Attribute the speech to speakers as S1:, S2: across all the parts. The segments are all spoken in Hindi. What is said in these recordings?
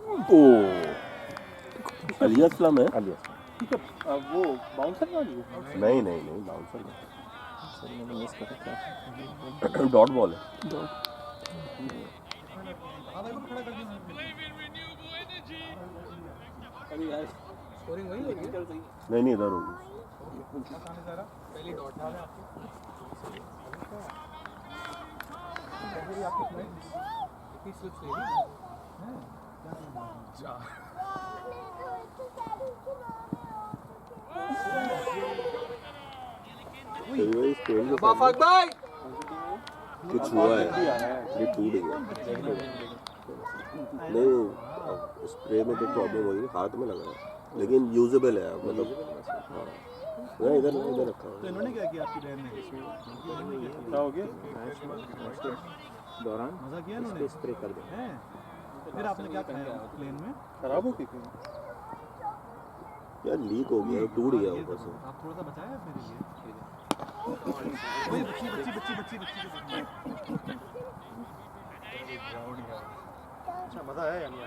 S1: ओ अलिया सलाम है।
S2: अलिया ठीक है। वो बाउंसर वाली है?
S1: नहीं नहीं नहीं बाउंसर नहीं,
S2: सर मैंने मिस करा क्या?
S1: डॉट बॉल है।
S2: अरे यार स्कोरिंग वही होगी।
S1: नहीं नहीं इधर होगी।
S2: पहली डॉट डाले आपको कितनी स्लिप्स ले ली?
S1: बाफक भाई कुछ हुआ है, ये टूट गया। नहीं स्प्रे में तो प्रॉब्लम हुई, हाथ में लगा है लेकिन यूजेबल है मतलब। हाँ नहीं इधर रखा है।
S2: तो इन्होंने क्या किया आपकी बहन ने? क्या हो गया? दौरान मजा किया इन्होंने, स्प्रे कर दिया है। फिर आपने क्या खाया प्लेन में? खराब हो गई
S1: यार लीक हो गया, टूट गया ऊपर से।
S2: आप थोड़ा सा बचाया मेरे लिए। बच्ची अच्छा मजा आया यानी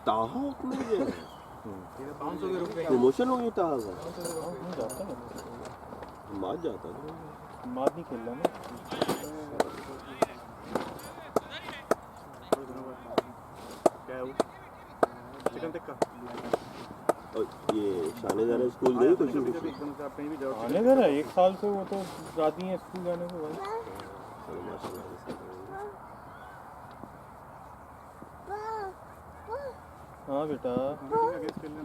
S1: ताहा में गया
S2: 500 के रुपए
S1: प्रमोशन हो गया ताहा का।
S2: जाता है
S1: मार जाता है
S2: मार नहीं खेल रहा ना। क्या है वो? चिकन टिक्का।
S1: और ये शाने जाने स्कूल गई कुछ
S2: एकदम से आप कहीं भी जाओ आने दे रहा है। 1 साल से वो तो राजी है स्कूल जाने को भाई। हाँ बेटा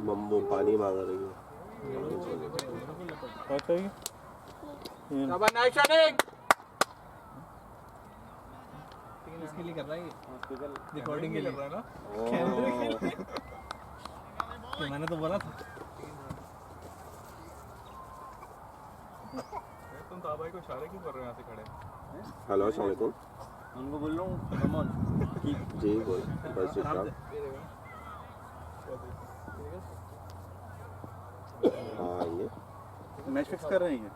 S1: मम्मू पानी मांग रही है।
S2: क्या चाहिए? इसके लिए कर रहा है, रिकॉर्डिंग के लिए कर रहा है ना। मैंने तो बोला था। तुम ताबाई को इशारे क्यों कर रहे हो यहाँ से खड़े?
S1: हेलो अस्सलाम वालेकुम।
S2: उनको बोल रहा हूँ कम ऑन
S1: जी बोल बस इकराम। हाँ ये
S2: मैच फिक्स कर रहे हैं।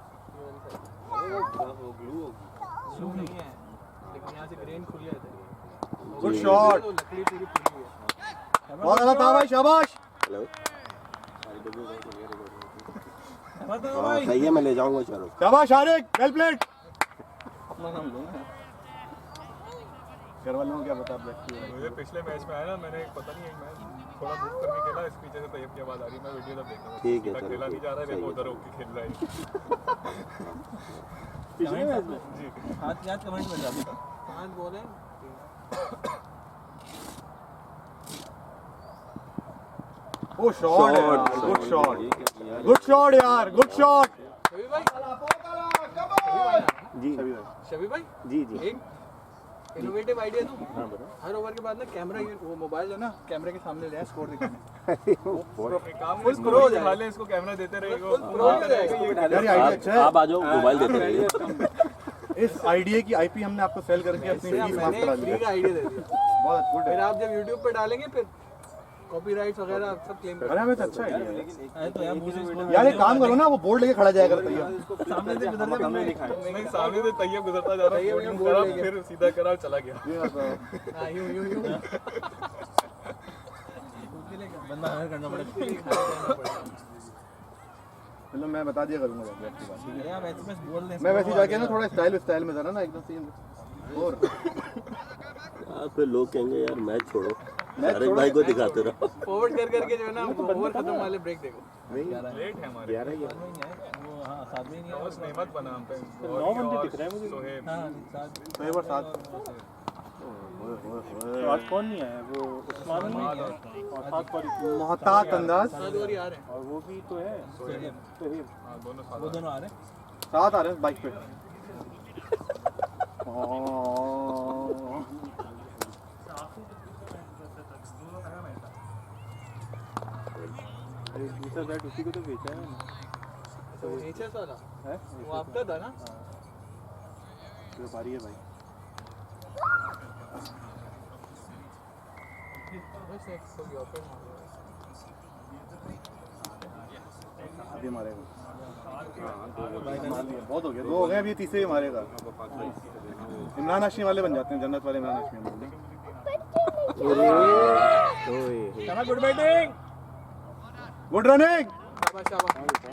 S2: स्लो नहीं है लेकिन यहाँ से ग्रेन खुल जाता है। Good shot. लकड़ी पूरी खुली हुई है। बहुत अच्छा था भाई, शाबाश।
S1: हेलो हाँ सही है, मैं ले जाऊंगा चलो।
S2: शाबाश आरिक, वेल प्लेड। अपना नाम लो ना। घर वालों को क्या पता ब्लैक की है?
S3: मुझे पिछले मैच में आया ना, मैंने पता नहीं एक मैच थोड़ा बुक करके खेला, इस पीछे से तैयब की आवाज आ रही है, मैं वीडियो तब देख रहा हूँ।
S1: ठीक है
S3: सीधा खेला नहीं जा रहा है, देखो उधर होके खेल रहा है।
S2: पिछले मैच में
S3: जी
S2: हाथ याद कमेंट में जाते हैं। 5 बॉल है। ओ शॉट है, गुड शॉट, गुड शॉट यार, गुड शॉट। शबी भाई
S1: जी
S2: शबी भाई
S1: जी जी
S2: एक इनोवेटिव आइडिया दूं। हर ओवर के बाद ना कैमरा, वो मोबाइल है ना, कैमरे के सामने ले स्कोर दिखाने।
S3: एक काम फुल प्रो हो जाए, इसको कैमरा देते रहेगा।
S2: यार आइडिया अच्छा है।
S1: आप आ जाओ, मोबाइल देते रहिए।
S2: इस आइडिया की आईपी हमने आपको सेल करके अपनी फीस माफ करा ली। का आइडिया दे दिया, बहुत गुड है। फिर आप जब YouTube पे डालेंगे फिर कॉपीराइट्स वगैरह सब क्लेम करेंगे। अरे हमें अच्छा आइडिया है तो यार एक काम करो ना, वो बोर्ड लेके खड़ा जाया कर तैयार सामने से गुजरते हमने दिखाया
S3: नहीं, सामने से तैयब गुजरता जा रहा है, फिर सीधा करा और चला गया।
S2: हां यूं बंदा हायर करना पड़ेगा। चलो मैं बता दिया करूंगा आपकी बात। यार एसएमएस बोल दें, मैं वैसे जाके ना थोड़ा स्टाइल में जरा ना एकदम सीन। और
S1: यार फिर लोग कहेंगे यार मैच छोड़ो, अरे भाई को दिखाते रहो।
S2: फॉरवर्ड कर करके जो है ना ओवर खत्म वाले ब्रेक देखो।
S3: लेट है हमारे
S2: 11 वो हां 7 में नहीं है,
S3: बस नेमत बना हम पे
S2: 9 घंटे दिख रहा है मुझे।
S3: सोहेब
S2: हां 7 तो आज कौन नहीं आया? वो उस्मान नहीं है और 7 पर मोहतात अंदाज 7 और ही आ रहे हैं, और वो भी तो है सोहेब।
S3: हां दोनों साथ
S2: वो दोनों आ रहे हैं, 7 आ रहे हैं बाइक पे। दूसरा बैट उसी को तो बेचा है मैंने। तो नीचे वाला है वो आपका था ना? तो भारी है भाई। अभी मारेगा। बहुत हो गया, 2 हो गए, अभी तीसरे ही मारेगा। इमरान हाशमी वाले बन जाते हैं, जन्नत वाले Imran Hashmi.
S3: Good batting,
S2: good running,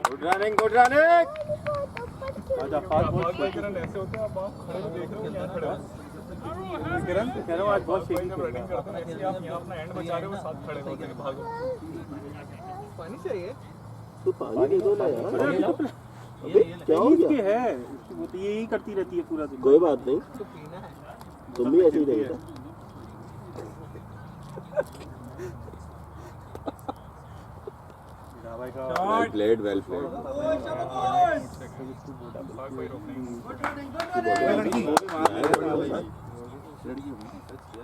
S4: good running, good running.
S2: आजा फास्ट बॉल।
S3: किरण ऐसे होते हैं, आप खड़े हो देख रहे हो यहाँ खड़े हो।
S2: किरण कह रहा हूँ आज बहुत
S3: जब रनिंग करते हैं इसलिए आप यहाँ अपना एंड बचा रहे हो, साथ खड़े होते हैं, भागो। पानी चाहिए
S1: तो पानी दे दो ना यार। अबे क्या हो
S2: इसकी
S1: गया?
S2: है, वो तो यही करती रहती है पूरा दिन।
S1: कोई बात नहीं,
S3: तो पीना है।
S1: तुम भी ऐसे ही रहेगा। Well played, well played.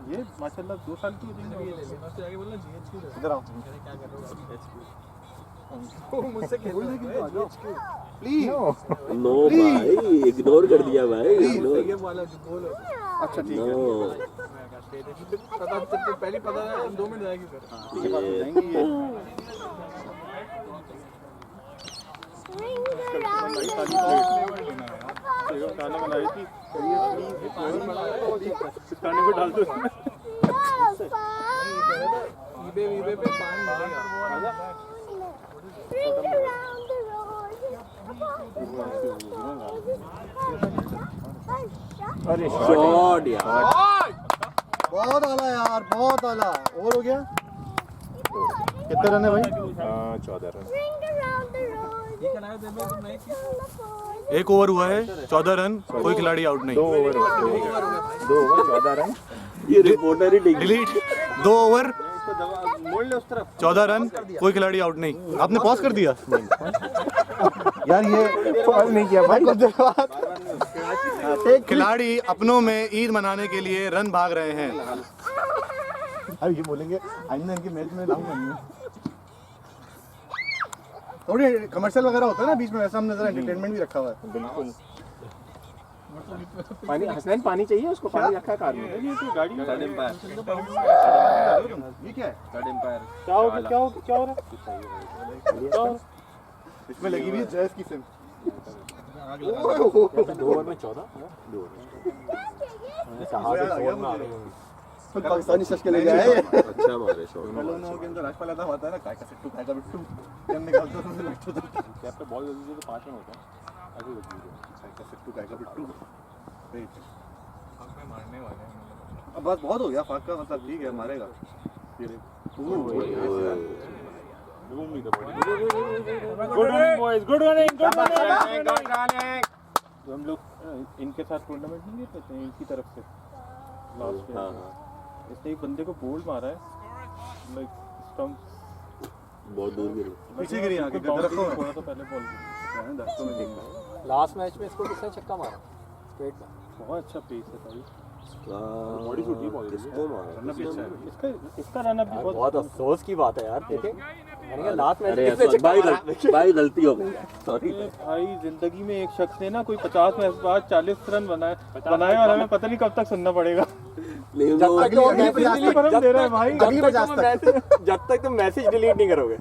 S2: ये माशाल्लाह 2 साल की हो गई। इधर आओ।
S3: मुझसे खेलना है
S2: प्लीज
S1: नो भाई, इग्नोर कर दिया भाई, इग्नोर।
S3: ये वाला जो बोल है।
S2: अच्छा ठीक है।
S1: नो
S3: पता पहले पता है 2 मिनट जाएगी फिर।
S2: खाना बनाई थी, खाने को डाल दो।
S3: ईबे पे पान मिलेगा।
S2: अरे
S1: शॉट यार,
S2: बहुत आला यार, बहुत आला। और हो गया? कितने रन है भाई? 14 रन। एक ओवर हुआ है, 14 रन, कोई खिलाड़ी आउट नहीं। 2 ओवर 14 रन।
S1: ये रिपोर्टर ही ठीक।
S2: डिलीट। 2 ओवर 14 रन, कोई खिलाड़ी आउट नहीं। आपने पॉज कर दिया यार, ये पॉज नहीं किया भाई। कुछ देर बाद खिलाड़ी अपनों में ईद मनाने के लिए रन भाग रहे हैं। अब ये बोलेंगे आइंदा इनके मैच में लाऊंगा नहीं। थोड़ी कमर्शियल वगैरह होता है ना बीच में, वैसा हमने जरा एंटरटेनमेंट भी रखा हुआ है। बिल्कुल।
S4: पानी हसनैन, पानी चाहिए उसको, पानी रखा है कार में।
S2: ये तो गाड़ी
S4: थर्ड एम्पायर,
S2: ये क्या है?
S4: Third umpire.
S2: क्या हो रहा है? क्या हो रहा है? इसमें लगी हुई है जैस की सिम।
S4: 2 ओवर में 14।
S2: पाकिस्तानी शख्स के ले गया है।
S1: अच्छा मारे शॉट।
S2: लोगों के अंदर राजपाल आता होता है ना, काय का सिट्टू, काय का बिट्टू, जब निकालते हैं तो लगता है कैप पे बॉल जल्दी से तो 5 रन होता है। आगे लगी है काय का सिट्टू, काय का बिट्टू।
S3: मारने वाले हैं।
S2: अब बस बहुत हो गया फाक का, मतलब ठीक है मारेगा।
S4: Good running boys, good running, good running.
S2: तो हम लोग इनके साथ टूर्नामेंट नहीं खेलते हैं इनकी तरफ से लास्ट में।
S1: हाँ,
S2: इसने एक बंदे को बोल्ड मारा है, लाइक स्टंप
S1: बहुत दूर गिरी।
S2: पीछे गिरी आके दरख्तों में। थोड़ा तो पहले बॉल दरख्तों में देखा।
S4: लास्ट मैच में इसको किसने छक्का मारा? स्ट्रेट में।
S2: बहुत अच्छा पेस है भाई।
S1: बॉडी शूट ही बॉल किसको मारा?
S2: रन भी अच्छा है इसका रन अप भी
S4: बहुत अफसोस की बात है यार, देखें मैंने कहा लास्ट मैच
S1: अरे
S4: में किसने छक्का मारा?
S1: भाई गलती हो गई, सॉरी।
S2: भाई जिंदगी में एक शख्स ने ना कोई 50 मैच बाद 40 रन बनाए और हमें पता नहीं कब तक सुनना पड़ेगा।
S1: नहीं
S4: जब
S1: वो
S4: तक तो मैसेज
S2: अगली
S4: डिलीट
S2: पर हम दे रहे हैं भाई।
S4: जब तक तुम मैसेज डिलीट नहीं करोगे,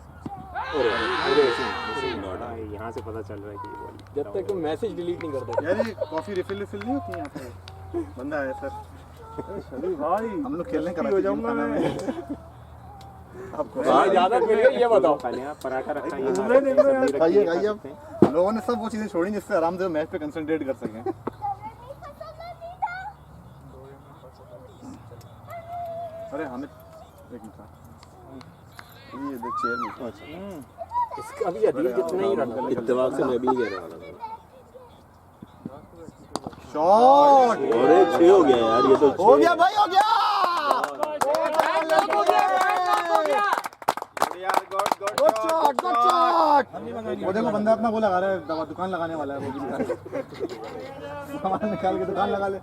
S5: यहाँ से पता चल रहा है कि ये बॉल
S4: जब तक तुम मैसेज डिलीट नहीं करते।
S2: यार ये कॉफी रिफिल नहीं होती यहाँ पे? बंदा है सर। अरे भाई हम लोग खेलने का हो जाऊंगा मैं। आपको
S4: भाई ज्यादा मिल गई ये बताओ।
S5: पराठा रखा है
S2: खाइए खाइए। अब लोगों ने सब वो चीजें छोड़ी जिससे आराम से मैच पे कंसंट्रेट कर सकें। अरे हमें एक मिनट, ये देख चेयर में।
S4: इसका अभी अदील जितना ही रन है।
S1: इत्तेफाक से मैं भी कह रहा था।
S2: शॉट
S1: अरे 6 हो गया यार, ये तो
S2: हो गया भाई, हो गया। वो देखो बंदा अपना वो लगा रहा है, दवा दुकान लगाने वाला है। वो भी सामान निकाल के दुकान लगा ले।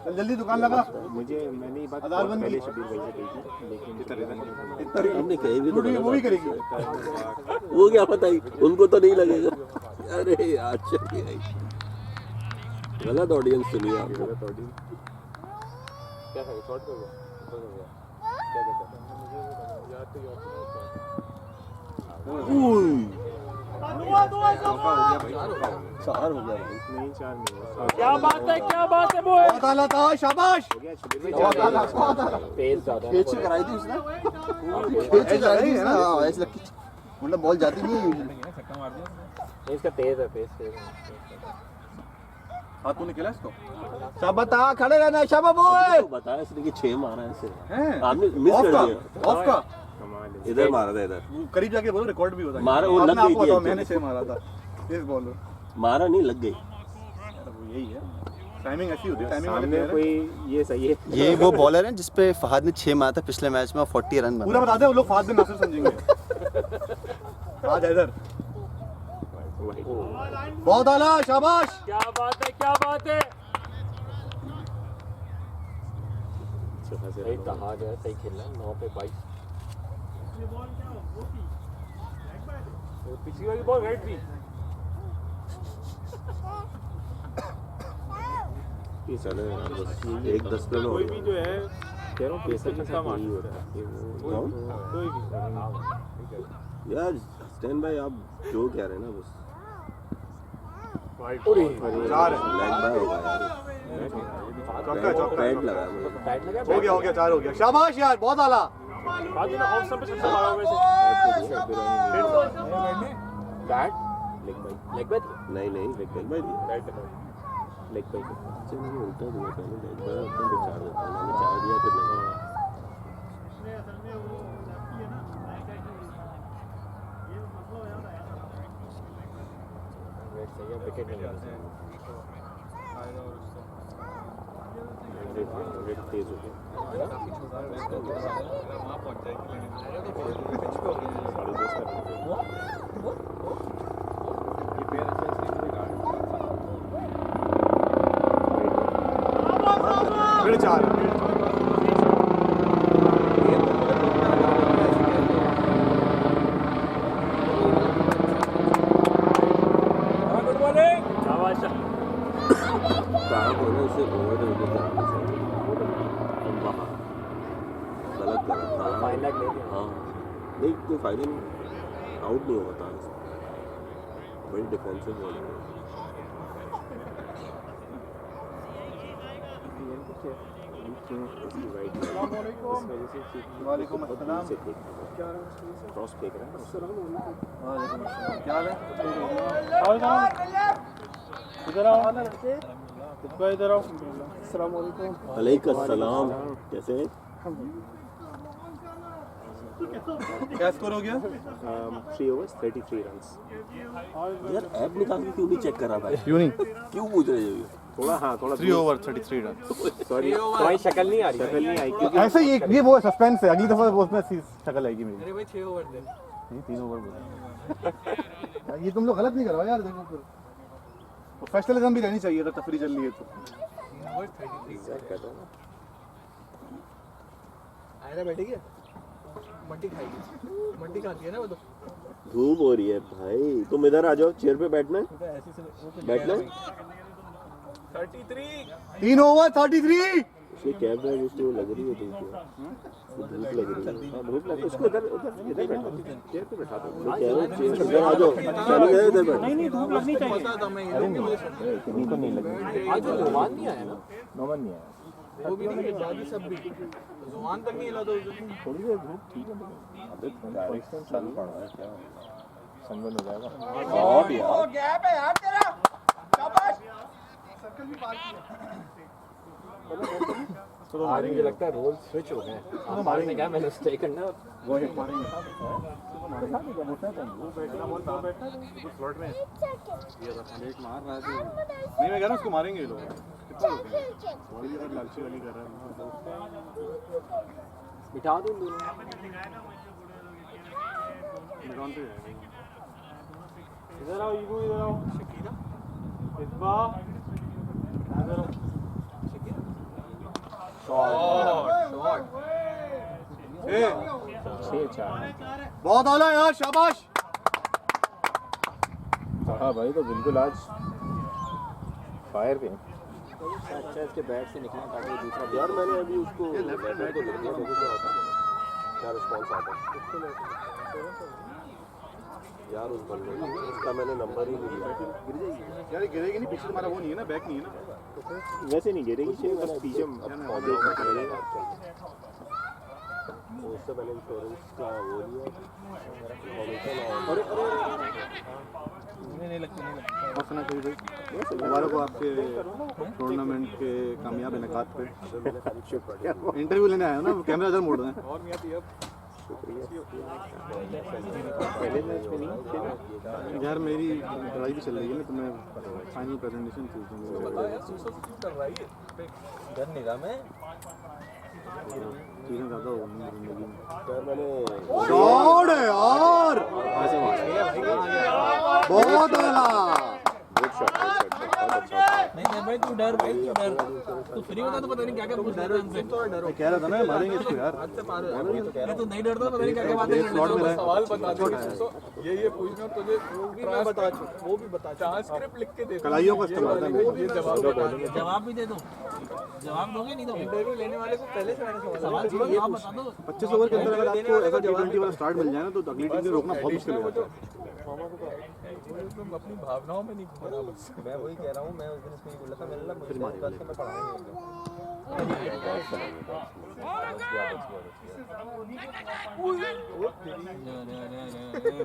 S2: चल जल्दी दुकान लगा।
S5: मैंने ये बात
S2: आधार बन
S5: पहले
S2: गई।
S5: शबीर भाई से कही थी, लेकिन
S1: हमने कही भी तो
S2: वो भी करेगी।
S1: वो क्या पता ही, उनको तो नहीं लगेगा। अरे यार चलिए, गलत ऑडियंस सुनिए आप।
S4: क्या है शॉट कर गया क्या कहता है?
S1: चार हो गया भाई।
S5: नहीं 4 नहीं हुआ।
S4: क्या बात है बोए।
S2: बहुत आला था, शाबाश।
S5: हो गया छुट्टी में
S2: बहुत आला, बहुत आला।
S4: पेस ज्यादा है।
S1: खेच कराई थी उसने,
S2: खेच कराई थी ना?
S1: हाँ ऐसे लग मतलब बॉल जाती नहीं है यूजुअली।
S3: छक्का मार दिया
S4: नहीं, इसका तेज है, पेस तेज है।
S2: हाथ तूने खेला इसको? शाबाश, खड़े रहना शाबाश बॉय।
S1: तो बताया इसने कि 6 मारा है ऐसे।
S2: हैं?
S1: आपने मिस
S2: ऑफ
S1: कर
S2: का,
S1: दिया।
S2: ऑफ का।
S5: कमाल है।
S1: इधर मारा था, इधर
S2: करीब जाके बोलो, रिकॉर्ड भी होता है।
S1: मारा, वो लग
S2: आपने
S1: गई
S2: आपको
S1: थी
S2: बताओ,
S1: actually।
S2: मैंने 6 मारा था। तेज बॉल
S1: मारा नहीं, लग गई।
S2: वो यही है, टाइमिंग ऐसी होती है, टाइमिंग वाले
S5: सामने
S2: player हैं।
S5: कोई ये सही है।
S6: ये वो बॉलर है जिसपे फहद ने 6 मारा था पिछले मैच में और 40 रन
S2: पूरा
S6: बना।
S2: बता दे, वो लोग फाद में नासिर समझेंगे। आ जा इधर।
S5: वही।
S2: बहुत आला, शाबाश।
S4: क्या बात है। सही कहा गया, सही खेलना। 9 पे 22। पिछली वाली बॉल राइट थी।
S1: ये चले बस 1-10 पे
S5: कोई भी जो है कह रहा हूँ पेसर के साथ यही हो रहा है कि वो
S1: कौन?
S5: कोई भी
S1: यार स्टैन भाई, आप जो कह रहे हैं ना बस
S2: चार है।
S1: लैग बाय होगा यार।
S2: चौका, चौका।
S1: पैड लगा है मुझे।
S4: बैट लगा,
S2: हो गया, 4 हो गया। शाबाश यार, बहुत आला।
S4: बाजू में ऑफ पे छक्का मारा वैसे। बैट लेग बैट
S1: नहीं लेग बाय दिया।
S5: लेग पे
S1: अच्छा मैंने उल्टा दिया, पहले लेग बाय अपने पे 4 देता हूँ। मैंने 4 दिया फिर लगा।
S4: सही है, विकेट नहीं लगा।
S5: रेट तेज हो गया।
S3: वहाँ पहुँच जाएगी लेकिन
S5: 10:30 का रन।
S2: फिर 4।
S1: कहाँ को ना इसे ओवर हो गया गलत करा था।
S4: फाइन लैग ले लिया।
S1: हाँ नहीं, कोई फायदा नहीं, आउट नहीं होता है। बड़ी डिफेंसिव बॉल है।
S2: वालेकुम अस्सलाम।
S5: क्रॉस फेंक रहा है।
S2: क्या हाल है?
S5: इधर आओ इधर आओ। अस्सलाम वालेकुम।
S1: वालेकुम सलाम, कैसे हैं?
S2: क्या स्कोर हो गया?
S5: 3 overs 33 runs।
S1: यार ऐप निकाल के क्यों नहीं चेक कर रहा भाई?
S2: क्यों नहीं?
S1: क्यों पूछ रहे हो?
S5: थोड़ा हाँ थोड़ा
S2: 3 ओवर 33 रन।
S5: सॉरी
S4: तुम्हारी शक्ल नहीं आ रही।
S5: शक्ल नहीं आई क्योंकि
S2: ऐसे ही ये वो सस्पेंस है, अगली दफा वो उसमें शक्ल आएगी मेरी।
S3: अरे भाई 6 ओवर दे।
S2: ये 3 ओवर बोला। ये तुम लोग गलत नहीं कराओ यार, देखो फिर प्रोफेशनलिज्म भी रहनी चाहिए अगर तफरी चल रही है तो।
S3: ओवर 33
S5: चेक कर रहा हूँ।
S3: आयरा बैठेगी, मट्टी खाएगी, मट्टी खाती है ना वो तो।
S1: धूप हो रही है भाई, तुम इधर आ जाओ, चेयर पे बैठना है, बैठना है।
S3: 33
S2: 3 ओवर 33।
S1: उसकी कैब है उसको लग रही है तुमको, धूप लग रही है।
S5: हाँ धूप लग उसको इधर इधर बैठा चेयर पे बैठा दो।
S1: मैं कह रहा हूँ चेयर पे आ जाओ, चलो गए इधर बैठ।
S5: नहीं धूप लगनी चाहिए।
S3: पता था मैं ये लोग की वजह से।
S5: तुमको नहीं लगी।
S4: आज तो जुबान नहीं आया ना।
S5: नॉर्मल नहीं आया।
S3: वो भी नहीं, बाकी सब भी जुबान तक नहीं हिला तो
S5: थोड़ी देर धूप ठीक है अबे डायरेक्ट चालू पड़ रहा है क्या संगन हो जाएगा।
S1: और यार
S2: गैप है यार तेरा। शाबाश। सर्कल भी पार किया।
S4: आज मुझे लगता है रोल स्विच हो गए। हमारे ने कहा मैंने स्टे करना है।
S2: वो एक मारेंगे। वो बैठना बॉल पे बैठना है स्लॉट में। ये तो लेट मार रहा है। नहीं मैं कह रहा हूं उसको मारेंगे ये लोग। कितना लोग हैं? बॉडी अगर लालची वाली कर रहा है।
S4: बिठा दूं दोनों।
S2: ग्राउंड पे
S5: इधर आओ ईगो इधर आओ
S3: शकीरा
S5: इस्बा इधर आओ।
S3: शॉट
S5: 6-4
S2: बहुत आला यार, शाबाश।
S5: हाँ भाई तो बिल्कुल आज फायर पे
S4: अच्छा इसके बैट से निकला ताकि दूसरा
S1: यार मैंने अभी उसको लेटर तो लिख दिया, देखो क्या होता है, क्या रिस्पॉन्स आता है। यार उस बंदे को, उसका मैंने नंबर ही नहीं लिया। गिर जाएगी
S2: यार, गिरेगी नहीं, पीछे तुम्हारा वो नहीं है ना, बैक नहीं है ना।
S5: वैसे नहीं गिरेगी चाहिए, बस पीछे पौधे गिरेगा।
S1: उससे पहले इंश्योरेंस का वो लिया,
S3: नहीं लगती
S2: हंसना चाहिए भाई। दोबारा को आपके टूर्नामेंट के कामयाब इनकाद पे इंटरव्यू लेने आया ना, कैमरा इधर मोड़ रहे हैं।
S3: और मियां अब
S5: पहले मैच में नहीं थे ना।
S2: यार मेरी पढ़ाई भी चल रही है ना, तो मैं फाइनल प्रेजेंटेशन थी तो
S3: बता यार, सुसो कर रहा है ये डर नहीं रहा मैं।
S2: चीज़ें ज़्यादा हो गई जिंदगी में।
S1: यार मैंने
S2: शॉट है यार, बहुत आला।
S5: गुड शॉट, बहुत अच्छा।
S3: नहीं भाई तू डर, भाई तू डर, तू फ्री होता तो पता नहीं क्या क्या पूछ रहा है हमसे। तो डरो,
S2: मैं कह रहा था ना मारेंगे इसको यार।
S3: से पार हो मैं तो नहीं डरता, पता नहीं क्या क्या बातें कर रहा है। सवाल बता दो सुसो, ये पूछना तुझे, वो भी मैं बता चुका, वो भी बता, ट्रांसक्रिप्ट लिख के दे,
S2: कलाइयों का इस्तेमाल था।
S3: ये जवाब भी दे दो, जवाब दोगे नहीं दोगे? इंटरव्यू लेने वाले को पहले से मैंने सवाल जवाब बता दो।
S2: 25 ओवर के अंदर अगर आपको ऐसा T20 वाला स्टार्ट मिल जाए ना, तो अगली टीम को रोकना बहुत मुश्किल हो जाता है।
S3: तुम अपनी भावनाओं में नहीं घूमना बस। मैं वही कह रहा हूँ, मैं उस दिन इसमें बोला था, मैंने मुझे मैं पढ़ाएंगे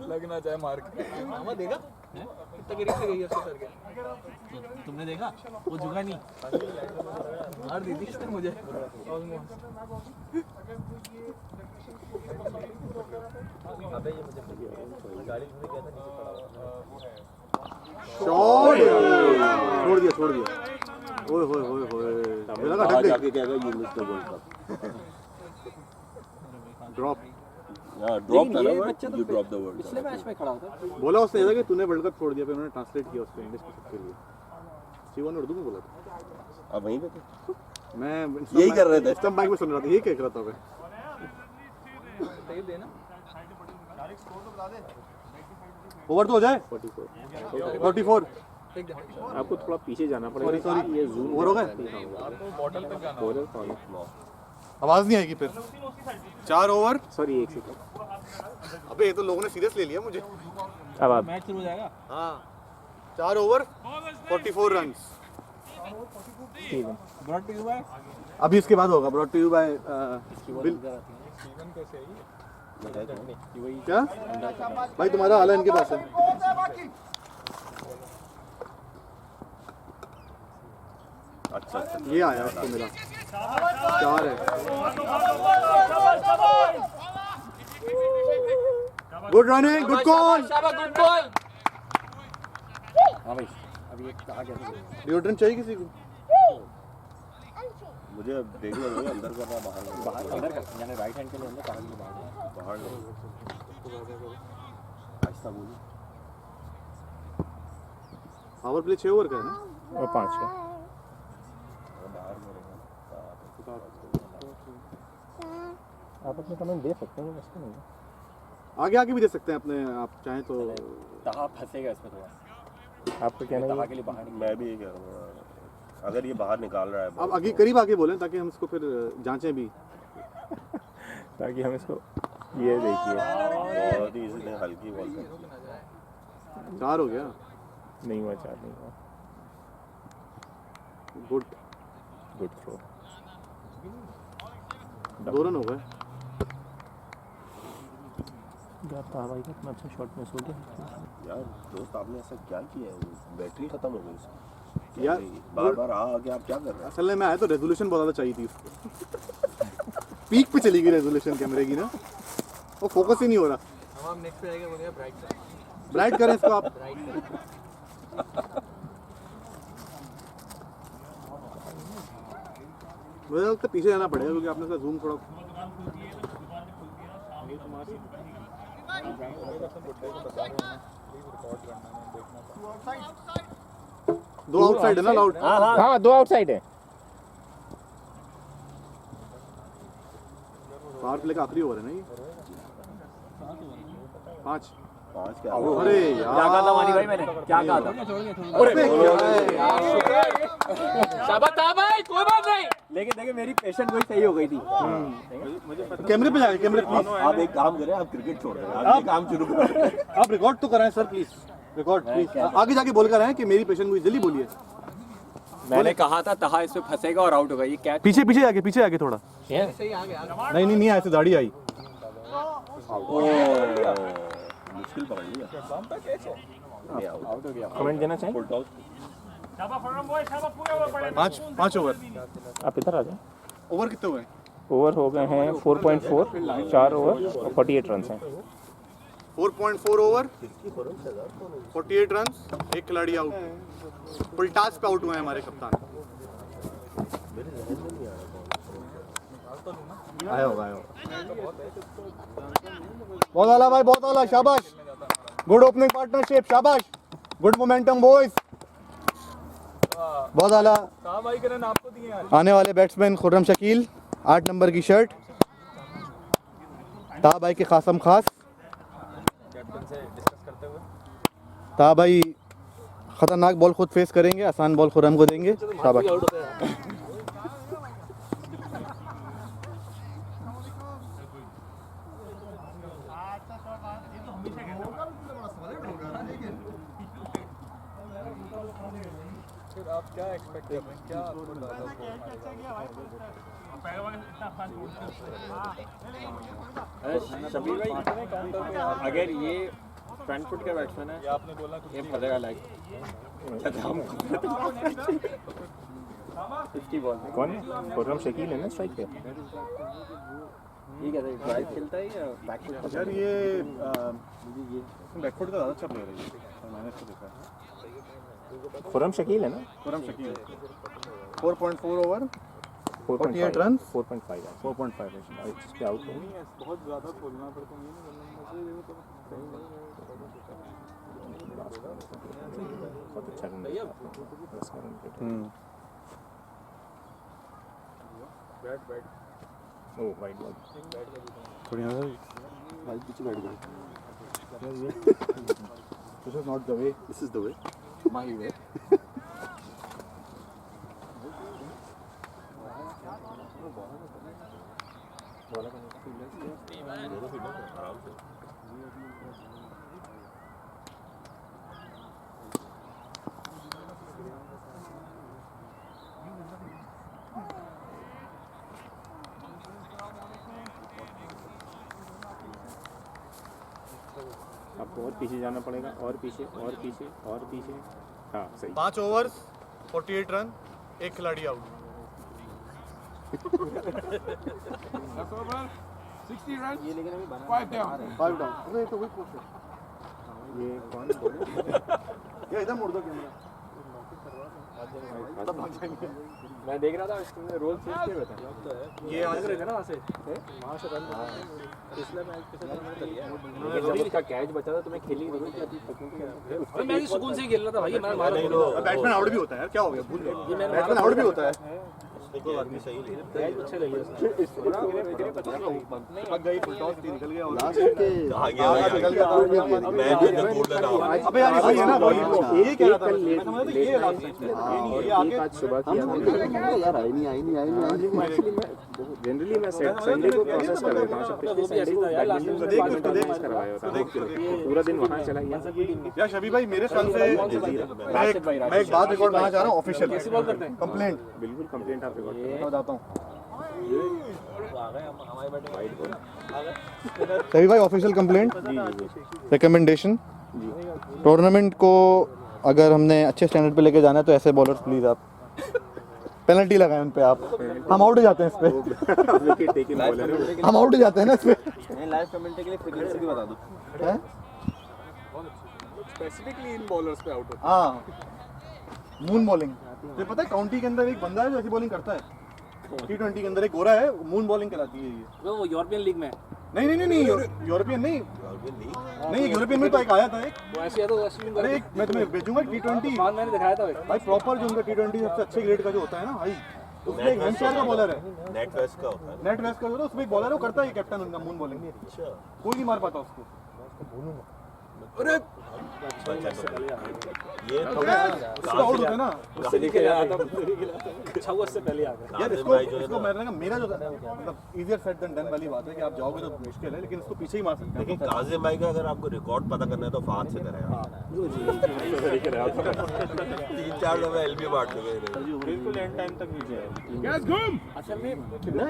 S3: लगना चाहे मार के। मामा देखा कितना करीब से गई है उसके सर के, तुमने देखा? वो झुका नहीं, मार दी थी इसने मुझे ऑलमोस्ट। अबे ये मुझे गाड़ी में क्या था, नीचे पड़ा हुआ।
S2: शॉट छोड़ दिया। ओए होए होए होए, मुझे लगा अटक
S1: जाके कहेगा you miss the world cup.
S2: Drop
S1: यार ड्रॉप था ना, यू ड्रॉप द वर्ल्ड।
S3: पिछले मैच में खड़ा था,
S2: बोला उसने ऐसा कि तूने वर्ल्ड कप छोड़ दिया, फिर उन्होंने ट्रांसलेट किया उसको इंग्लिश में सबके लिए। सीवन उर्दू में बोला था।
S1: अब वहीं पे थे,
S2: मैं
S1: यही कर रहे थे।
S2: स्टंप बाइक में सुन रहा था, यही कह रहा था मैं।
S3: सही देना
S2: ओवर तो हो जाए। 44
S5: आपको थोड़ा पीछे जाना पड़ेगा।
S2: सॉरी
S5: ये जूम
S2: ओवर हो गए।
S3: बॉटल पे जाना।
S5: बॉलर कौन है?
S2: आवाज नहीं आएगी फिर। 4 ओवर।
S5: सॉरी, एक सेकंड।
S2: अबे ये तो लोगों ने सीरियस ले लिया मुझे।
S5: अब आप
S3: मैच शुरू हो जाएगा।
S2: हाँ 4 ओवर 44 रन।
S5: ठीक है।
S3: ब्रॉड टू यू बाय
S2: अभी इसके बाद होगा brought to you by bill.
S3: Season कैसे है
S2: क्या भाई तुम्हारा आला इनके पास है।
S1: अच्छा
S2: ये आया उसको मिला 4 है। Good running, good call.
S3: Good ball.
S4: हाँ भाई, अभी ये कहा गया
S2: डिओड्रेंट चाहिए किसी को?
S1: मुझे अब देखना होगा अंदर करना बाहर
S4: अंदर कर, यानी राइट हैंड के लिए अंदर, बाहर के लिए बाहर।
S1: ऐसा बोली
S2: पावर प्ले 6 ओवर का है ना।
S5: और 5 है। आप अपने कमेंट दे सकते हैं, ऐसा नहीं है।
S2: आगे भी दे सकते हैं अपने, आप चाहें तो।
S4: तहा फंसेगा इसमें थोड़ा,
S5: आपका कहना
S4: तहा
S5: है
S4: के लिए बाहर
S1: मैं भी ये कह रहा हूँ, अगर ये बाहर निकाल रहा है
S2: आप आगे करीब आके बोलें ताकि हम इसको फिर जांचें भी।
S5: ताकि हम इसको ये देखिए।
S1: बहुत ही इसने हल्की बॉल कर
S2: 4 हो गया।
S5: नहीं हुआ, 4 नहीं हुआ।
S2: Good
S5: good throw.
S2: 2 रन हो गए।
S5: भाई इतना अच्छा शॉट मिस हो गया
S1: यार दोस्त, आपने ऐसा क्या किया है? बैटरी खत्म हो गई उसकी
S2: यार
S1: बार बार आके आप क्या कर रहे हैं?
S2: असल में मैं आया तो रेजोल्यूशन बहुत ज़्यादा चाहिए थी उसको। पीक पे चली गई रेजोल्यूशन कैमरे की ना, वो फोकस ही नहीं हो रहा।
S3: हम नेक्स्ट पे आएगा, बोलेगा ब्राइट कर,
S2: ब्राइट करें इसको आप। मुझे लगता है पीछे जाना पड़ेगा क्योंकि आपने इसका जूम थोड़ा। दो आउटसाइड है ना, आउट।
S5: हाँ 2 आउटसाइड है।
S2: पावर प्ले का आखिरी ओवर है ना ये। 5
S1: क्या?
S2: अरे यार
S4: क्या कहा था मानी भाई, मैंने क्या कहा था?
S2: अरे
S4: शाबाश था भाई, कोई बात नहीं,
S5: लेकिन देखिए मेरी पेशेंट वही सही हो गई थी।
S2: कैमरे पे जाए, कैमरे प्लीज।
S1: आप एक काम करें, आप क्रिकेट छोड़ दें, आप काम शुरू करें।
S2: आप रिकॉर्ड तो कराएं सर प्लीज, रिकॉर्ड प्लीज। आगे जाके बोल कर आए कि मेरी पेशेंट को जल्दी बोलिए।
S5: मैंने कहा था तहा इसमें फंसेगा और आउट होगा, ये कैच।
S2: पीछे आगे थोड़ा।
S3: सही आ गया।
S2: नहीं ऐसे दाढ़ी आई।
S1: मुश्किल पकड़ लिया।
S5: आउट हो गया। कमेंट देना चाहिए।
S2: 5 ओवर।
S5: आप इधर आ जाए।
S2: ओवर कितने हुए?
S5: ओवर हो गए हैं 4.4, 4 ओवर और 48 रन हैं।
S2: 4.4 ओवर, 48 रन, एक खिलाड़ी आउट। फुल टास्क पे आउट हुए हैं हमारे कप्तान। आया होगा। बहुत आला भाई, बहुत आला, शाबाश। गुड ओपनिंग पार्टनरशिप, शाबाश। गुड मोमेंटम बॉयज, बहुत आला।
S3: भाई करन आपको दिए यार।
S2: आने वाले बैट्समैन खुर्रम शकील, 8 नंबर की शर्ट। ता भाई के खासम खास। ता भाई खतरनाक बॉल खुद फेस करेंगे, आसान बॉल खुर्रम को देंगे। शाबाश।
S3: फिर आप क्या एक्सपेक्ट कर रहे हैं, क्या आपको डाला
S5: शबीर भाई, अगर ये फ्रंट फुट का बैट्समैन है,
S3: आपने बोला
S5: ये फटेगा लाइक। इसकी बॉल कौन है? खुर्रम शकील है ना स्ट्राइक पे। ये क्या है, ड्राइव खेलता है या बैक फुट?
S2: यार ये बैकफुट का ज़्यादा अच्छा प्लेयर है ये, मैंने इसको देखा है।
S5: खुर्रम शकील है ना?
S2: खुर्रम शकील 4.4 ओवर,
S5: 48
S2: रन,
S5: 4.5 है।
S2: 4.5 है।
S5: इस पे आउट हो।
S3: बहुत ज़्यादा खोलना पड़ता है,
S5: बहुत अच्छा रन दिया। बैट ओ वाइड बॉल
S2: थोड़ी
S1: भाई पीछे बैठ गए।
S2: This is not the way,
S1: this is the way.
S2: My way.
S5: आपको और पीछे जाना पड़ेगा, और पीछे और पीछे और पीछे। हाँ सही।
S2: 5 ओवर्स, 48 रन, एक खिलाड़ी आउट।
S3: 60 रन,
S5: ये लेकिन अभी बना
S3: 5 डाउन।
S2: 5 डाउन। अरे ये तो वही कोच है।
S5: ये कौन बोले?
S2: ये इधर मुड़ दो कैमरा।
S5: मैं देख रहा था इसमें रोल चेंज किए हुए थे।
S2: ये आज
S3: ना वहाँ से रन पिछले मैच के साथ मैंने कर लिया।
S5: लेकिन जब उसका कैच बचा था तो मैं खेल ही नहीं रही थी।
S3: मैं भी सुकून से ही खेल रहा था भाई, मैं मारा
S2: बैट्समैन आउट भी होता है यार, क्या हो गया, भूल गए। बैट्समैन आउट भी होता है।
S1: कोई आदमी सही नहीं है।
S3: कैच अच्छे लगे
S2: पक गई, फुल टॉस थी, निकल गया।
S1: लास्ट के आगे निकल गया। मैं जो इधर तोड़ दे रहा हूं।
S2: अबे यार वही है ना, वही ये कह रहा था।
S5: ये
S2: मैं समझा था ये लास्ट मैच है। ये
S5: और
S2: आगे
S5: एक आज सुबह किया था।
S1: यार आई नहीं।
S5: एक्चुअली मैं जनरली मैं संडे को प्रोसेस कर देता हूँ, सब पिछले संडे को बैडमिंटन मैच करवाया होता है, पूरा दिन वहाँ चला गया।
S2: यार शबी भाई, मेरे ख्याल से मैं एक बात रिकॉर्ड करना चाह रहा हूँ, ऑफिशियल कंप्लेंट।
S5: बिल्कुल कंप्लेंट आप रिकॉर्ड
S2: मैं बताता हूँ
S5: वाइड बॉल।
S2: शबी भाई, ऑफिशियल कंप्लेंट, रिकमेंडेशन। टूर्नामेंट को अगर हमने अच्छे स्टैंडर्ड पे लेके जाना है तो ऐसे बॉलर्स प्लीज आप पेनल्टी लगाएं उन पे। आप हम आउट हो जाते हैं इस पे, हम आउट हो जाते हैं ना इस पे।
S1: लाइव कमेंट्री के लिए फ्रीक्वेंसी भी बता दो।
S2: हैं?
S3: स्पेसिफिकली इन बॉलर्स पे आउट होता
S2: हाँ, मून बॉलिंग। ये पता है काउंटी के अंदर एक बंदा है जो ऐसी बॉलिंग करता है। T20 के अंदर एक गोरा है, मून बॉलिंग कराती है ये।
S3: वो यूरोपियन लीग में
S2: नहीं, यूरोपियन नहीं, यूरोपियन में तो एक आया था एक।
S3: वो ऐसे है तो वैसे
S2: अरे एक मैं तुम्हें भेजूंगा T20
S3: मैंने दिखाया था
S2: भाई, प्रॉपर जो उनका T20 सबसे अच्छे ग्रेड का जो होता है ना भाई, उसमें एक हेमशायर का बॉलर है,
S1: नेट वेस्ट का होता है।
S2: नेट वेस्ट का जो है उसमें एक बॉलर है, वो करता है कैप्टन उनका मून बॉलिंग। कोई नहीं मार पाता उसको।
S1: ये तो
S2: इसको आउट होता है ना
S4: उससे लेके आया था 6 से पहले आ गया
S2: यार
S1: काजिम भाई जो है
S2: इसको मेरा मेरा जो मतलब इजियर सेट देन डन वाली बात है कि आप जाओगे तो मुश्किल है लेकिन इसको पीछे ही मार सकते हैं
S1: लेकिन काजिम भाई का अगर आपको रिकॉर्ड पता करना है तो फहद से करें आप। 3-4 दफे एलबी बांट चुके हैं।
S5: बिल्कुल एंड टाइम तक नीचे है।
S4: असल में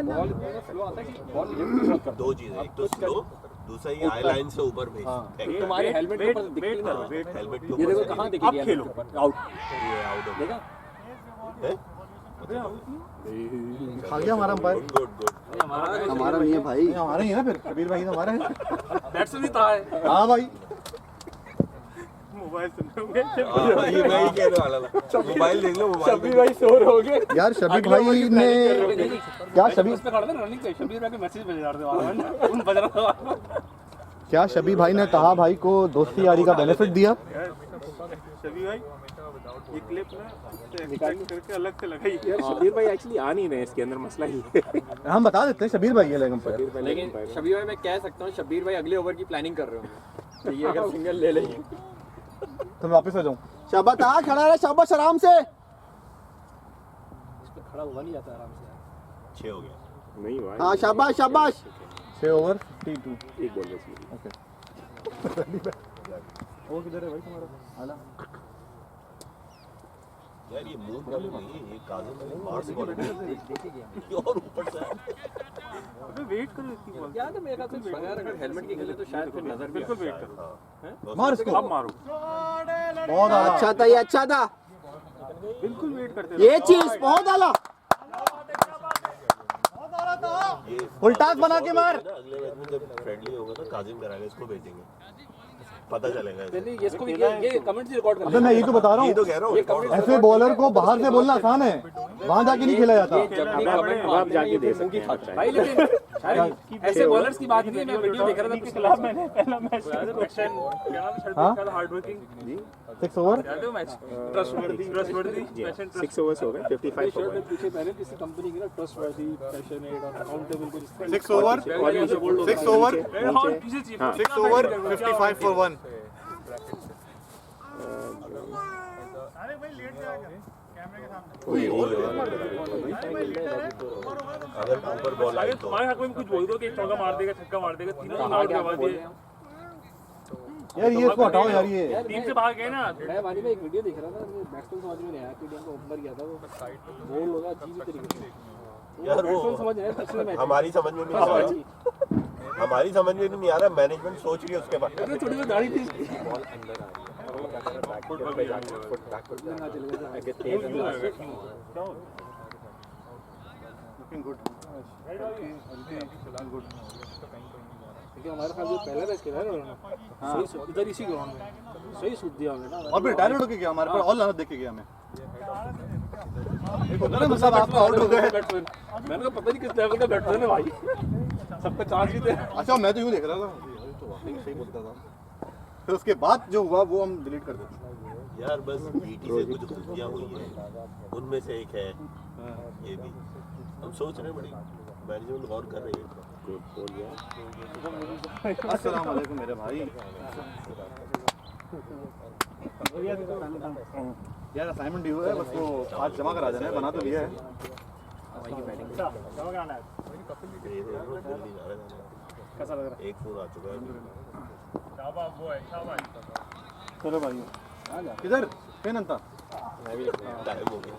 S4: बॉल स्लो आता है कि बॉल लिफ्ट बहुत करता
S1: दो चीजें, एक तो स्लो, दूसरा ये आई लाइन से ऊपर भेज
S4: है तुम्हारे हेलमेट के ऊपर दिखती नहीं ना
S1: हेलमेट के
S4: ये देखो
S1: ऊपर
S4: कहां दिखेगी
S5: खेलो।
S4: आउट
S1: ये आउट हो
S4: देखा
S1: गया।
S2: खा गया हमारा अंपायर
S1: गुड गुड।
S6: हमारा नहीं है भाई,
S2: हमारा ही है ना फिर कबीर भाई हमारा है
S3: बैट्स भी था है
S2: हाँ भाई
S5: मोबाइल सुन रहे होंगे।
S1: ये मैं ही कहने वाला था, मोबाइल देख लो, मोबाइल
S4: शबीर भाई शोर हो गए
S2: यार शबीर भाई ने क्या शबीर
S4: उस पे खड़ा था रनिंग पे शबीर भाई के मैसेज भेज रहे थे वहां उन बज रहा था
S2: क्या शबीर भाई ने कहा भाई को दोस्ती यारी का बेनिफिट दिया
S5: शबीर भाई ये क्लिप ना एक्सट्रैक्ट करके अलग से लगाई।
S7: यार शबीर भाई एक्चुअली आ नहीं रहे, इसके अंदर मसला ही है।
S2: हम बता देते हैं शबीर भाई है लेकिन
S4: लेकिन शबीर भाई मैं कह सकता हूँ शबीर भाई अगले ओवर की प्लानिंग कर रहे होंगे तो ये अगर सिंगल ले लेंगे
S2: तो मैं वापस आ जाऊँ
S6: शाबाश आ खड़ा रहे, शाबाश आराम से।
S4: इस पे खड़ा हुआ नहीं जाता आराम से
S1: 6 हो गया।
S7: नहीं हुआ
S6: हाँ शाबाश शाबाश।
S2: 6 ओवर T2
S7: एक बॉल बची।
S2: ओके वो किधर है भाई तुम्हारा आला
S1: यार ये मूव बॉलिंग नहीं है, ये काजिम भाई मार्स बॉलिंग है और ऊपर से
S5: अबे वेट करो इसकी बॉल।
S4: याद है मेरे ख्याल से बगैर अगर हेलमेट के खेले तो शायद फिर नजर भी
S5: बिल्कुल वेट करो।
S2: मार इसको
S5: अब मारो।
S2: बहुत आला
S6: अच्छा था, ये अच्छा था,
S5: बिल्कुल वेट करते
S6: ये चीज बहुत आला।
S1: ये
S2: फुल टॉस बना के मार।
S1: अगले मैच में जब फ्रेंडली होगा ना काजिम कराएगा, इसको भेजेंगे, पता चलेगा इसे।
S4: नहीं इसको भी ये कमेंट से रिकॉर्ड कर
S2: अबे मैं ये तो बता रहा
S1: ये तो
S2: हूँ
S1: कह रहा हूँ
S2: ऐसे बॉलर को बाहर से बोलना आसान है, वहां जाके नहीं खेला जाता।
S4: जब भी कमेंट
S7: आप जाके दे सकते हैं।
S4: भाई लेकिन ऐसे बॉलर्स की बात नहीं है, मैं वीडियो देख रहा था पिछले
S5: खिलाफ मैंने पहला मैच
S2: हाँ?
S5: Hard working
S2: 6 over
S5: trustworthy
S7: 6 overs हो गए, 55 for 1।
S4: पीछे मैंने किसी कंपनी की ना ट्रस्टवर्दी पैशनेट और अकाउंटेबल को
S2: 6 ओवर 6 ओवर 6 ओवर 55 फॉर 1।
S1: अगर ऊपर बॉल आई तो
S5: तुम्हारे हक में कुछ बोल दो कि चौका मार देगा, छक्का मार देगा, तीनों आउट करवा दिए।
S2: यार ये इसको हटाओ यार, ये
S5: टीम से भाग गए ना।
S4: मैं वाली में एक वीडियो देख रहा था, बैट्समैन समझ में नहीं आया कि को ओपनर किया था वो बोल होगा अजीब तरीके से
S1: यार वो
S4: समझ आया पिछले मैच
S1: हमारी समझ में भी नहीं आ रहा, हमारी समझ में भी नहीं आ रहा, मैनेजमेंट सोच रही है उसके बाद।
S4: अरे थोड़ी सी दाढ़ी थी
S2: लुकिंग गुड
S4: क्योंकि हमारे साथ जो पहला मैच खेला है ना सही इधर इसी ग्राउंड में सही सूट दिया हमें ना
S2: और फिर डायरेक्ट होके गया हमारे पर, ऑल लाना देख के गया मैं। एक होता है ना मतलब आप आउट हो गए।
S4: बैट्समैन मैंने कहा पता नहीं किस लेवल का बैट्समैन है भाई, सबका चांस भी थे।
S2: अच्छा मैं तो यूँ देख रहा था, तो वाकई सही बोलता था। फिर उसके बाद जो हुआ वो हम डिलीट कर देते।
S1: यार बस बीटी से कुछ गलतियां हुई हैं, उनमें से एक है ये भी, हम सोच रहे हैं, बड़ी मैनेजमेंट गौर कर रही है।
S2: अस्सलाम वालेकुम मेरे भाई। यार असाइनमेंट ड्यू है, बस वो आज जमा करा देना है, बना तो लिया है।
S1: कैसा लग रहा है? एक फोन आ चुका है।
S2: चलो भाई किधर पेन अंता
S1: टाइम हो गया,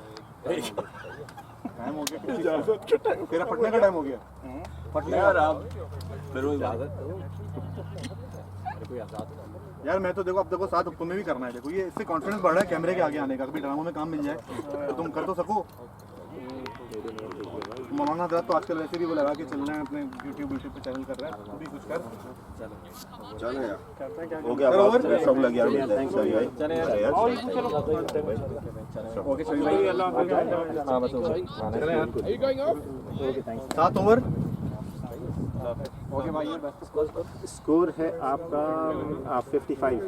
S2: टाइम हो गया, तेरा फटने का टाइम हो गया। फटने यार आप फिर वो इजाजत यार, मैं तो देखो अब देखो साथ तुम्हें भी करना है। देखो ये इससे कॉन्फिडेंस बढ़ रहा है कैमरे के आगे आने का, कभी ड्रामों में काम मिल जाए तो तुम कर तो सको। मौलाना हजरत तो आजकल वैसे भी वो लगा के चल रहे हैं, अपने यूट्यूब पे चैनल कर रहे हैं, तू भी कुछ कर।
S1: चलो यार हो गया, ओवर सब लग गया। थैंक्स भाई, चले यार
S2: ओके सही भाई, अल्लाह हां बस भाई 7 ओवर। ओके भाई ये बेस्ट
S7: स्कोर है आपका 55।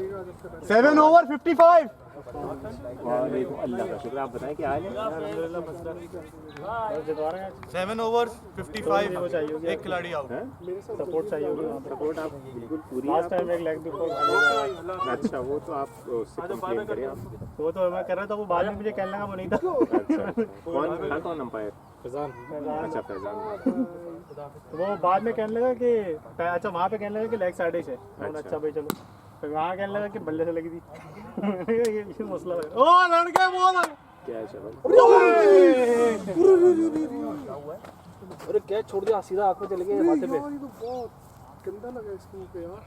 S2: 7 ओवर 55।
S7: वालेकुम, अल्लाह का शुक्र। आप बताएं क्या हाल है?
S2: 7 overs 55 एक खिलाड़ी आउट।
S7: सपोर्ट चाहिए होगी वहाँ पर। सपोर्ट आप बिल्कुल पूरी लास्ट टाइम एक लेग बिफोर। अच्छा, वो तो आप उससे कंप्लेन करें आप।
S2: वो तो मैं कर रहा था, वो बाद में मुझे कहने लगा वो नहीं था।
S7: अच्छा, कौन अंपायर? फैजान। अच्छा, फैजान।
S2: वो बाद में कहने लगा कि अच्छा वहाँ पे कहने लगा कि लेग साइड से। अच्छा भाई चलो, फिर वहाँ कहने लगा कि बल्ले से लगी थी। ये मसला है। ओ लड़के बोल
S7: क्या है चलो?
S4: अरे क्या छोड़ दिया, सीधा आंख में चले गए माथे पे।
S2: गंदा लगा इसको पे यार।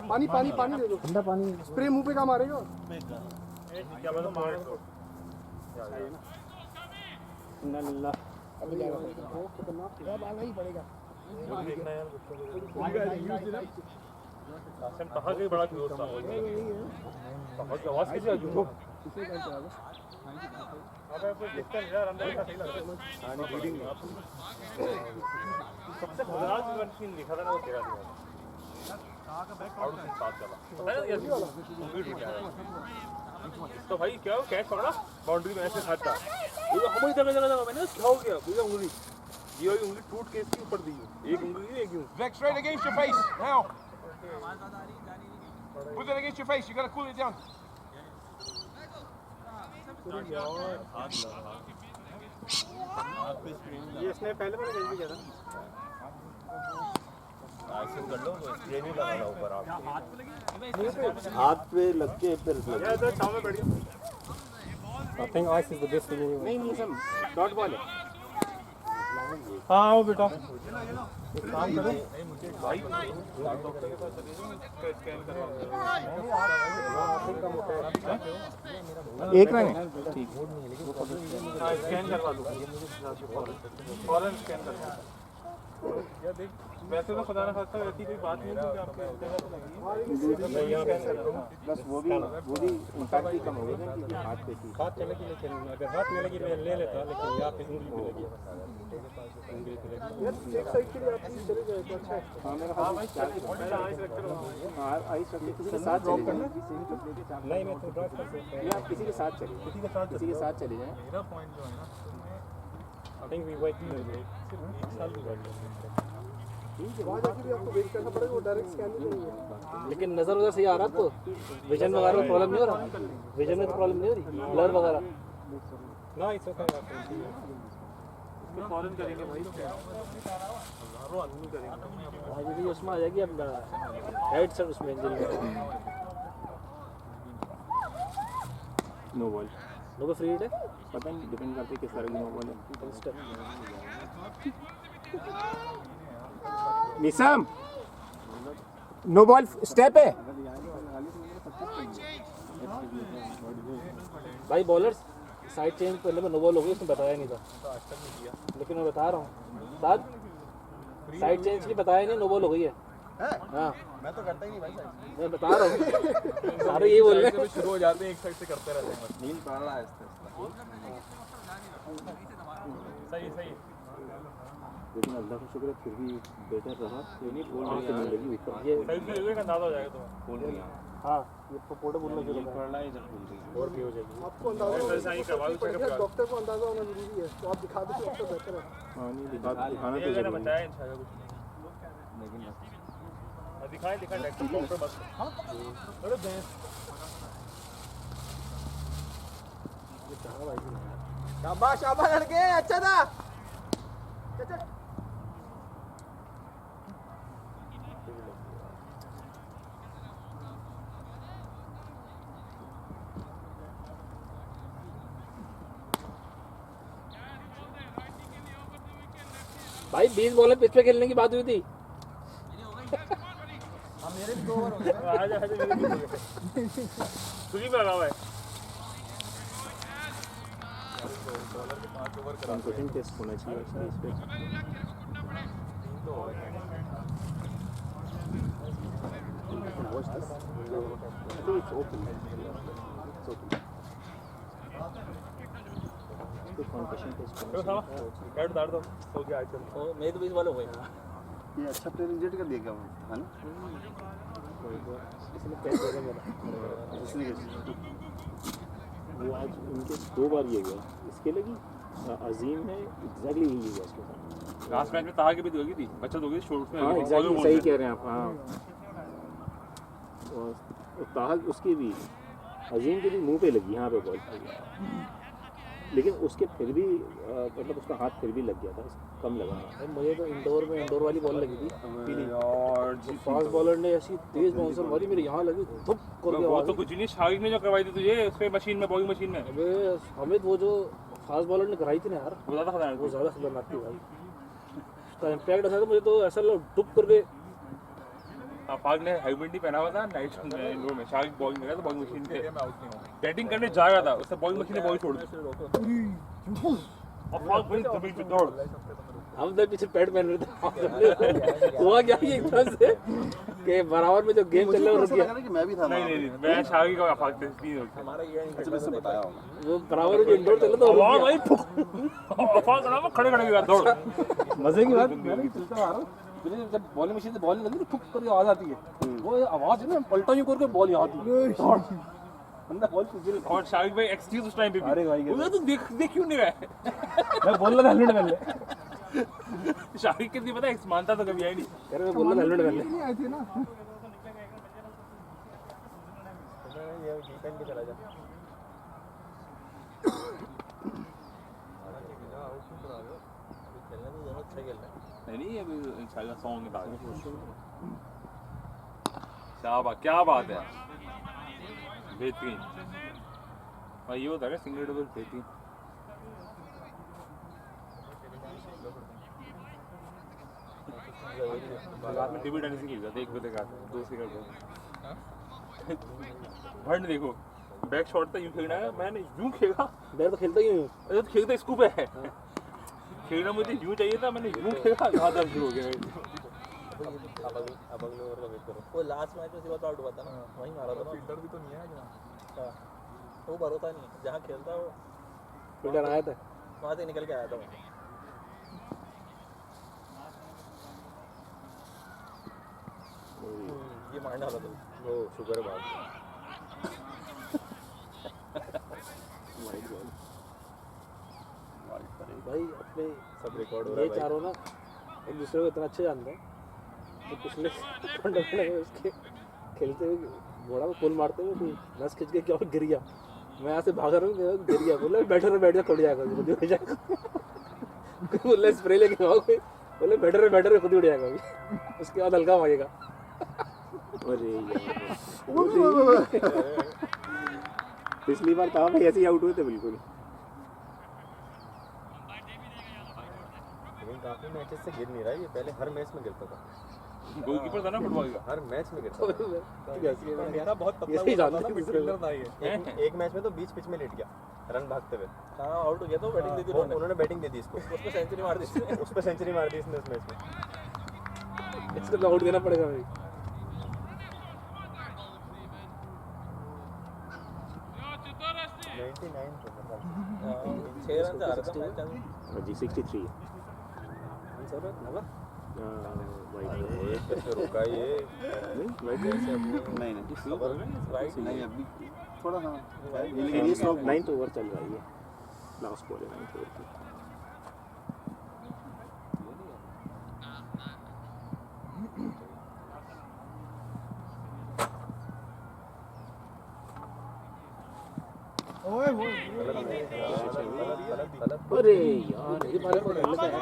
S2: पानी पानी पानी दे दो, ठंडा पानी। स्प्रे मुंह पे क्या मारेगा? क्या मतलब मार दो ना। अभी जाएगा वो खतरनाक है, आना ही पड़ेगा। देखना यार लास्ट टाइम कहां गई, बड़ा क्लोज था। बहुत आवाज कैसी आ गई? किसे क्या चला गया? अबे कोई देखता नहीं यार, अंदर का सही लग रहा है। हां नहीं रीडिंग सबसे खतरनाक वन सीन दिखा था ना वो तेरा था। आउट से साथ चला पता है ये वाला कंप्लीट हो गया। तो भाई क्या हो, कैच पकड़ा बाउंड्री में ऐसे खाता वो हम इधर जगह मैंने क्या हो गया, पूरी उंगली ये वाली उंगली टूट के इसके ऊपर दी, एक उंगली एक यूं।
S8: Back straight against your face now. Put it against your face. You gotta cool it down.
S2: ये इसने पहले मैंने कैच भी किया था।
S1: ऐसे कर लो, स्प्रे नहीं लगाना ऊपर आप हाथ पे लग के फिर लग
S2: ये तो छाव में बैठ गया।
S5: I think ice is the best thing anyway.
S7: नहीं सब डॉट बॉल है।
S2: हाँ आओ बेटा,
S5: एक काम करो,
S7: एक रन है। ठीक
S2: स्कैन करवा दो, फौरन स्कैन करवा दो। वैसे तो खुदा ना खास्ता ऐसी कोई बात नहीं है कि आपके जगह तो लगी है।
S7: बस वो भी इम्पैक्ट भी कम हो गया क्योंकि हाथ पे थी।
S5: हाथ चलेगी, लेकिन अगर हाथ में लगी मैं ले लेता, लेकिन यहाँ पे उंगली पे लगी है। उंगली पे लगी
S2: एक साइड के लिए आप चले जाए तो अच्छा है।
S7: हाँ मेरा हाथ
S2: पहले आइस रख करो।
S7: हाँ आइस रख के किसी के साथ चले जाए।
S5: नहीं, मैं तो ड्रॉप कर सकता
S7: या आप किसी के साथ चले, किसी के साथ चले जाएं।
S2: मेरा पॉइंट जो है ना,
S5: I think we wait till एक साल भी बैठ
S2: वहाँ जाके भी आपको वेट करना पड़ेगा, वो डायरेक्ट स्कैन नहीं करेंगे।
S4: लेकिन नजर वजर सही आ रहा आपको? विजन वगैरह में प्रॉब्लम नहीं हो रहा? विजन में तो प्रॉब्लम नहीं हो रही, ब्लर वगैरह?
S5: ना इट्स ओके।
S2: इसको फॉरन करेंगे भाई, हजारों आदमी करेंगे।
S4: हाँ ये उसमें आ जाएगी अपना राइट साइड उसमें इंजन में।
S7: No ball.
S4: No free hit है,
S7: पता नहीं, डिपेंड करते किस तरह की नो बॉल है। निसम नो बॉल स्टेप है
S4: भाई। बॉलर्स साइड चेंज पहले में नो बॉल हो गई, उसने बताया नहीं था, लेकिन मैं बता रहा हूँ साथ साइड चेंज की बताया नहीं, नो बॉल हो गई है। हाँ
S2: मैं तो करता ही नहीं भाई,
S4: मैं बता रहा हूँ सारे यही बोल रहे हैं।
S2: शुरू हो जाते हैं एक साइड से करते रहते हैं।
S1: नील पड़ रहा है
S2: सही सही।
S7: लेकिन अल्लाह का शुक्र है फिर भी बेटर रहा। ये नहीं बोल रहा है लगी विकेट।
S4: ये
S2: सही से एक अंदाजा हो जाएगा तो
S1: बोल रही है
S4: हाँ ये फोटो बोलना शुरू कर
S1: पड़ रहा है इधर बोल रही है
S4: और भी हो जाएगी।
S2: आपको अंदाजा डॉक्टर को अंदाजा होना जरूरी है, तो आप दिखा दो तो बेहतर है।
S7: हाँ नहीं दिखाना तो जरूरी है।
S2: बताया इंशाल्लाह कुछ दिखाएं डॉक्टर बस। अरे भैंस शाबाश शाबाश लड़के, अच्छा था। चल
S4: भाई 20 बॉल पिच पे खेलने की बात हुई थी।
S2: मेरे भी 2 ओवर हो गए। आज आज मेरे भी हो गए। तुझी में लगा हुआ है।
S7: कंप्यूटिंग टेस्ट होना चाहिए इस पे। It's open. It's open. तो कंप्यूटिंग टेस्ट
S2: तो साहब कैट डाल दो, हो गया आज।
S4: मेरे तो 20 बॉल हो गए।
S6: ये अच्छा प्लेयर रिजेक्ट कर दिया क्या वो, है ना?
S4: इसने कैच देगा मेरा
S6: इसलिए
S7: वो आज उनके 2 बार ये गया इसके लगी अजीम है एग्जैक्टली यही हुआ उसके साथ
S5: लास्ट मैच में ताहा की भी होगी थी बच्चा होगी शॉर्ट में
S7: हाँ एग्जैक्टली सही कह रहे हैं आप हाँ और ताहा उसकी भी अजीम के भी मुंह पे लगी यहाँ पे बॉल लेकिन उसके फिर भी मतलब उसका हाथ फिर भी लग गया था कम लगा
S4: भाई मुझे तो इंडोर वाली बॉल लगी थी पीली फास्ट बॉलर ने ऐसी तेज बाउंसर मारी मेरे यहाँ लगी धुप करके
S5: वो
S4: आवाज
S5: तो कुछ नहीं शाहिद ने जो करवाई थी तुझे उस पे मशीन में बॉलिंग मशीन में
S4: अबे हमें वो जो फास्ट बॉलर ने कराई थी ना यार
S5: वो ज़्यादा खतरनाक
S4: वो ज़्यादा खतरनाक थी भाई उसका इम्पैक्ट ऐसा था मुझे तो ऐसा लगा डुब करके
S5: फाग ने हेलमेट नहीं पहना हुआ था नाइट इंडोर में शाहिद बॉलिंग कर रहा था बॉलिंग मशीन पे बैटिंग करने जा रहा था उसने बॉलिंग मशीन में बॉल छोड़ दी और फाग भाई जमीन पे दौड़
S4: हम तो पीछे पैड पहन रहे थे हुआ क्या ये एकदम से कि बराबर में जो गेम चल रहा है रुक गया
S6: कि मैं भी था
S5: नहीं मैं शाहिद का फाग थे 3 होते
S3: हमारा ये
S6: अच्छा वैसे बताया होगा
S4: वो बराबर में जो इंडोर चल रहा था
S5: वाह भाई फाग ना खड़े खड़े हुआ दौड़
S4: मजे की बात मैं भी चलता आ रहा हूँ फिर जब बॉलिंग मशीन से बॉल लगी तो ठुक करके आवाज आती है वो आवाज है ना पलटा यूं करके बॉल यहाँ आती है बंदा बॉल पीछे
S5: और शाहिद भाई एक्सक्यूज उस टाइम पे भी
S4: अरे भाई
S5: वो तो देख क्यों नहीं रहा
S4: मैं बोल रहा था हेलमेट पहन ले
S5: शाहिद के लिए पता है मानता तो कभी आई नहीं
S4: कह रहे मैं बोल रहा था हेलमेट पहन ले
S2: आई थी ना
S3: ये डिफेंड पे चला जा खेलना तो दोनों अच्छा खेल रहा है
S5: नहीं अभी शाहिद का सॉन्ग निकाल क्या बात है बेहतरीन भाई ये होता है सिंगल डबल बेहतरीन रात में टीवी टेनिस खेल जाते 1 बजे का 2 सेकंड भंड देखो बैक शॉट था यूं खेलना है मैंने यूं खेला
S4: मैं तो खेलता ही हूँ
S5: अरे तो खेलता स्कूप है खेलना मुझे यूं चाहिए था मैंने यूं खेला कहाँ दर्द शुरू हो गया
S3: अब अगले ओवर का वेट करो वो लास्ट मैच में सिवा तो आउट हुआ था ना वहीं मारा था ना
S2: फील्डर भी तो नहीं है जहाँ
S3: वो भरोसा नहीं है जहाँ खेलता है वो
S4: फील्डर आया था
S3: वहाँ से निकल के आया था वो ये मारने वाला था वो शुगर है
S4: भाई अपने
S3: सब रिकॉर्ड हो
S4: ये
S3: रहा है
S4: चारों ना एक दूसरे को इतना अच्छे जानते हैं तो पिछले टूर्नामेंट में उसके खेलते हुए घोड़ा को पुल मारते हुए कोई नस खिंच के क्या गिर गया मैं यहाँ से भाग रहा हूँ गिर गया बोले बैठ जा खुद जाएगा खुद ही उड़ जाएगा बोले स्प्रे लेके आओ कोई बोले बैटर खुद ही उड़ जाएगा अभी उसके बाद हल्का भागेगा
S7: अरे यार पिछली बार कहा भाई ऐसे ही आउट हुए थे बिल्कुल
S3: लेकिन काफी मैचेस से गिर नहीं रहा है ये पहले हर मैच में गिरता था
S5: गोलकीपर था ना फुटबॉल का
S3: हर मैच में गिरता था
S2: मेरा बहुत पतला
S4: ऐसे ही
S2: हुआ
S4: जानते
S2: था
S4: हैं
S2: ना
S4: दूसरे
S2: फील्डर था ये
S3: एक मैच में तो बीच पिच में लेट गया रन भागते हुए
S9: हाँ आउट हो गया तो बैटिंग दे दी
S3: उन्होंने बैटिंग दे दी इसको
S9: उसको सेंचुरी मार दी
S3: उस पर सेंचुरी मार दी इसने उस मैच में
S4: इसको तो आउट देना पड़ेगा भाई
S9: 6 रन से हारा था मैच अभी
S7: जी 63
S3: रुका ये
S6: नहीं अभी थोड़ा हाँ
S7: नाइन्थ ओवर चल रहा है ये लास्ट बॉल है 9th ओवर की
S2: ओए वो
S4: अरे यार ये बारे में कर लेते हैं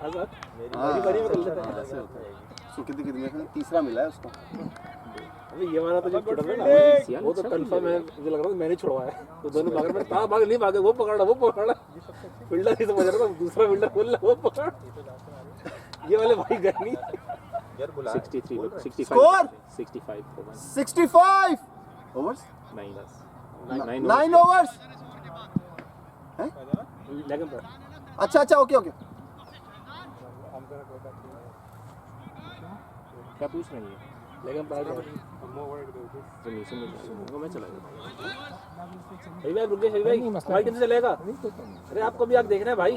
S4: आजाद मेरी बारी में कर लेते हैं
S6: ऐसे होता है उसको कितने तीसरा मिला है उसको
S4: अबे ये वाला तो जब छुड़ा ना वो तो कंफर्म है मुझे लग रहा है मैंने छुड़वाया तो दोनों भाग रहे हैं भाग नहीं भागे वो पकड़ा फील्डर नहीं समझ रहा था दूसरा फील्डर बोल रहा वो पकड़ ये वाले भाई गए नहीं
S3: यार बुला
S7: 63 65
S6: Score!
S7: 65 for one.
S6: 65 overs
S7: 9
S6: overs हैं
S4: लेकिन पर
S6: अच्छा ओके
S7: क्या पूछ रही है
S4: लेकिन पर
S7: मैं चला गया
S4: भाई रुक गए भाई कैसे चलेगा अरे आपको भी आप देख रहे हैं भाई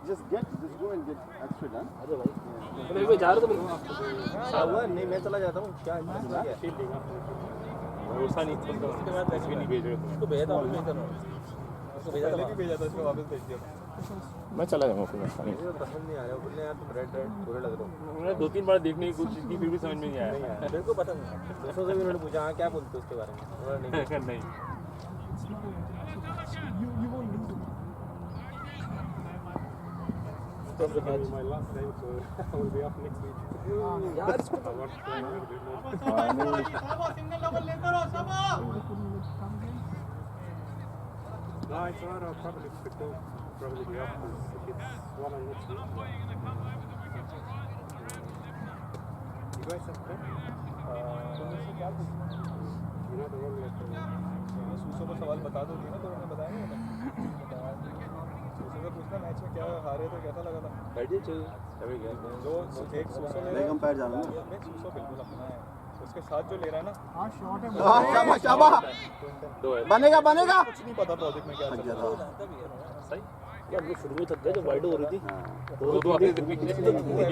S6: just get this go
S4: अरे भाई तुम भी जा रहे हो तो
S9: हुआ नहीं, मैं चला जाता हूँ क्या
S5: भरोसा नहीं तुम उसके बाद भी नहीं भेज रहे हो
S9: उसको भेजा था, उसको भेजा था,
S2: भेजा था इसको वापस भेज दिया।
S7: मैं चला जाऊँगा फिर ऐसा नहीं।
S9: मुझे पसंद नहीं आ रहा, बोलने यार तुम रेड रेड बुरे लग रहे हो।
S5: मैंने 2-3 बार देखने की कोशिश की फिर भी समझ में नहीं आया।
S9: मेरे को पसंद नहीं, दोस्तों से भी उन्होंने पूछा हाँ क्या बोलते हो उसके बारे में, उन्होंने नहीं
S5: नहीं
S4: यार इसको
S2: सूसो को सवाल बता दो ना, तो उन्होंने बताया नहीं उन्हें। सूसो से पूछना मैच में क्या हारे थे, कैसा लगा था।
S4: बैठिए चाहिए
S2: जो एक सूसो ले
S6: मैं कंपेयर जा रहा हूँ
S2: नहीं, सूसो बिल्कुल अपना है, उसके साथ जो ले रहा है ना,
S6: बनेगा बनेगा
S2: कुछ नहीं पता प्रोजेक्ट में क्या चल रहा है।
S5: सही
S4: यार वो शुरू में थक गए जब वाइड हो रही थी
S5: दो आते थे पीछे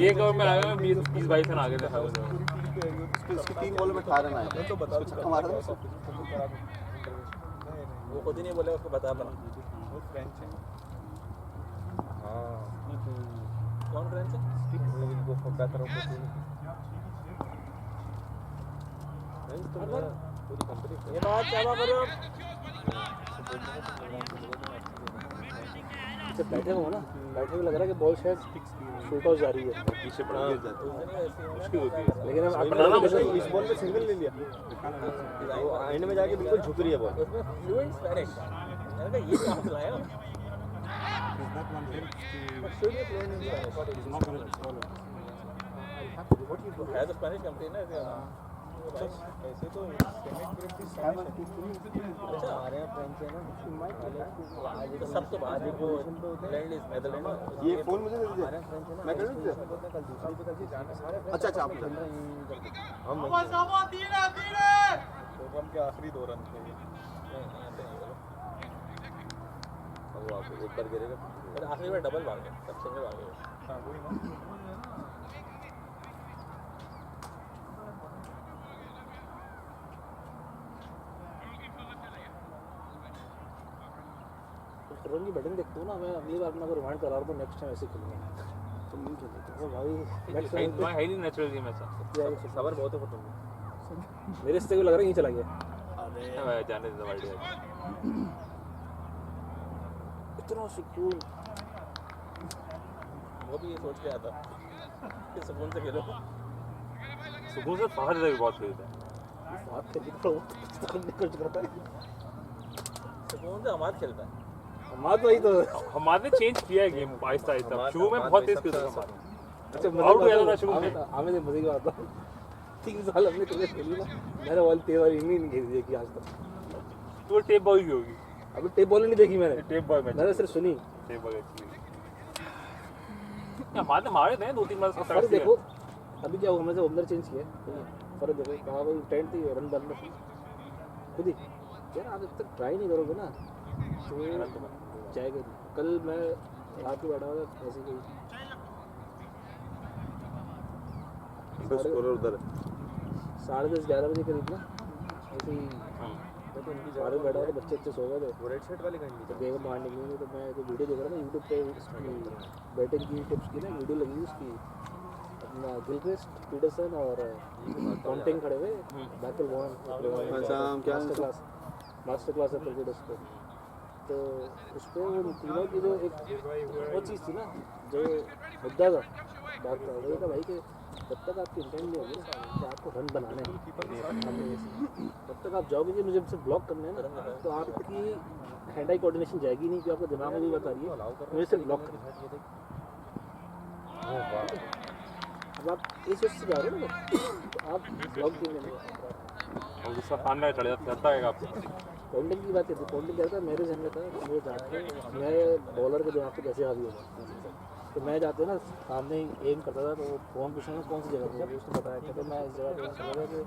S5: एक ओवर में आया 20-22 रन आगे थे
S6: इसकी 3 बॉल में 18 रन आए
S2: तो बता
S6: छक्का मारा था
S9: वो खुद ही नहीं बोले, उसको बता पड़ा।
S2: वो फ्रेंच है।
S9: कौन फ्रेंच है? इनको बेहतर नहीं तो पूरी कंपनी ये बात क्या बात कर रहे हो?
S4: जब बैठे हो ना, बैठे हुए लग रहा है कि बॉल शायद शूट आउट जा रही है
S5: पीछे पड़ा गिर जाता मुश्किल होती है
S4: लेकिन अब
S9: इस बॉल में सिंगल ले लिया, वो एंड में जाके बिल्कुल झुक रही है बॉल। उसमें फ्लुएंट स्पेनिश, मैंने कहा ये कहाँ से लाया? Should be fluent in Spanish. है तो स्पेनिश कंपनी ना
S2: ऐसे तो सेमिक ग्रुप की
S9: अच्छा हमारे यहाँ फ्रेंच है ना, तो सब तो बाहर जो लैंड इज नेदरलैंड।
S6: ये फोन मुझे दे दीजिए मैं कर दूँ
S9: कल दूसरी पे कल जाना सारे
S6: अच्छा अच्छा आप
S9: हम
S2: प्रोग्राम के आखिरी 2 रन थे।
S9: वो आप एक बार गिरेगा, आखिरी बार डबल मार गए, सब सिंगल मार गए।
S2: हाँ वही ना।
S4: रन की बैटिंग देखता हूँ ना मैं, अगली बार मैं अगर रिमाइंड करा रहा हूँ तो नेक्स्ट टाइम ऐसे खेलूंगा। तुम नहीं खेलते तो भाई नेक्स्ट टाइम
S5: है ही नहीं नेचुरल गेम ऐसा
S9: खबर बहुत है तुम
S4: मेरे से लग रहा है यहीं चला गया।
S5: जाने दे वाइड
S4: इतना सुकून
S9: वो भी ये सोच के आता कि सुकून से खेलो।
S5: सुकून से बाहर भी बहुत खेलता है
S4: बात करनी तो कुछ करता है
S9: सुकून से हमारा खेलता है।
S4: हमारा वही तो
S5: हमारे चेंज किया है गेम आहिस्ता आहिस्ता शुरू में बहुत तेज खेलता था हमारा
S4: अच्छा
S5: आउट हो जाता था शुरू में
S4: हमें तो मजे की बात है 3 साल हमने क्रिकेट खेली ना, मैंने बॉल 3 बार नहीं खेली देखी आज तक।
S5: तो टेप बॉय की होगी
S4: अभी टेप बॉल नहीं देखी मैंने,
S5: टेप बॉय मैच
S4: मैंने सिर्फ सुनी।
S5: टेप बॉय हमारे मारे थे 2-3 बार
S4: फर्क देखो अभी क्या हुआ, हमने ओपनर चेंज किया फर्क देखो कहाँ भाई टेंट थी रन बंद थी खुद ही यार आप जब तक ट्राई नहीं करोगे ना तो जाएगा नहीं। कल मैं रात को बैठा हुआ ऐसे ही
S6: उधर
S4: 10:30-11 बजे करीब ना ऐसे ही सारे बैठा हुआ बच्चे अच्छे सो गए थे।
S9: वो रेड शर्ट वाली गाड़ी
S4: तो बेगम बाहर निकली तो मैं तो वीडियो देख रहा था यूट्यूब पे बैटिंग की टिप्स की ना वीडियो लगी उसकी अपना गिलक्रिस्ट पीटरसन और पॉन्टिंग खड़े हुए बैटल वन मास्टर क्लास है क्रिकेट उस पर। तो उस पर वो तीनों की जो एक वो चीज़ थी ना जो मुद्दा था बात था वही था भाई कि जब तक आपकी इंटेंट नहीं होगी कि आपको रन बनाने हैं तब तक आप जाओगे कि मुझे सिर्फ ब्लॉक करने हैं ना तो आपकी हैंड आई कोऑर्डिनेशन जाएगी नहीं क्योंकि आपको दिमाग में भी बता रही है मुझे सिर्फ ब्लॉक करना है। अब आप इस वजह से जा रहे हो ना तो आप ब्लॉक नहीं लेंगे
S5: और दूसरा सामने चढ़ जाता है आपको
S4: पॉइंटिंग की बात करते पॉइंटिंग करता है मेरे जहन में था मुझे जाके मैं बॉलर के दिमाग पे कैसे हावी होगा तो मैं जाते ना सामने ही एम करता था तो वो फोन पूछना कौन सी जगह पे उसने बताया कहते मैं इस जगह पे समझा कि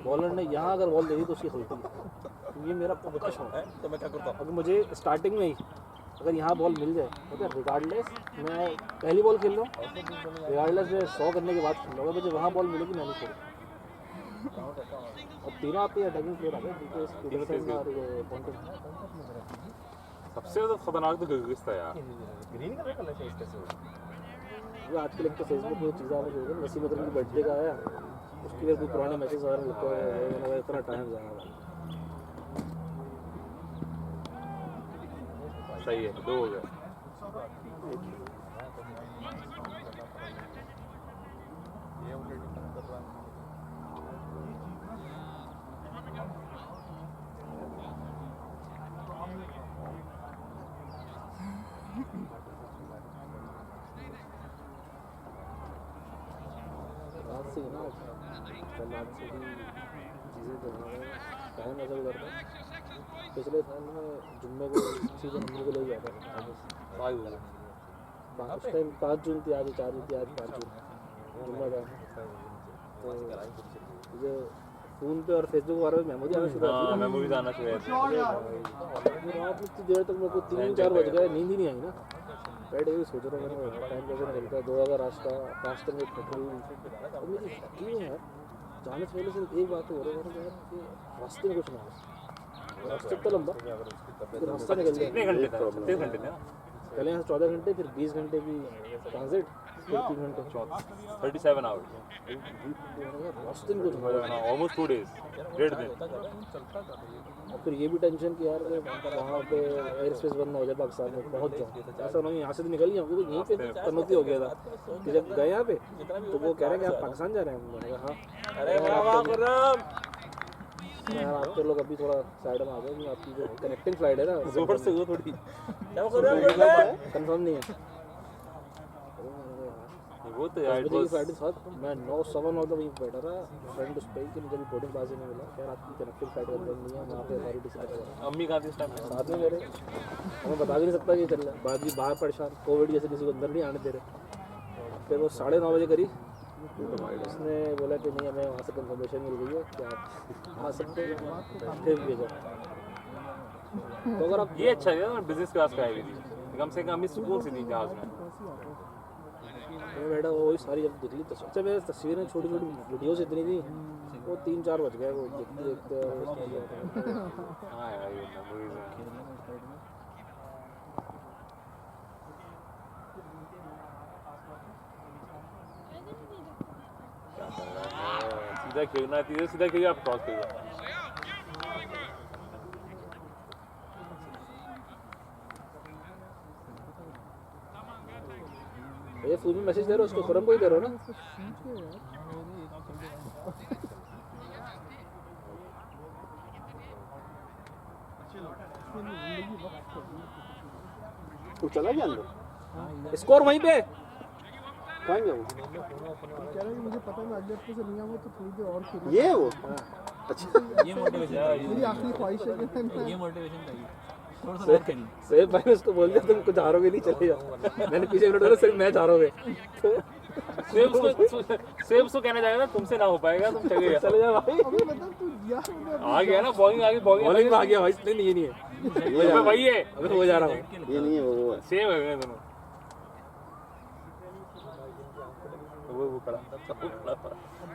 S4: बॉलर ने यहाँ अगर बॉल दे दी तो उसकी गलती है। ये मेरा पक्का शौक है
S9: तो मैं क्या करता हूँ
S4: अगर मुझे स्टार्टिंग में ही अगर यहाँ बॉल मिल जाए तो रिगार्डलेस मैं पहली बॉल खेल रहा हूँ, रिगार्डलेस मैं 100 करने के बाद खेल रहा हूँ, मुझे वहाँ बॉल मिलेगी मैं नहीं खेल। और तीनों आपके अटैकिंग प्लेयर आ गए, पीटरसन और ये पॉन्टिंग।
S5: सबसे ज़्यादा खतरनाक तो गिलगिस था यार।
S9: ग्रीन कलर का लैश कैसे हो
S4: ये आजकल एक तो फेसबुक पे चीज़ें आने लगी, नसीम अकरम की बर्थडे का आया, उसके लिए कोई पुराने मैसेज आ रहे लगता है, मैंने इतना टाइम जाना।
S5: सही है, 2 हो गए।
S4: रात से ना कल रात से भी चीज़ें जो है टाइम ऐसा गुजरता है। पिछले साल में जुम्मे को सीजन हम लोग को ले गया था उस टाइम 5 जून थी, आज 4 जून थी, आज 5 जून जुम्मा था। तो मुझे फ़ोन पे और फेसबुक वगैरह में मेमोरी आना शुरू हुई।
S5: हाँ, मेमोरीज आना शुरू हुई।
S4: रात में इतनी देर तक मेरे को 3-4 बज गए, नींद ही नहीं आई ना। बैठ गई सोच रहा हूँ टाइम कैसे निकलता है, 2 अगर रास्ता रास्ते में पेट्रोल और मुझे यकीन है यार, जाने से पहले सिर्फ एक बात हो रही है यार कि रास्ते में कुछ ना हो। रास्ता तो लंबा, फिर रास्ता निकल गया।
S5: कितने घंटे था? 30 घंटे थे ना?
S4: पहले यहाँ 14 घंटे, फिर 20 घंटे की ट्रांजिट, फिर 3 घंटे
S5: 37 आवर्स।
S4: रास्ते में कुछ ना हो।
S5: ऑलमोस्ट 2 डेज, 1.5 दिन।
S4: और फिर ये भी टेंशन कि यार वहाँ पे एयर स्पेस बंद ना हो जाए, पाकिस्तान में पहुँच जाऊँ। ऐसा ना यहाँ से तो निकल गया, क्योंकि यहीं पे कन्नौती हो गया था कि जब गए यहाँ पे तो वो कह रहे हैं कि आप पाकिस्तान जा रहे हैं। मैंने कहा हाँ। अरे यार आप तो लोग अभी थोड़ा साइड में आ गए, आपकी जो कनेक्टिंग फ्लाइट है ना
S5: जोर से वो थोड़ी
S4: कंफर्म नहीं है।
S5: वो तो यार
S4: फ्लाइट साथ मैं 9:15 मतलब वहीं बैठा था, फ्रेंड उस पर कि मुझे बोर्डिंग पास ही नहीं मिला। यार आपकी कनेक्टिंग फ्लाइट कंफर्म नहीं है, वहाँ पे अथॉरिटी से लगा।
S5: अम्मी कहाँ थी इस टाइम?
S4: साथ में मेरे, हमें बता भी नहीं सकता कि चल रहा है। बाद भी बाहर परेशान, कोविड जैसे किसी को अंदर नहीं आने दे रहे। फिर वो 9:30 बजे करी, उसने बोला कि नहीं हमें वहाँ से कंफर्मेशन मिल गई है कि आप आ सकते हैं, फिर भेजा। तो अगर आप
S5: ये अच्छा है ना, बिजनेस क्लास का है, कम से कम अम्मी सुकून से थी जहाज में।
S4: मैं बैठा वही सारी जब देख ली तो सबसे मेरे तस्वीरें छोटी छोटी वीडियोस इतनी थी, वो 3-4 बज गए वो देखते देखते।
S5: हाँ यार ये मेमोरीज हैं। क्या कर रहा है? सीधा खेलना है, सीधा खेलिए, आप क्रॉस खेलिए।
S4: ये फोन में मैसेज दे रहे हो, उसको खुरम को ही दे रहे हो ना?
S6: वो चला गया अंदर,
S4: स्कोर वहीं पे।
S6: कहाँ गया वो?
S2: कह रहा है कि मुझे पता है मैं अगले हफ्ते से नहीं आऊँगा तो थोड़ी देर और खेलूँ।
S6: ये वो अच्छा,
S3: ये मोटिवेशन
S2: मेरी आखिरी ख्वाहिश है कि मैं
S3: ये मोटिवेशन चाहिए। थोड़ा सा और खेलिए।
S4: सेब भाई ने उसको बोल दिया तुम कुछ हारोगे नहीं, चले जाओ। मैंने पीछे मिनट बोला सिर्फ मैच हारोगे।
S5: सेब उसको कहना चाहेगा ना, तुमसे ना हो पाएगा, तुम चले जाओ।
S4: चले जाओ भाई,
S2: अभी मतलब तू यार
S5: आ गया ना, बॉलिंग आ गई,
S4: बॉलिंग में आ गया भाई। नहीं ये नहीं है,
S5: वही है,
S4: अभी हो जा रहा हूँ।
S6: ये नहीं है वो है।
S5: सेम है दोनों। वो पड़ा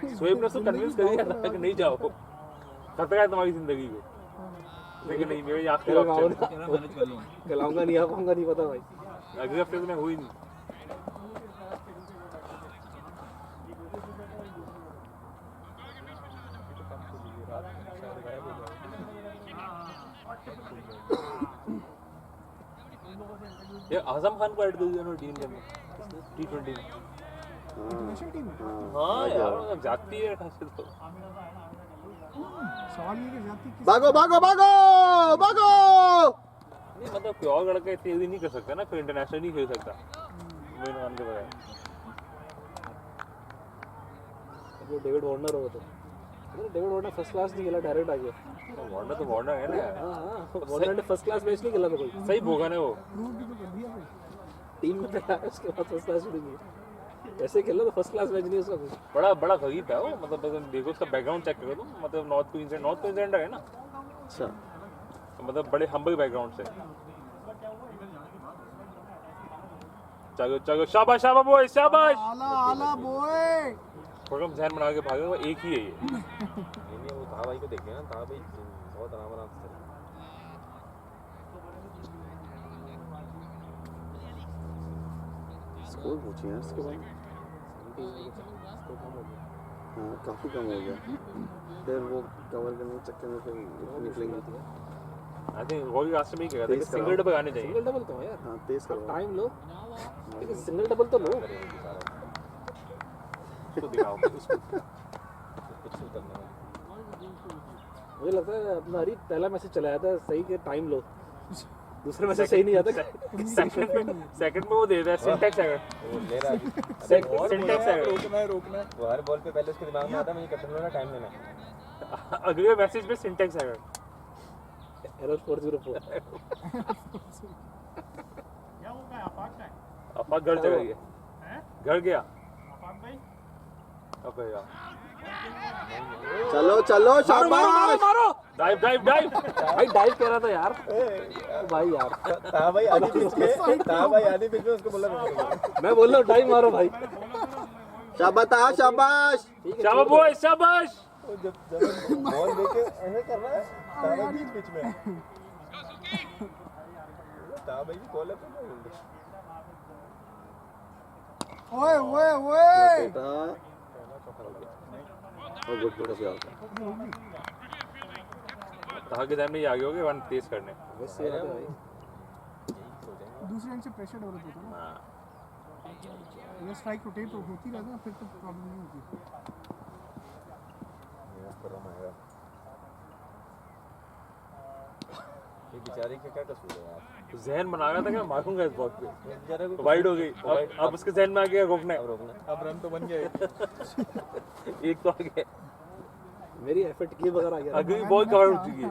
S5: शोएब ने उसको कन्विंस कर दिया था कि नहीं जाओ, खतरा है तुम्हारी जिंदगी को, लेकिन नहीं, मेरे आखिरी ऑप्शन
S3: मैनेज कर लूँगा।
S4: खिलाऊंगा नहीं, आ पाऊंगा नहीं, पता भाई।
S5: अगले हफ्ते में हुई नहीं। ये आजम खान को ऐड कर दिया ना टीम के अंदर, T20 में। हाँ यार जाती है खासे तो।
S2: सवाल ये कि जाती किस
S6: भागो भागो भागो भागो।
S5: नहीं मतलब कोई और लड़का इतनी जल्दी नहीं कर सकता ना, कोई इंटरनेशनल नहीं खेल सकता मोइन खान के बगैर।
S4: वो डेविड वार्नर हो तो डेविड वार्नर फर्स्ट क्लास नहीं खेला, डायरेक्ट आ गया।
S5: वार्नर तो वार्नर है ना यार।
S4: हाँ वार्नर ने फर्स्ट क्लास मैच नहीं खेला था कोई,
S5: सही भोगन है वो।
S2: प्रूव भी तो कर दिया भाई।
S4: टीम में था उसके बाद फर्स्ट क्लास शुरू की। ऐसे खेला तो फर्स्ट क्लास मैच नहीं उसका कुछ।
S5: बड़ा गरीब है वो, मतलब देखो उसका बैकग्राउंड चेक करो तुम, मतलब नॉर्थ क्वींसलैंड है ना,
S6: अच्छा,
S5: तो मतलब बड़े हम्बल बैकग्राउंड से। चलो शाबाश शाबाश बॉय शाबाश
S2: आला आला बॉय।
S5: प्रोग्राम जहन बना के भागे वो एक ही है ये
S9: नहीं वो था भाई को देखे ना था भाई बहुत आराम से
S6: स्कोर पूछे हैं इसके बाद। हाँ काफ़ी कम हो गया, फिर वो कवर करने के चक्कर में फिर निकलेंगे।
S5: आई थिंक वो भी रास्ते में ही कह रहा था सिंगल डबल आने चाहिए।
S4: सिंगल डबल तो है यार।
S6: हाँ तेज करो।
S4: टाइम लो, लेकिन सिंगल डबल तो लो।
S5: उसको दिखाओ उसको
S4: मुझे लगता है अपना हरी पहला मैसेज चलाया था सही के टाइम लो, दूसरे मैसेज सही नहीं आता।
S5: सेकंड में वो दे रहा है सिंटैक्स एरर
S9: वो ले रहा है
S5: सिंटैक्स एरर
S2: रोकना है।
S9: वो हर बॉल पे पहले उसके दिमाग में आता है मुझे कैप्टन होना टाइम लेना है।
S5: अगले मैसेज में सिंटैक्स एरर
S4: एरर 404।
S5: अपा घर चला गया घर गया अब यार
S6: चलो चलो शाबाश।
S5: डाइव डाइव डाइव
S4: भाई डाइव कह रहा था यार भाई यार।
S9: था भाई आधी पिच में उसको बोला
S4: मैं बोल रहा हूँ डाइव मारो भाई।
S6: शाबाश शाबाश।
S5: शाबाश बॉय शाबाश
S9: वो जब बॉल देके ऐसे कर रहा है था भाई बीच पिच में था भाई की बॉल है
S2: ओए ओए ओए।
S6: बेटा और गुड गुड से आता।
S5: कहा के टाइम में आगे हो गए वन तेज करने
S4: वैसे यार भाई
S2: दूसरे एंड से प्रेशर डेवलप होता है ना। अगर स्ट्राइक रोटेट होती रहती ना फिर तो प्रॉब्लम नहीं होती।
S9: ये बेचारे का क्या कसूर है यार
S5: जहन बना रहा था कि मैं मारूंगा इस बॉल पे
S9: बेचारे को
S5: वाइड हो गई अब उसके जहन में आ गया रोकना है
S9: अब रन तो बन गया
S5: एक तो आ गया
S4: मेरी एफर्ट किए बगैर आ गया।
S5: अगली बॉल कवर हो चुकी है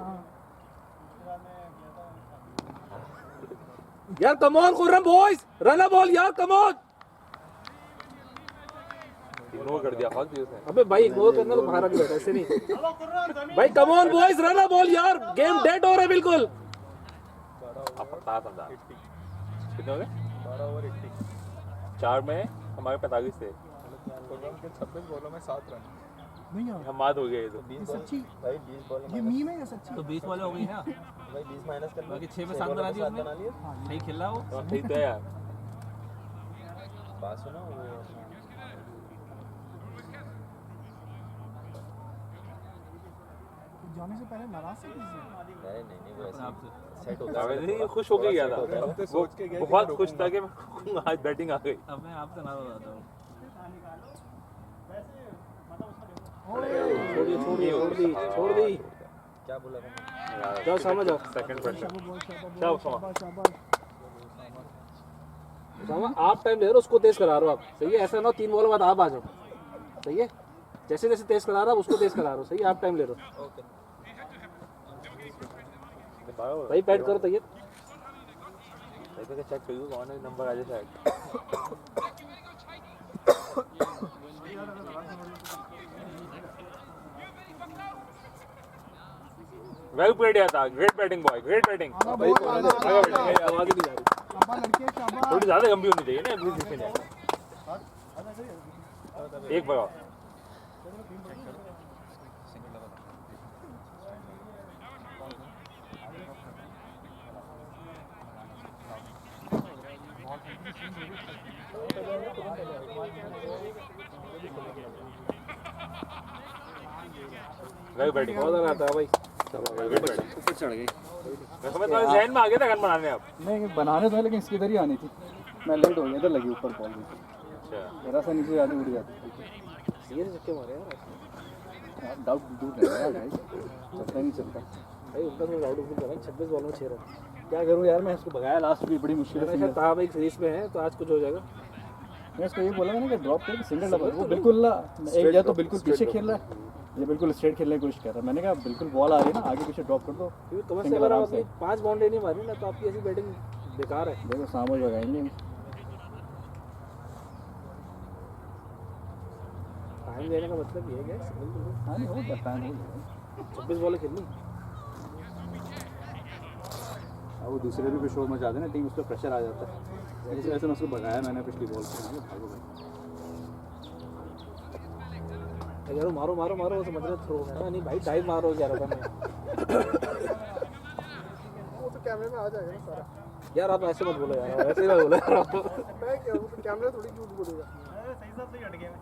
S4: यार come on Khurram boys run a ball यार कम ऑन।
S5: इग्नोर कर दिया फाक दिया उसने
S4: अबे भाई इग्नोर करना तो बाहर आ गया ऐसे नहीं भाई। Come on boys run a ball यार गेम डेड हो रहा है बिल्कुल।
S5: अब पता समझा कितने हो गए
S9: 12 ओवर 80
S5: 4 में हमारे 45 थे
S2: प्रोग्राम के 26 बॉलों में 7 रन। नहीं यार
S5: हम मात हो गए तो
S9: 20
S2: सच्ची
S9: भाई 20 बॉल
S2: ये मीम है या सच्ची?
S3: तो 20 वाले हो गई ना
S9: भाई 20 माइनस कर लो
S3: बाकी 6 में 7 बना दिए उसने सही खेला वो
S5: ठीक तो है यार
S9: बात सुनो वो
S2: जाने से पहले नाराज से किसी
S9: नहीं वो ऐसा सेट होता
S5: जावेद
S9: है
S5: नहीं खुश होके गया था वो बहुत खुश था कि आज बैटिंग आ गई
S3: अब मैं आपसे नाराज हो जाता हूँ।
S4: छोड़ दी
S9: क्या बोला था
S4: जाओ समझ जाओ
S5: सेकंड प्रेशर
S2: शाबाश शाबाश।
S4: आप टाइम ले रहे हो उसको तेज करा रहे हो आप सही है। ऐसा ना 3 बॉल बाद आप आ जाओ सही है। जैसे जैसे तेज करा रहा हो उसको तेज करा रहे हो सही है। आप टाइम ले रहे हो भाई पैड करो तैयार
S5: चेक करियो कौन है नंबर आ जाए शायद वेल प्लेड यार था great batting boy great batting
S2: शाबाश लड़के शाबाश।
S5: थोड़ी ज्यादा गंभीर होनी चाहिए ना एप्लीकेशन एक बार वेल बैटिंग
S4: बहुत आता है भाई।
S6: ऊपर चढ़ गई।
S5: मैं समझ रहा जहन में आ गया था गन बनाने अब
S2: नहीं बनाने तो है लेकिन इसकी इधर ही आनी थी। मैं लेट हो गया इधर लगी ऊपर बॉल में
S5: अच्छा
S2: जरा सा नीचे आती उड़ जाती।
S4: ये चक्के मारे यार
S2: डाउट दूर नहीं है भाई चलता नहीं चलता
S4: भाई उनका तो आउट ऑफ भाई 26 बॉल में 6 रन।
S2: क्या करूँ यार मैं इसको भगाया लास्ट भी बड़ी मुश्किल
S4: मैंने
S2: से।
S4: कहा भाई सीरीज में है तो आज कुछ हो जाएगा।
S2: मैं इसको ये बोला ना कि ड्रॉप करके सिंगल डबल वो बिल्कुल एक या तो बिल्कुल पीछे खेल रहा है ये बिल्कुल स्ट्रेट खेलने की कोशिश कर रहा है। मैंने कहा बिल्कुल बॉल आ रही है ना आगे पीछे ड्रॉप कर दो।
S4: क्योंकि तुम्हें से अगर आप अपनी 5 बाउंड्री नहीं मारी ना तो आपकी ऐसी बैटिंग बेकार है।
S2: देखो सामोज भगाएंगे
S4: टाइम देने का मतलब ये है कि
S2: हाँ नहीं हो जाता है
S4: 26 बॉल खेलनी।
S2: अब वो दूसरे भी शो में जाते हैं ना टीम उस पर प्रेशर आ जाता है।
S7: ऐसे ऐसे मैं उसको बताया मैंने पिछली बॉल से भागो भाई
S4: यार मारो मारो मारो वो समझ रहे थ्रो नहीं भाई डाइव मारो कह रहा था मैं
S2: वो तो कैमरे में आ जाएगा ना सारा।
S4: यार आप ऐसे मत बोलो यार ऐसे ही मत बोलो यार आप
S2: मैं क्या वो तो कैमरा थोड़ी झूठ बोलेगा। सही साथ सही हट गया मैं।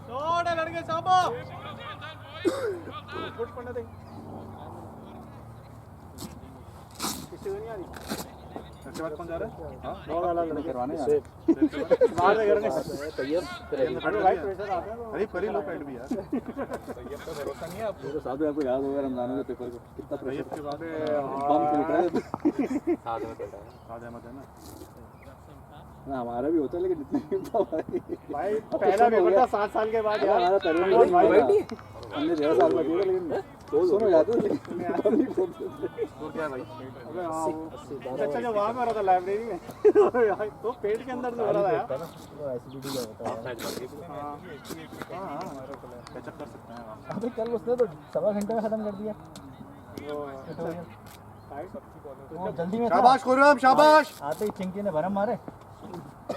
S2: छोड़ लड़के शाबा। फुट पड़ने दे। किसी को नहीं आ रही। अच्छे बात कौन जा रहा है? हां बहुत अलग अलग करवाने यार। बाहर से करने तैयार अरे भाई प्रेशर आता है। अरे परी लो पैड भी यार। तैयार का भरोसा नहीं है आपको।
S7: तो साहब आपको याद होगा रमजान के पेपर को कितना प्रेशर के बाद बम फूट रहा है
S9: साथ में बैठा है
S2: साथ अहमद है
S7: ना हमारा भी होता है लेकिन इतना
S2: भाई पहला पेपर था 7 साल के बाद यार।
S7: हमारा पहले हमने 11 साल में दिया लेकिन दोनों जाते थे
S2: तो क्या भाई अबे हां अच्छा जो वहां में हो रहा था लाइब्रेरी में यार तो पेट के अंदर से हो रहा था यार
S4: वो एसिडिटी का होता है
S2: हां हां कैचअप कर सकते हैं आप।
S4: अबे कल उसने तो 7 घंटे में खत्म कर दिया वो जल्दी में
S2: शाबाश खुर्रम शाबाश।
S4: आते ही चिंकी ने भरम मारे।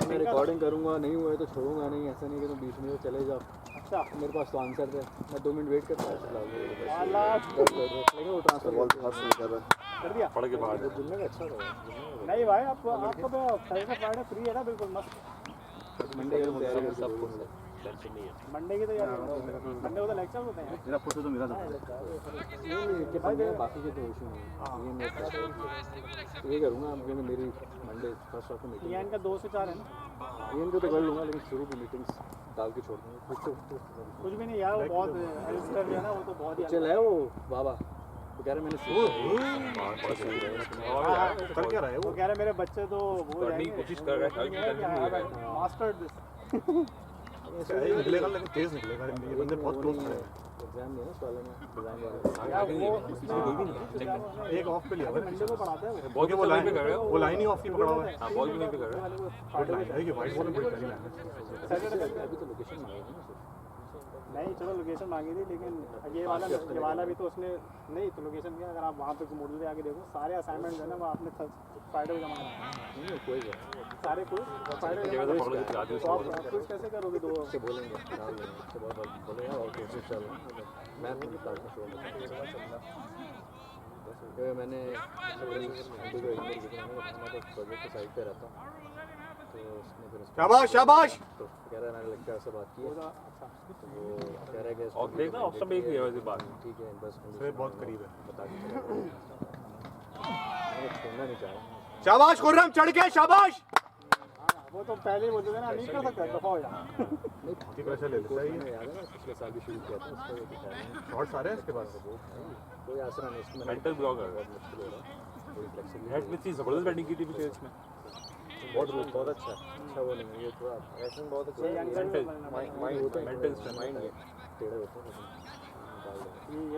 S7: मैं रिकॉर्डिंग करूंगा नहीं हुआ तो छोड़ूंगा नहीं ऐसा नहीं कि तुम 20 मिनट चले जाओ
S2: अच्छा
S7: मेरे पास तो आंसर थे मैं 2 मिनट वेट करता
S2: अल्लाह
S7: लेकिन वो ट्रांसफर
S6: बॉल पास नहीं कर रहा
S2: कर दिया
S5: पड़ के बाहर
S7: दुनिया का अच्छा रहा
S2: नहीं भाई आपको तो फ्राइडे फ्री है ना बिल्कुल मस्त।
S7: मंडे को तैयारी कर सब
S1: टेंशन नहीं है।
S2: मंडे की तैयारी मंडे को तो लेक्चर होते हैं।
S7: मेरा फोटो तो मेरा था भाई बाकी के तो इशू नहीं ये मैं ये करूंगा क्योंकि मेरी मंडे फर्स्ट ऑफ मीटिंग
S2: ये इनका 2 से 4 है ना।
S7: ये इनको तो कर लूंगा लेकिन शुरू की मीटिंग्स डाल के छोड़ दूंगा
S2: कुछ भी नहीं यार वो बहुत हेल्प है ना वो तो बहुत ही
S7: चल है वो बाबा तो कह रहे मैंने
S2: कर क्या रहा है वो कह रहे मेरे बच्चे तो वो
S5: करने की कोशिश कर रहा है
S2: मास्टर निकलेगा लेकिन तेज निकलेगा ये बंदे बहुत क्लोज खड़े हैं।
S7: एग्जाम नहीं है इस वाले में डिजाइन वाला
S2: एक ऑफ पे लिया है मंडे को पढ़ाते हैं
S5: बॉल
S2: वो लाइन पे कर रहे हो वो लाइन ही ऑफ की पकड़ा हुआ है।
S5: हां बॉल भी नहीं पे कर रहा है
S2: गुड लाइन है ये वाइट बॉल में बड़ी प्यारी लाइन है।
S7: अभी तो लोकेशन मांगी थी ना
S2: नहीं चलो लोकेशन मांगी थी लेकिन ये वाला भी तो उसने नहीं तो लोकेशन क्या अगर आप वहाँ पे मॉडल पे आके देखो सारे असाइनमेंट है ना वो आपने फ्राइडे को जमा करना
S7: नहीं कोई
S2: सारे कुछ फ्राइडे
S5: जगह तो पकड़ के चला दिया
S2: तो आप कुछ कैसे करोगे दो
S7: से बोलेंगे डाल देंगे उसके बाद बोले यार और कोशिश चल मैं तो निकाल के छोड़ दूँगा मैंने हिंदी को ईमेल किया मैं तो प्रोजेक्ट के साइड पे रहता तो उसने फिर
S2: शाबाश शाबाश
S7: तो कह रहा है मैंने लेक्चर से बात की है तो वो कह रहा है कि
S5: और देखना ऑप्शन में एक ही है वैसे बात
S7: ठीक है बस
S2: से बहुत करीब है
S7: बता दीजिए मैं छोड़ना नहीं चाह रहा
S2: शाबाश खुर्रम चढ़ के शाबाश। वो तो पहले ही बोलते थे ना नहीं कर सकता दफा हो जा
S7: नहीं
S2: पैसे ले लेता है
S7: मैंने याद है ना पिछले साल भी शुरू किया था उसका ये दिखा रहे हैं
S2: शॉट सारे हैं इसके पास
S7: कोई आसरा नहीं इसमें
S5: मेंटल ब्लॉक है
S7: बहुत मुश्किल हो रहा है थोड़ी फ्लेक्सिबिलिटी
S5: हेड में थी जबरदस्त बैटिंग की थी पिछले इसमें
S7: बहुत अच्छा अच्छा वो नहीं है ये थोड़ा एक्शन बहुत अच्छा है माइंड होता है
S5: मेंटल स्ट्रेंथ
S7: माइंड है टेढ़े होते हैं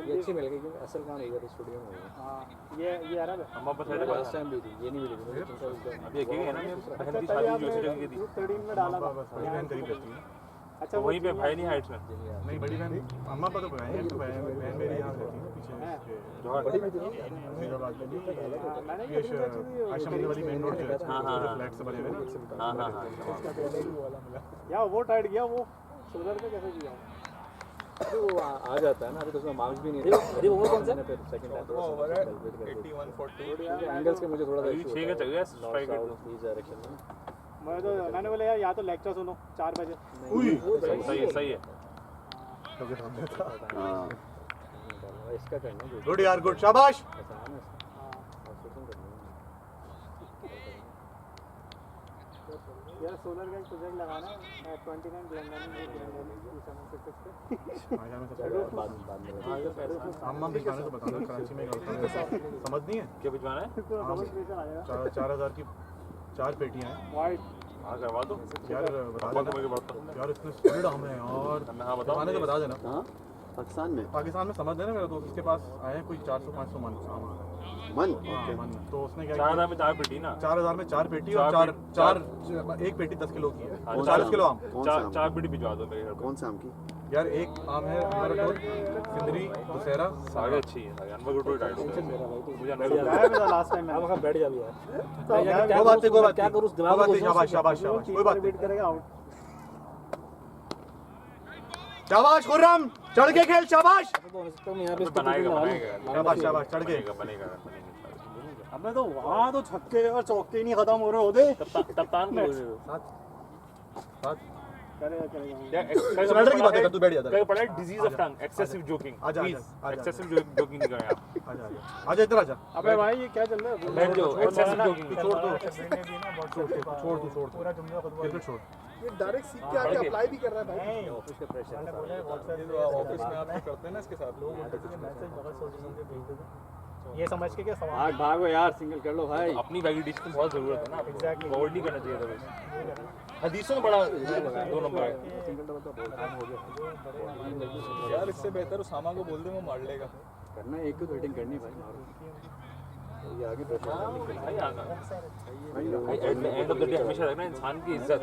S7: ये अच्छी मिल गई क्योंकि असल काम इधर स्टूडियो में है
S2: हाँ ये अरब है
S5: हम वापस हेड
S7: लास्ट टाइम भी थी ये नहीं मिली थी मुझे तुमसे
S5: अभी एक है ना बहन की शादी दूसरी जगह की थी
S2: 13 में डाला बड़ी बहन करीब रहती है अच्छा
S5: तो वहीं पे भाई नहीं हाइट्स में
S2: नहीं बड़ी बहन अम्मा पर तो बहन मेरी यहाँ रहती है पीछे
S5: जो
S7: बड़ी भी थी
S2: फरीदाबाद में ये आशा मंदिर वाली मेन रोड जो है
S5: हाँ
S2: फ्लैट से बने हुए
S5: हां हां हां
S2: यार वो टाइट गया वो सुधर के कैसे किया
S7: अरे वो आ जाता है ना अभी तो उसमें मार्क्स भी नहीं थे अरे वो कौन सा फिर सेकंड टाइम तो ओवर 8140 एंगल्स के मुझे थोड़ा सा इशू
S5: 6 का चल गया स्ट्राइक रेट
S7: प्लीज डायरेक्शन में
S2: मैंने बोला यार या तो लेक्चर सुनो 4 बजे
S5: सही है
S7: हां इसका करना है
S2: गुड यार गुड शाबाश
S7: आसान है ऑपरेशन करना
S2: यार सोलर का एक प्रोजेक्ट लगाना है 29 ब्लेंडर में अम्मा भिजवाने तो बताना कराची में समझ नहीं है
S5: क्या भिजवाना है
S2: 4000 की 4 पेटियां हैं वाइट
S5: हां करवा दो
S2: यार बता दो
S5: मैं बताता हूं
S2: यार इतने स्पीड हमें और
S5: हां बताओ
S2: बताने तो बता देना
S7: हां
S6: पाकिस्तान में
S2: समझ देना मेरा दोस्त, उसके पास आए हैं कोई 400-500 मन
S6: मन
S2: तो उसने क्या
S5: 4000 में 4 पेटी ना,
S2: 4000 में 4 पेटी और एक पेटी 10 किलो की है, 40 किलो आम।
S5: 4 पेटी भिजवा दो मेरे घर पे।
S6: कौन सा आम की?
S2: यार एक आम है अमरटोर, सिंदरी, दुशहरा,
S5: सारे अच्छी है सारे। अनवर गुटो डाइट मुझे अनवर
S4: लास्ट टाइम मैं बैठ जा यार।
S2: वो बात
S4: क्या करूं उस दिमाग को?
S2: शाबाश कोई बात नहीं, शाबाश खुर्रम, चढ़ के खेल, शाबाश
S5: बनाएगा
S2: शाबाश चढ़ के।
S5: बनेगा।
S7: हमें तो वहाँ तो छक्के और चौके नहीं खत्म हो रहे होते।
S5: कप्तान को बोल रहे हो
S2: स्लाइडर की बात कर, तू बैठ जा।
S5: कहीं पढ़ा है disease of tongue, excessive joking.
S2: आजा
S5: एक्सेसिव जोकिंग नहीं करें आप।
S2: आजा इधर आजा।
S7: अबे भाई ये क्या चल रहा है?
S5: बैठ जाओ, एक्सेसिव जोकिंग
S2: छोड़ दो पूरा जुमला खुद बोल छोड़।
S7: ये डायरेक्ट सीख के आके अप्लाई भी कर रहा है भाई।
S4: ऑफिस के प्रेशर
S7: ऑफिस में आप करते हैं ना इसके साथ लोग मैसेज बहुत सोच समझ के भेज देते हैं, ये समझ के क्या सवाल भागो यार, सिंगल कर लो भाई।
S5: अपनी वैलिडेशन की बहुत जरूरत है ना, एग्जैक्टली फॉरवर्ड नहीं करना चाहिए था बस। हदीसों में बड़ा 2 नंबर है
S7: यार। इससे बेहतर उसामा को बोल दे, वो मार लेगा।
S6: करना एक ही रेटिंग करनी भाई, मारो ये आगे pressure
S5: end of the day हमेशा रखना इंसान की इज्जत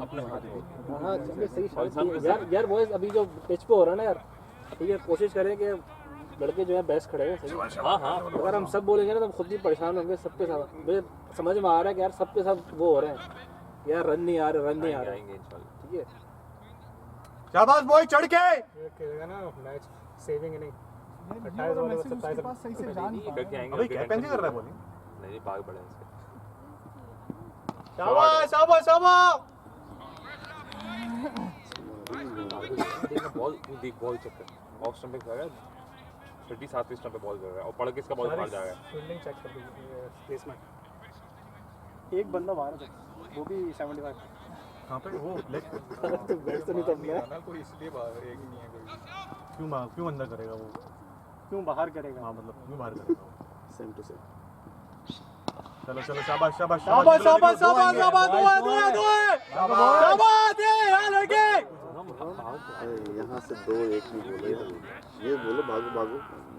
S5: अपने हाथ में।
S4: हाँ सही यार बॉयज अभी जो पिच पे हो रहा है ना यार, ठीक है कोशिश करें कि लड़के जो है बेस्ट खड़े हैं सही।
S5: हाँ
S4: अगर हम सब बोलेंगे ना तो हम खुद भी परेशान होंगे। सबके साथ मुझे समझ में आ रहा है कि यार सबके साथ वो हो रहे हैं यार, रन नहीं आ रहे ठीक है।
S2: शाबाश बॉय, चढ़ के
S7: खेलेगा ना मैच, सेविंग नहीं 28 बॉल 27 पास सही से जान
S5: करके आएंगे।
S2: अबे कैप्टन कर रहा है बॉलिंग।
S5: नहीं भाग बड़े हैं इसके।
S2: शाबाश
S5: बॉल देख, बॉल चेक कर, ऑफ स्टंप पे गया 37 स्टंप पे बॉल कर रहा है और पड़ के इसका बॉल बाहर जा रहा है।
S7: फील्डिंग चेक कर दीजिए, प्लेसमेंट एक बंदा बाहर है, वो भी 75
S2: कहां पे वो लेग
S4: तो बैट तो नहीं तब
S7: ना कोई, इसलिए बाहर एक ही नहीं है कोई।
S2: क्यों अंदर करेगा वो?
S7: क्यों बाहर करेगा?
S2: हां मतलब क्यों बाहर करेगा?
S6: Same to same.
S2: चलो शाबाश
S7: दो यार लड़के।
S6: यहाँ से 2-1 नहीं बोले यार, ये बोलो भागो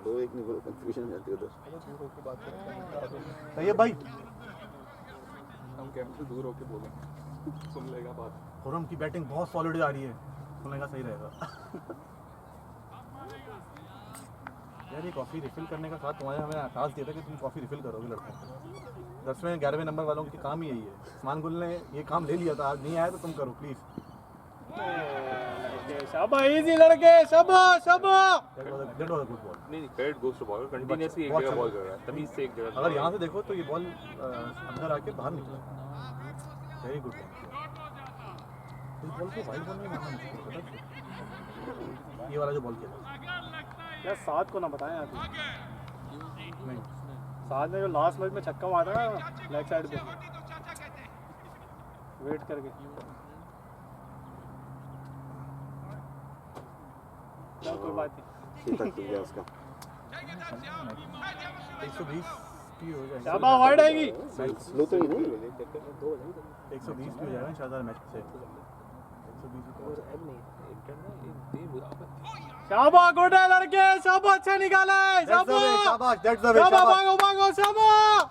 S6: 2-1 नहीं बोलो, कंफ्यूजन हो जाती है उधर।
S2: सही है भाई,
S7: हम कैंप से दूर होके बोलेंगे, सुन लेगा बात।
S2: खुर्रम की बैटिंग बहुत सॉलिड जा रही है, सुनेगा सही रहेगा। यार ये कॉफ़ी रिफिल करने का साथ तुम्हारे हमें आकाश दिया था कि तुम कॉफ़ी रिफिल करोगे लड़कों को। 10वें 11वें नंबर वालों की काम ही यही है। उस्मान गुल ने ये काम ले लिया था, आज नहीं आया तो तुम करो प्लीज़।
S7: शाबाश इजी लड़के, शाबाश।
S2: That was a good ball.
S5: नहीं credit goes to bowler, continuously एक जगह बॉल कर रहा है, तमीज से एक जगह।
S2: अगर यहाँ से देखो तो ये बॉल अंदर आके बाहर निकला, वेरी गुड। इस बॉल को वाइड बॉल में मारना मुश्किल है, ये वाला जो बॉल खेला
S7: यार 7 को ना बताएं आप।
S2: नहीं,
S7: 7 ने जो लास्ट मैच में छक्का मारा ना लेग साइड पे, वेट करके चल कोई बात नहीं,
S6: ठीक ठाक गया उसका।
S2: 120 की हो जाएगी,
S7: शाबाश वाइड आएगी।
S6: स्लो तो ही नहीं,
S2: 120 की हो जाएगा शायद मैच से। 120
S7: शाबाश गुड है लड़के, शाबाश अच्छे निकाले,
S2: शाबाश दैट्स द वे,
S7: भागो शाबाश।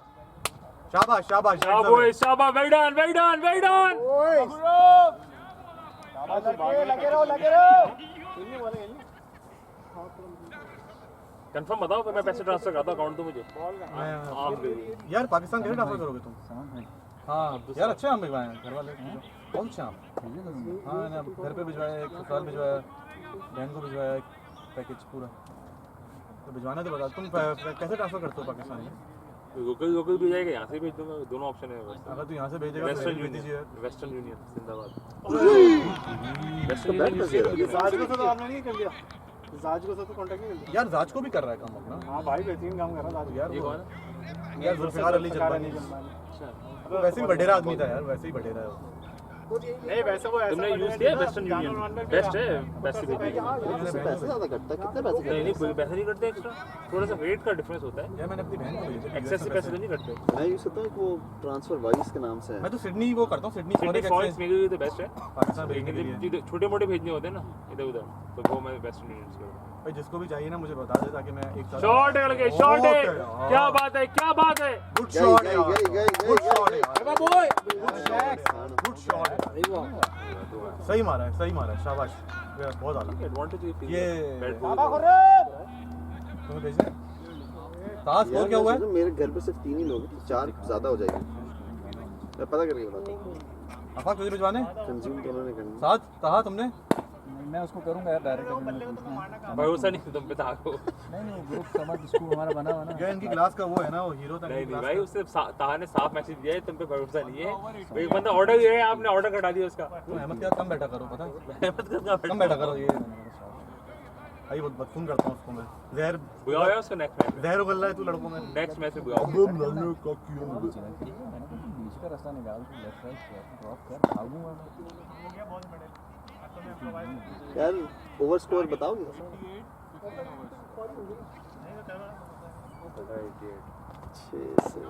S2: शाबाश
S5: वेल डन
S7: लगे रहो।
S5: कंफर्म बताओ, फिर मैं पैसे ट्रांसफर करता हूं अकाउंट तो मुझे।
S2: यार पाकिस्तान कैसे ट्रांसफर करोगे तुम? हाँ यार अच्छे आम भिजवाए हैं घर वाले, बहुत अच्छे आम। हाँ मैंने घर पे भिजवाया, एक ससुराल भिजवाया, बहन को भिजवाया एक पैकेज पूरा। तो भिजवाना तो बता, तुम कैसे ट्रांसफर करते हो पाकिस्तान में?
S5: लोकल भी जाएगा, यहाँ से भेज दूंगा, दोनों ऑप्शन है बस।
S2: अगर तू यहाँ से भेजेगा
S5: वेस्टर्न
S2: तो
S5: यूनियन जिंदाबाद।
S7: जाज को तो आपने नहीं कर दिया, जाज को तो कांटेक्ट नहीं कर दिया
S2: यार जाज को भी कर रहा है काम अपना।
S7: हाँ भाई बेहतरीन काम कर रहा है
S2: यार
S5: ये
S2: वो
S5: कौन है?
S2: यार जुल्फिकार अली जलवानी, वैसे भी बडेरा आदमी था यार, वैसे ही बडेरा है वो। नहीं वैसे वो
S5: तुमने यूज किया वेस्टर्न यूनियन? बेस्ट है, बेस्ट से भेजिए।
S6: इससे पैसे ज़्यादा कटता है, कितने पैसे
S5: नहीं नहीं, कोई पैसा नहीं कटते एक्स्ट्रा, थोड़ा सा रेट का डिफरेंस होता है,
S2: यार मैंने अपनी बहन को भेजा
S5: एक्सेस से पैसे तो नहीं कटते।
S6: मैं यूज़ करता हूँ वो ट्रांसफर वाइस के नाम से है।
S2: मैं तो सिडनी वो करता हूँ, सिडनी
S5: सिडनी फॉरेस्ट मेरे लिए तो बेस्ट है,
S2: पाकिस्तान भेजने के लिए।
S5: छोटे मोटे भेजने होते हैं ना इधर उधर, तो वो मैं वेस्टर्न यूनियन से करता हूँ।
S2: भाई जिसको भी चाहिए ना मुझे बता दे ताकि मैं एक साथ
S5: शॉट है लगे, शॉट है, क्या बात है, क्या बात है,
S2: गुड शॉट
S6: गई,
S2: यार,
S6: गई, गई,
S2: गुड
S6: गई,
S2: शॉट
S6: गई।
S2: यार, गुड शॉट, सही मारा है, सही मारा है, शाबाश यार, बहुत आला।
S5: एडवांटेज
S2: ये
S5: बैट
S2: तुम्हें भेजना ताश को क्या हुआ है?
S6: मेरे घर पे सिर्फ 3 ही लोग हैं, 4 ज़्यादा हो जाएगी। मैं पता करके बताता हूँ।
S2: आफाक तुझे भिजवाने
S6: कंज्यूम तो उन्होंने करना।
S2: साथ कहा तुमने?
S7: मैं उसको करूंगा यार डायरेक्ट
S5: भरोसा नहीं तुम पे था को।
S7: नहीं ग्रुप समझ स्कूल हमारा बना हुआ ना
S2: क्या इनकी क्लास का वो है ना, वो हीरो था
S5: नहीं नहीं भाई, उसने ताहा ने साफ मैसेज दिया है, तुम पे भरोसा नहीं है। एक बंदा ऑर्डर दिया है, आपने ऑर्डर कटा दिया उसका।
S2: तुम अहमद क्या कम बैठा करो, पता है
S5: अहमद का
S2: कम बैठा करो। ये भाई बहुत बदफून करता हूँ उसको मैं। जहर
S5: बुलाओ यार उसको नेक्स्ट मैच,
S2: जहर उगल रहा है तू लड़कों में।
S5: नेक्स्ट मैच में बुलाओ।
S7: बीच का रास्ता निकाल के लेफ्ट राइट ड्रॉप कर भागूंगा मैं।
S6: यार ओवर स्कोर बताओगे? 6 से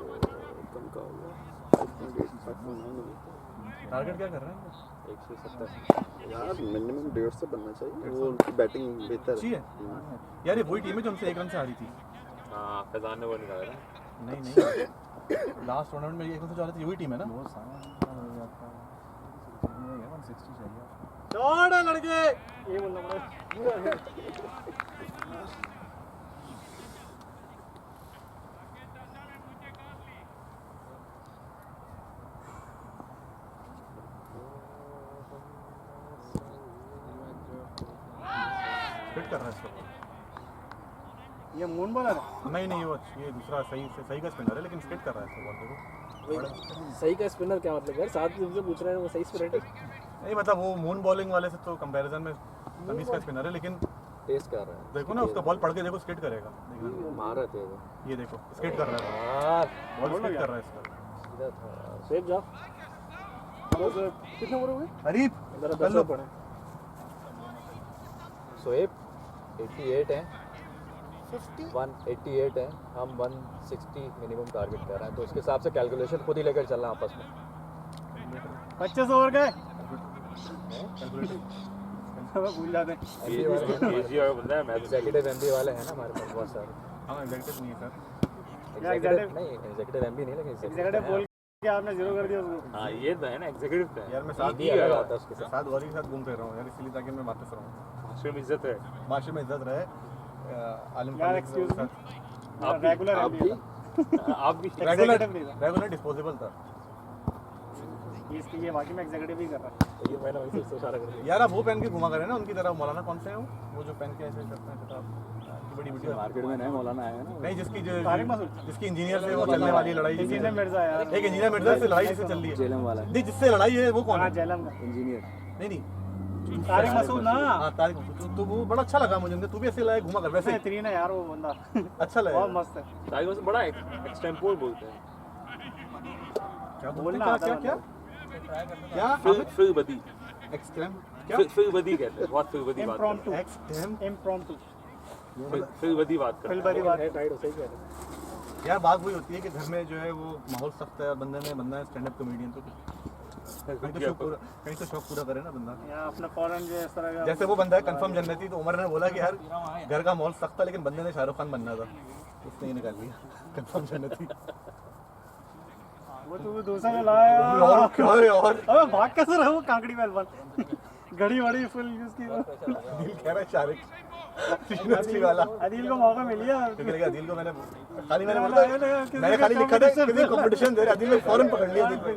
S6: कम का होगा, 5.8
S2: टारगेट क्या कर रहे हैं?
S6: 170 यार मिनिमम 150 बनना चाहिए, वो उनकी बैटिंग बेहतर
S2: अच्छी है यार। ये वही टीम है जो हमसे 1 रन से हारी थी।
S5: हां, फैजान ने वो निकाला ना।
S2: नहीं लास्ट टूर्नामेंट में 1 रन से हारी थी, वही टीम है ना।
S7: बहुत सारा हो जाता है 160 चाहिए।
S2: शॉट है लड़के,
S9: ये बोलना पड़ा
S2: फिट कर रहा है इसको।
S9: ये मून बॉलर है।
S2: नहीं ये दूसरा सही का स्पिनर है, लेकिन स्किट कर रहा है इसको बॉल देखो।
S4: सही का स्पिनर क्या मतलब यार? 7 दिन से पूछ रहे हैं वो सही स्पिनर है?
S2: नहीं मतलब वो मून बॉलिंग वाले से तो कंपैरिजन में तमीज का स्पिनर है, लेकिन
S7: टेस्ट कर रहा है
S2: देखो ना उसका बॉल पड़ के देखो, स्किट करेगा।
S7: मारा थे वो
S2: ये देखो स्किट कर रहा है,
S4: यार
S2: बॉल स्किट कर रहा है इसका।
S7: सीधा था
S4: सेफ जाओ।
S9: कितने ओवर हो गए?
S2: हरीफ
S4: जरा
S2: कर लो।
S4: 10 पड़े।
S7: सोएब 88 है 188 है, हम 160 मिनिमम टारगेट कर रहे हैं, तो उसके हिसाब से कैलकुलेशन खुद ही लेकर चलना आपस में।
S9: 25 ओवर गए। भूल जाते हैं।
S5: केजी और बंदा है मैच।
S7: एग्जीक्यूटिव एमबी वाले हैं ना हमारे पास बहुत सारे।
S2: हाँ एग्जैक्टिव नहीं है सर।
S7: एग्जीक्यूटिव नहीं, एग्जीक्यूटिव एमबी नहीं, लेकिन
S9: एग्जैक्टिव बोल के आपने 0 कर दिया उसको।
S5: हां, ये तो है ना एग्जीक्यूटिव है
S2: यार मैं साथ
S7: ही अलग आता है उसके साथ।
S2: साथ गौरी के साथ घूम फिर रहा हूँ यार, इसलिए ताकि मैं वापस रहूँ,
S5: माशरे में इज्जत है।
S2: माशरे में इज्जत रहे। आलम
S9: यार
S2: खान
S9: एक्सक्यूज मी,
S5: आप भी-
S9: रेगुलर
S5: आप भी
S2: रेगुलर डिस्पोजेबल था
S9: इसकी। ये वाकई में एग्जीक्यूटिव ही कर रहा है।
S4: ये मैंने वही से इशारा कर दिया।
S2: यार। आप वो पहन के घुमा करें ना उनकी तरह। मौलाना कौन से हैं वो जो पहन के ऐसे करते हैं किताब की बड़ी वीडियो
S7: मार्केट में नया मौलाना आया है ना,
S2: नहीं जिसकी
S9: तारिक मसूद।
S2: जिसकी इंजीनियर से वो चलने वाली लड़ाई,
S9: इंजीनियर मिर्जा यार।
S2: एक इंजीनियर मिर्जा से लड़ाई जिससे चल रही है,
S7: जेलम वाला
S2: नहीं जिससे लड़ाई है वो कौन
S9: हाँ
S2: है?
S9: जैलम का
S7: इंजीनियर।
S2: नहीं
S9: तारिक मसूद ना।
S2: हाँ तारिक मसूद। तो वो बड़ा अच्छा लगा मुझे, तू भी ऐसे लड़ाई घुमा कर वैसे
S9: बेहतरीन है यार वो बंदा।
S2: अच्छा लगा।
S9: बहुत मस्त है।
S5: ताकि उसे बड़ा एक्सटेम्पोर बोलते हैं।
S2: क्या
S9: बोलना आता
S2: क्या
S9: है
S2: क्या क्या
S5: फिर बदी,
S2: एक्सट्रीम क्या
S5: फिर बदी कहते हैं, बहुत फिर बदी बात करते
S9: इम्प्रॉम्प्टू।
S2: Extreme
S9: impromptu.
S5: हैं। फिर बदी बात करते
S9: फिल
S5: हैं।
S9: बदी बात।
S4: राइट हो, सही कह रहे हो।
S2: यार बात वही होती है कि घर में जो है वो माहौल सख्त है, बंदा है स्टैंड अप कॉमेडियन, तो कहीं तो शौक पूरा करे ना बंदा।
S9: यहाँ अपना फॉरेन जो इस तरह का
S2: जैसे वो बंदा है कंफर्म जन्नती, तो उमर ने बोला कि यार घर का माहौल सख्त था लेकिन बंदे ने शाहरुख खान बनना था, उसने ये निकाल लिया कंफर्म जन्नती।
S9: वो तो दूसरा जो लाया
S2: और क्या है और
S9: अबे भाग कैसे रहा वो कांकड़ी पहलवान। घड़ी वड़ी फुल उसकी।
S2: दिल कह रहा है शाहरुख असली वाला।
S9: अदील को मौका मिल गया।
S2: क्योंकि अदील को मैंने खाली लिखा था किसी कंपटीशन दे रहे, अदील ने फौरन पकड़ लिया अदील को।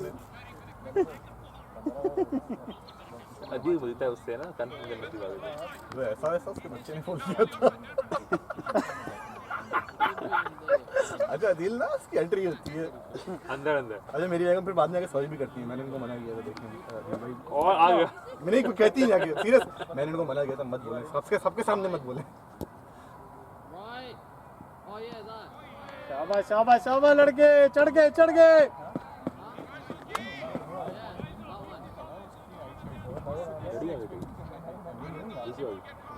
S5: अजीब बोलता है उससे ना, कंफर्म करने की बात है।
S2: वो ऐसा उसके बच्चे ने फोन किया था। अच्छा अदील ना उसकी एंट्री होती है
S5: अंदर अंदर।
S2: अच्छा मेरी जगह फिर बाद में आके सॉरी भी करती है, मैंने इनको मना किया था देखने भाई।
S5: और आ गया।
S2: मैंने कोई कहती है जाके सीरियस, मैंने इनको मना किया था मत बोले, सबके सामने मत बोले।
S9: शाबाश शाबाश शाबाश लड़के, चढ़ गए।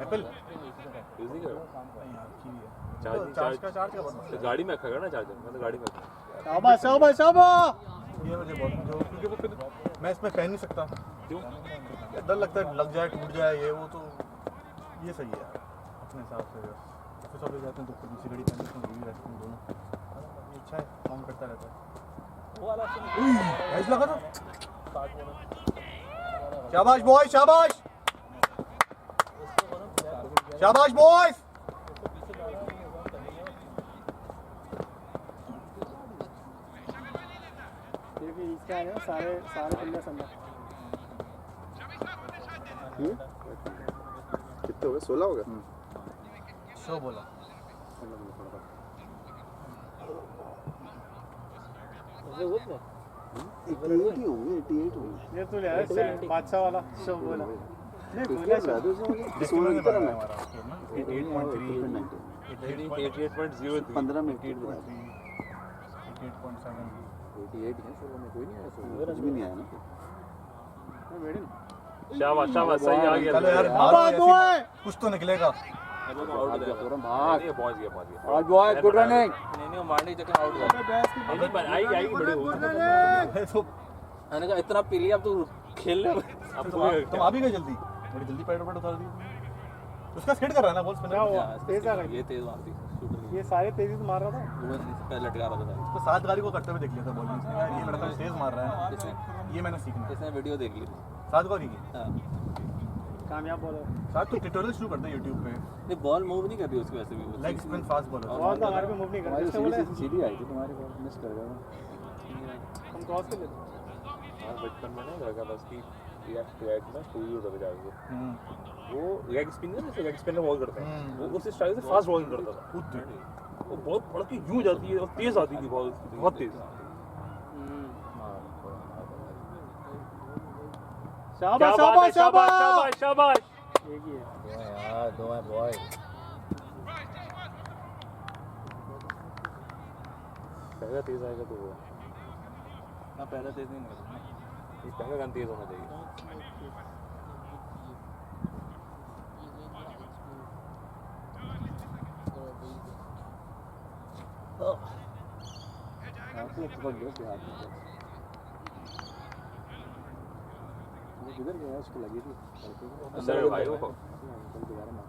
S2: एप्पल
S5: यूज नहीं कर
S2: चार्ज का
S5: तो गाड़ी में रखा ना चार्जर, मैं तो गाड़ी में रखा।
S2: शाबाश शाबाश शाबाश। ये मुझे बहुत क्योंकि वो फिर मैं इसमें पहन नहीं सकता।
S5: क्यों?
S2: डर लगता है लग जाए टूट जाए ये वो, तो ये सही है अपने हिसाब से। ऑफिस ऑफिस जाते हैं तो खुद दूसरी घड़ी पहनते हैं, ये रहते हैं दोनों। ये अच्छा है, काम करता रहता है।
S3: वो वाला
S2: ऐसा लगा था। शाबाश बॉय शाबाश शाबाश बॉयज।
S7: इसका है ना सारे बंदे संभल।
S6: कितने हो गए? 16 हो गए।
S2: शो बोला
S6: ही होंगे 88 होंगे।
S7: ये तो यार बादशाह वाला शो बोला। नहीं बोला
S6: क्या
S7: शो।
S6: सोना की तरह ना
S5: 88.03
S6: 15 में 88
S2: 88.7
S6: है। सोलो में कोई नहीं आया, कुछ भी नहीं आया ना।
S5: शाबाश शाबाश, सही आ गया।
S2: चलो यार कुछ तो निकलेगा।
S5: पहुंच गया।
S6: आज बॉय गुड रनिंग।
S3: नहीं वो मारने की जगह आउट हुआ।
S5: नहीं पर आई बड़े हो।
S3: मैंने कहा इतना पी लिया अब तू खेल ले।
S5: अब
S2: तुम आ भी गए जल्दी, बड़ी जल्दी पैड उतार दी। उसका सेट कर रहा है ना बॉल स्पिनर।
S7: तेज आ रहा है।
S3: ये तेज मारती शूटर।
S7: ये सारे तेजी से मार रहा था।
S3: वो पहले लटका रहा था।
S2: तो 7 गाड़ी को करते हुए देख लिया था बॉलिंग से। यार ये लड़का तेज मार रहा है, ये मैंने सीखना है।
S3: इसने वीडियो देख ली।
S2: 7 गाड़ी की
S3: हाँ।
S7: कामयाब बॉलर।
S2: 7 तो ट्यूटोरियल शुरू करते हैं YouTube पे।
S3: नहीं बॉल मूव नहीं कर रही उसकी वैसे भी।
S2: Leg spin fast bowler.
S7: Ball तो हमारे पे मूव नहीं कर रहा। इसने बोला
S6: सीधी आई थी तुम्हारी बॉल, मिस कर गया।
S7: हम क्रॉस कर लेते।
S5: हाँ बचपन में ना लगा बस कि फ्लैट में स्कूल होता था जाके वो लेग स्पिन है, जैसे लेग स्पिन में बॉल करते हैं वो उस स्टाइल से फास्ट बॉलिंग करता था। वो बहुत पड़ के यूं जाती है और तेज आती थी बॉल, बहुत तेज।
S7: शाबाश शाबाश शाबाश।
S5: शाबाश।
S7: एक ही है।
S3: यार दो है बॉय।
S5: पहला तेज आएगा तो वो
S3: ना पहले तेज नहीं मारा।
S5: इस पहला गन तेज होना चाहिए।
S6: आपको चिपक गया उसके हाथ में। वो किधर गया? उसको लगी थी
S5: अंदर भाई वो
S6: अंकल दोबारा मार।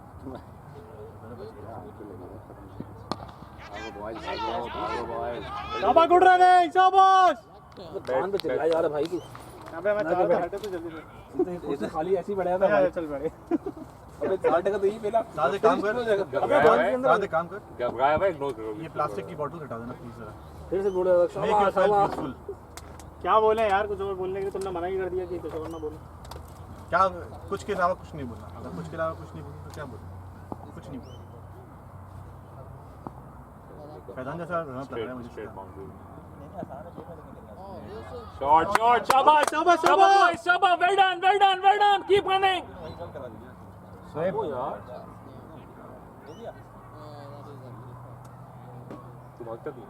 S6: भागो बॉयज, भागो बॉयज।
S7: शाबाश गुड रनिंग शाबाश।
S3: कान पे चिल्ला यार भाई की।
S7: अबे मैं चाह रहा हटे तो जल्दी से।
S3: इसने खाली ऐसे ही बढ़ाया था।
S7: चल बड़े।
S3: अबे 60 का तो यही पहला।
S2: सादे काम कर।
S3: अबे बॉल के अंदर
S2: सादे काम कर।
S5: घबराया भाई, इग्नोर करो।
S2: ये प्लास्टिक की बोतल हटा देना प्लीज जरा।
S3: फिर से बोले
S2: मेक योरसेल्फ यूजफुल।
S7: क्या बोले यार, कुछ और बोलने के लिए तुमने मना ही कर दिया कि कुछ और ना बोलो।
S2: क्या कुछ के अलावा कुछ नहीं बोलना। अगर कुछ के अलावा कुछ नहीं बोलना तो क्या बोलना? कुछ नहीं बोलना। फैजान जैसा रहना लग रहा है मुझे।
S5: शॉट शॉट, शाबाश शाबाश शाबाश शाबाश, well done well done well done, keep running.
S2: स्वेप
S5: ओ यार तू भागता तू,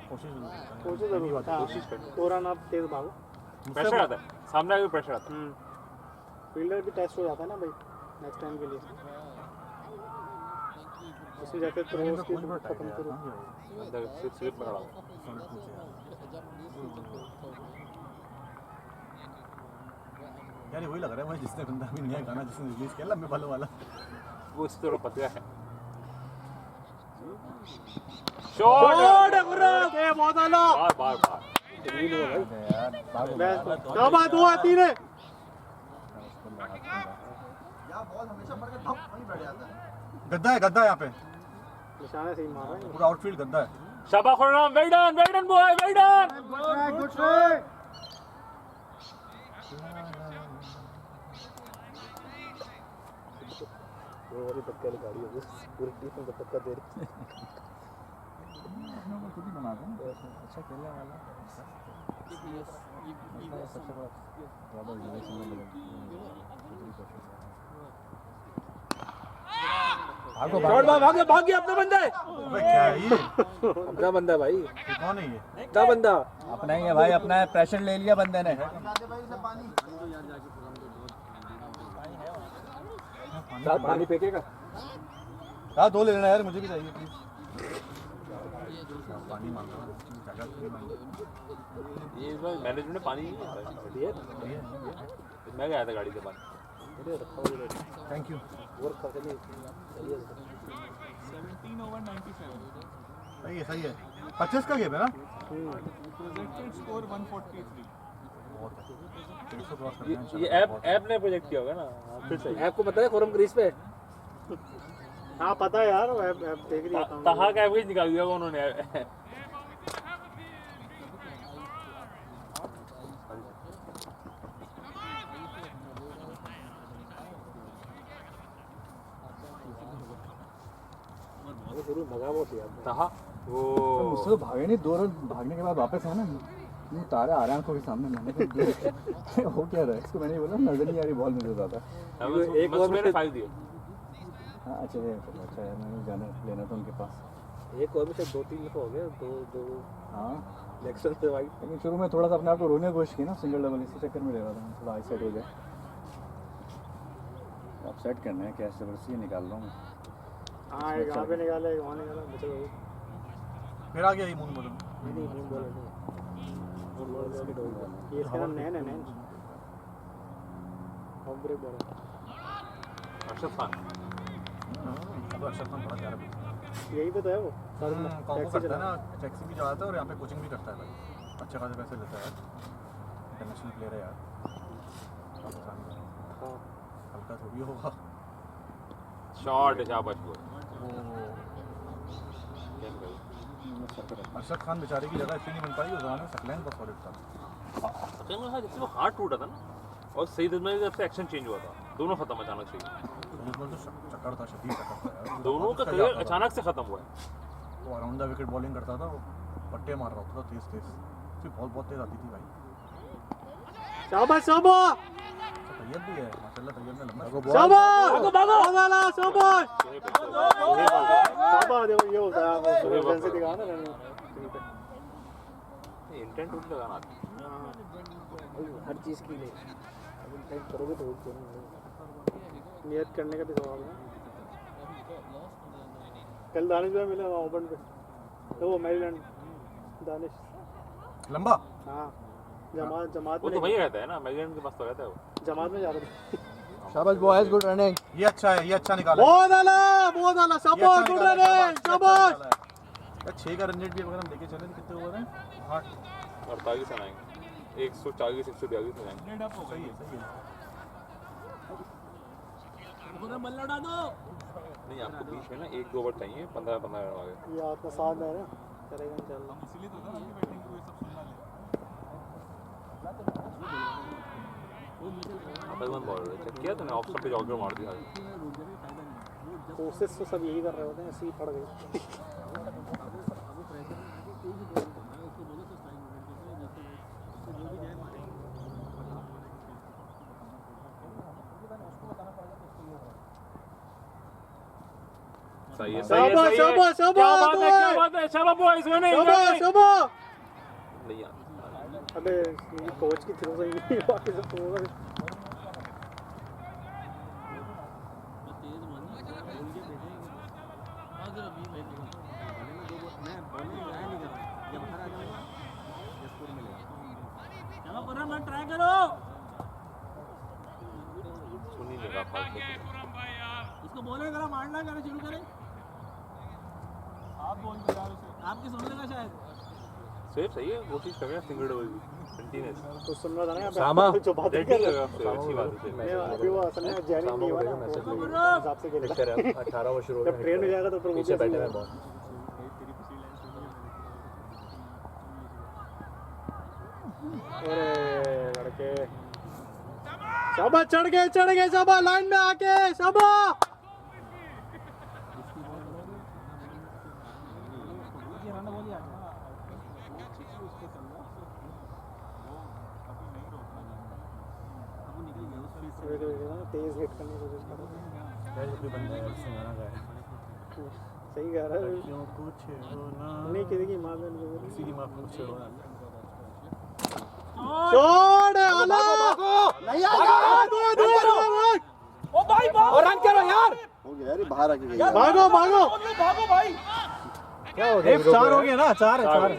S2: कोशिश
S7: जरूर बता। तोरा ना तेज भागो।
S5: प्रेशर आता है सामने आके, प्रेशर आता है।
S7: फील्डर भी टेस्ट हो जाता है ना भाई नेक्स्ट टाइम के लिए। उसमें जाके थ्रोस की खत्म करो।
S5: अंदर स्लिप में खड़ा हूं।
S2: यार ये वही लग रहा है मुझे जिसने बंदा भी नया गाना जिसने रिलीज किया लंबे बालों वाला।
S5: वो इस तरह पतला है। शॉट
S7: के बहुत आला।
S5: बार बार बार
S7: क्या बात हुआ तीन है।
S2: गद्दा है यहाँ पे।
S7: निशाना सही मारा है।
S2: पूरा आउटफील्ड गद्दा है।
S5: शाबाश Khurram, well done boy, well done.
S7: Good try.
S6: वो वाली टक्कर गाड़ी है, पूरी टीम में टक्कर दे रही है। खुद ही बना दें, अच्छा खेलने वाला। सबसे बड़ा प्रॉब्लम ये है
S3: भाग गया अपना बंदा है।
S2: अबे क्या है ये?
S3: अपना बंदा है भाई।
S2: ये कौन है ये?
S3: अपना बंदा
S6: अपना ही है भाई, अपना है। प्रेशर ले लिया बंदे ने।
S4: पानी फेंकेगा।
S2: हाँ 2 ले लेना यार, मुझे भी चाहिए प्लीज। पानी मांगो,
S5: ये इस बार मैनेजमेंट में पानी नहीं आता है। मैं गया था गाड़ी से पानी।
S2: Thank you.
S3: 17 over 97.
S2: सही है 25 का गेम है ना।
S3: Projected score 143.
S5: ये ऐप ने प्रोजेक्ट किया होगा ना। फिर सही।
S4: ऐप को पता है फोरम क्रीज पे?
S7: हाँ पता है यार, ऐप देख रही है।
S5: तहा का एवरेज निकाल दिया होगा उन्होंने।
S4: शुरू भगा बहुत यार।
S5: तहा वो
S2: मुझसे तो भागे नहीं, 2 रन भागने के बाद वापस है ना, मुँह तारे आ रहे हैं आंखों के सामने। मैंने कहा हो क्या रहा है इसको, मैंने बोला नजर नहीं आ रही बॉल मुझे ज़्यादा।
S5: एक ओवर में 5 दिए।
S2: हाँ अच्छा है यार, मैंने जाना लेना था उनके पास।
S4: एक ओवर में शायद 2-3 हो गए, 2
S2: हाँ
S4: लेक्चर से भाई।
S2: लेकिन शुरू में थोड़ा सा अपने आप को रोने की कोशिश की ना, सिंगल डबल इसी चक्कर में ले रहा था, थोड़ा आई सेट हो जाए। अब सेट करना है, कैश जबरदस्ती निकाल रहा हूँ।
S7: हाँ एक यहाँ पे निकाला, एक वहाँ निकाला, बचा वो।
S2: फिर आ गया ये मून बोलो।
S7: नहीं मून बॉलर नहीं, ये इसका नाम नैन है, Nain off break bowler.
S5: Arshad Khan.
S2: अब अरशद खान बड़ा प्यारा
S7: यही तो है वो,
S2: कॉम्बो करता है ना, टैक्सी भी चलाता है और यहाँ पे कोचिंग भी करता है भाई, अच्छे खासे पैसे लेता है यार, इंटरनेशनल प्लेयर है यार।
S7: हाँ
S2: हल्का थोड़ी होगा।
S5: शॉट शाबाश को।
S2: अरशद खान बेचारे की जगह इतनी नहीं बन पाई, उस जमाने में सकलैन बहुत सॉलिड था।
S5: जब वो हार्ट टूटा था ना और सही दिन में जब से एक्शन चेंज हुआ था, दोनों खत्म अचानक से।
S2: तो चक्कर था, शदीद चक्कर था यार।
S5: दोनों का करियर अचानक से खत्म हुआ है।
S2: वो अराउंड द विकेट बॉलिंग करता था, वो पट्टे मार रहा होता था तेज तेज, उसकी बॉल बहुत तेज आती थी भाई।
S7: शाबाश शाबाश
S2: तैयब भी है माशाल्लाह, तैयब ने लंबा
S7: शाबाश वाला शाबाश शाबाश। देखो ये होता है, वो से दिखा ना मैंने
S5: इंटेंट टूट लगाना
S4: हर चीज़ की नहीं, अब इंटेंट करोगे तो
S7: नियत करने का भी सवाल है। कल दानिश भाई मिले वहाँ ओपन पे, तो वो मैरीलैंड दानिश
S2: लंबा।
S7: हाँ जमात
S5: वो तो वही रहता है ना, मैगजीन के पास तो रहता है वो।
S7: जमात में जा रहे थे।
S2: शाबाश बॉयज, गुड रनिंग। ये अच्छा है, ये अच्छा निकाला।
S7: बहुत आला शाबाश, गुड रनिंग शाबाश।
S2: यार 6 का रन रेट भी अगर हम लेके चले तो कितने ओवर हैं? 8
S5: 48 रन आएंगे, 140 142 रन आएंगे।
S2: सही है सही है।
S3: बल्ला डालो।
S5: नहीं आपको बीच में ना 1-2 ओवर चाहिए, 15-15 रन वाले।
S7: ये आपका साथ है ना, करेगा इंशाल्लाह।
S3: इसलिए तो था आपकी बैटिंग को ये सब सुनना ले।
S5: अफजल बॉलर चेक किया तूने, ऑफ स्टंप पे जॉगर मार दिया।
S7: कोशिश तो सब यही कर रहे होते हैं, ऐसे ही पड़ गए।
S5: सही है,
S7: शाबाश शाबाश शाबाश,
S5: क्या बात है, शाबाश बॉयज,
S7: शाबाश शाबाश।
S5: नहीं यार,
S7: अबे ये कोच की थ्रो सही नहीं, बाकी सब तो होगा।
S3: ट्राई करो,
S5: सुन नहीं लगा फालतू।
S3: उसको बोले जरा मारना करना शुरू करें। आप बोल दो यार उसे, आपकी सुन लेगा शायद।
S5: सेफ सही है, कोशिश कर रहे हैं सिंगल डबल भी कंटीन्यूअस।
S7: तो सुन रहा था ना
S4: सामा
S7: जो बात
S5: रेडी लगा आपसे, अच्छी बात है।
S7: मैं अभी वो असल में जैनिंग नहीं हुआ ना, तो हिसाब से खेलेगा।
S4: 18 ओवर शुरू हो
S7: जब ट्रेन में जाएगा तो फिर
S4: पीछे बैठे हैं बहुत।
S7: अरे लड़के शाबाश, चढ़ गए शाबाश, लाइन में आके शाबाश। तेज हिट करने की कोशिश कर रहा है। सही कह रहा है, नहीं किसी की माँ बहन को किसी की माँ पूछे हो ना। छोड़ आला नहीं आएगा, ओ भाई रन करो यार।
S6: यार ये बाहर आके गई
S2: भागो भागो
S8: भागो भाई।
S7: क्या हो गया?
S2: 4 हो गया ना, 4 है 4।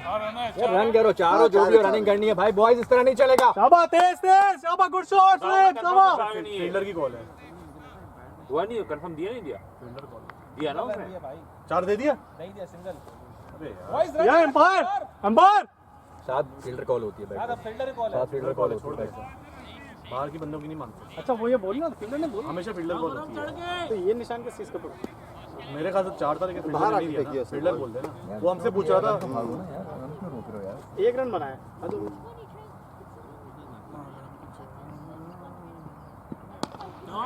S7: यार रन करो, चारों जो भी रनिंग करनी है भाई बॉयज, इस तरह नहीं चलेगा।
S2: शाबा तेज तेज, शाबा गुड शॉट स्लिप, शाबा फील्डर की कॉल है।
S5: हुआ नहीं, कंफर्म दिया नहीं दिया, दिया ना उसने।
S2: 4 दे दिया,
S3: नहीं दिया सिंगल।
S2: अबे यार एम्पायर एम्पायर
S7: साथ फील्डर कॉल होती है
S3: यार
S7: भाई,
S3: अब फील्डर कॉल है।
S7: साथ फील्डर कॉल होती है।
S2: बाहर की बंदों की नहीं मानते।
S10: अच्छा वो ये बोलना फील्डर ने बोला
S2: हमेशा फील्डर कॉल होती है।
S10: तो ये निशान किस चीज का पड़ा?
S2: मेरे ख्याल से 4 था लेकिन
S6: बाहर
S2: फील्डर
S6: आके
S2: नहीं दिया
S6: फेंकी
S2: ना,
S6: उसने
S2: फील्डर
S6: बॉल।
S2: बोलते हैं ना। वो हमसे पूछ रहा था।
S10: एक रन बनाया। हाँ तो